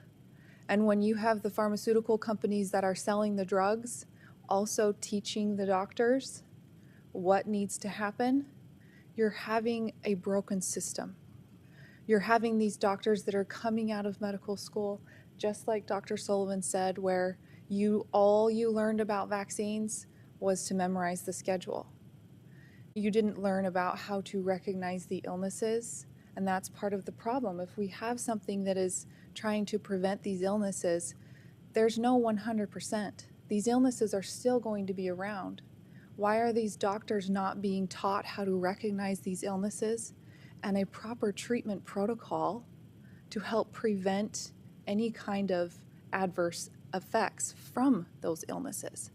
And when you have the pharmaceutical companies that are selling the drugs also teaching the doctors what needs to happen, you're having a broken system. You're having these doctors that are coming out of medical school, just like Dr. Sullivan said, where all you learned about vaccines was to memorize the schedule. You didn't learn about how to recognize the illnesses, and that's part of the problem. If we have something that is trying to prevent these illnesses, there's no 100%. These illnesses are still going to be around. Why are these doctors not being taught how to recognize these illnesses and a proper treatment protocol to help prevent any kind of adverse effects from those illnesses?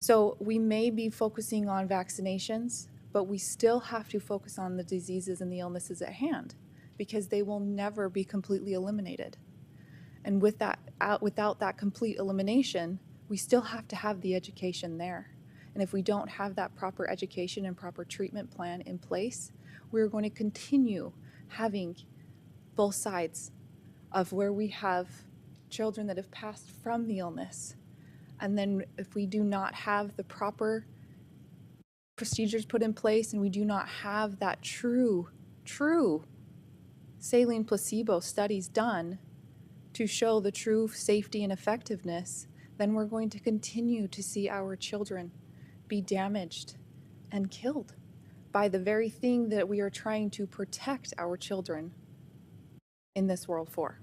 So we may be focusing on vaccinations, but we still have to focus on the diseases and the illnesses at hand, because they will never be completely eliminated. And with that, without that complete elimination, we still have to have the education there. And if we don't have that proper education and proper treatment plan in place, we're going to continue having both sides of where we have children that have passed from the illness. And then if we do not have the proper procedures put in place and we do not have that true saline placebo studies done to show the true safety and effectiveness, then we're going to continue to see our children be damaged and killed by the very thing that we are trying to protect our children in this world for.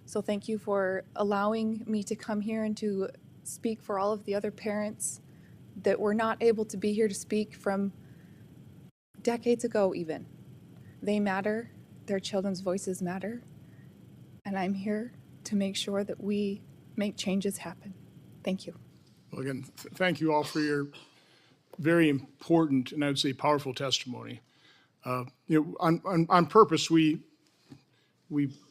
So thank you for allowing me to come here and to speak for all of the other parents that were not able to be here to speak from decades ago even. They matter, their children's voices matter, and I'm here to make sure that we make changes happen. Thank you. Well, again, thank you all for your very important and I would say powerful testimony. On purpose, we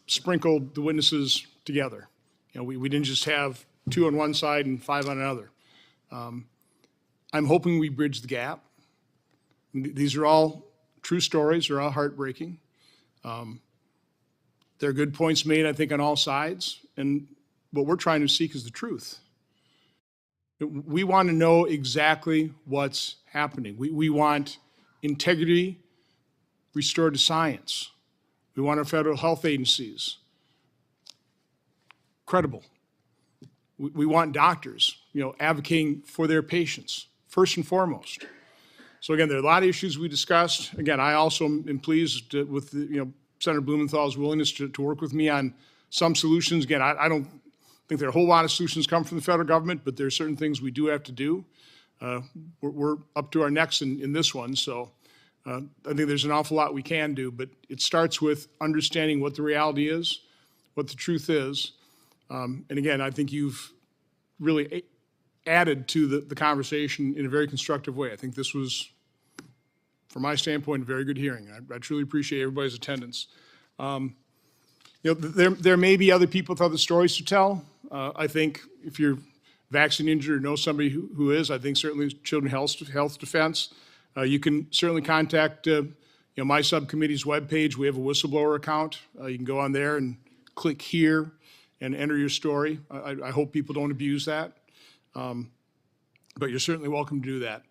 sprinkled the witnesses together. We didn't just have 2 on one side and 5 on another. I'm hoping we bridge the gap. These are all true stories. They're all heartbreaking. There are good points made, I think, on all sides. And what we're trying to seek is the truth. We want to know exactly what's happening. We want integrity restored to science. We want our federal health agencies credible. We want doctors, advocating for their patients, first and foremost. So again, there are a lot of issues we discussed. Again, I also am pleased with Senator Blumenthal's willingness to work with me on some solutions. Again, I don't think there are a whole lot of solutions come from the federal government, but there are certain things we do have to do. We're up to our necks in this one, so I think there's an awful lot we can do, but it starts with understanding what the reality is, what the truth is. And again, I think you've really added to the conversation in a very constructive way. I think this was, from my standpoint, a very good hearing. I truly appreciate everybody's attendance. There may be other people with other stories to tell. I think if you're vaccine injured or know somebody who is, I think certainly Children's Health Defense. You can certainly contact my subcommittee's webpage. We have a whistleblower account. You can go on there and click here and enter your story. I hope people don't abuse that, but you're certainly welcome to do that.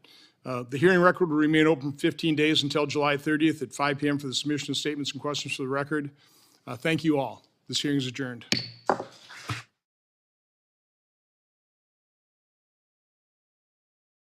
The hearing record will remain open for 15 days until July 30th at 5 p.m. for the submission of statements and questions for the record. Thank you all. This hearing is adjourned.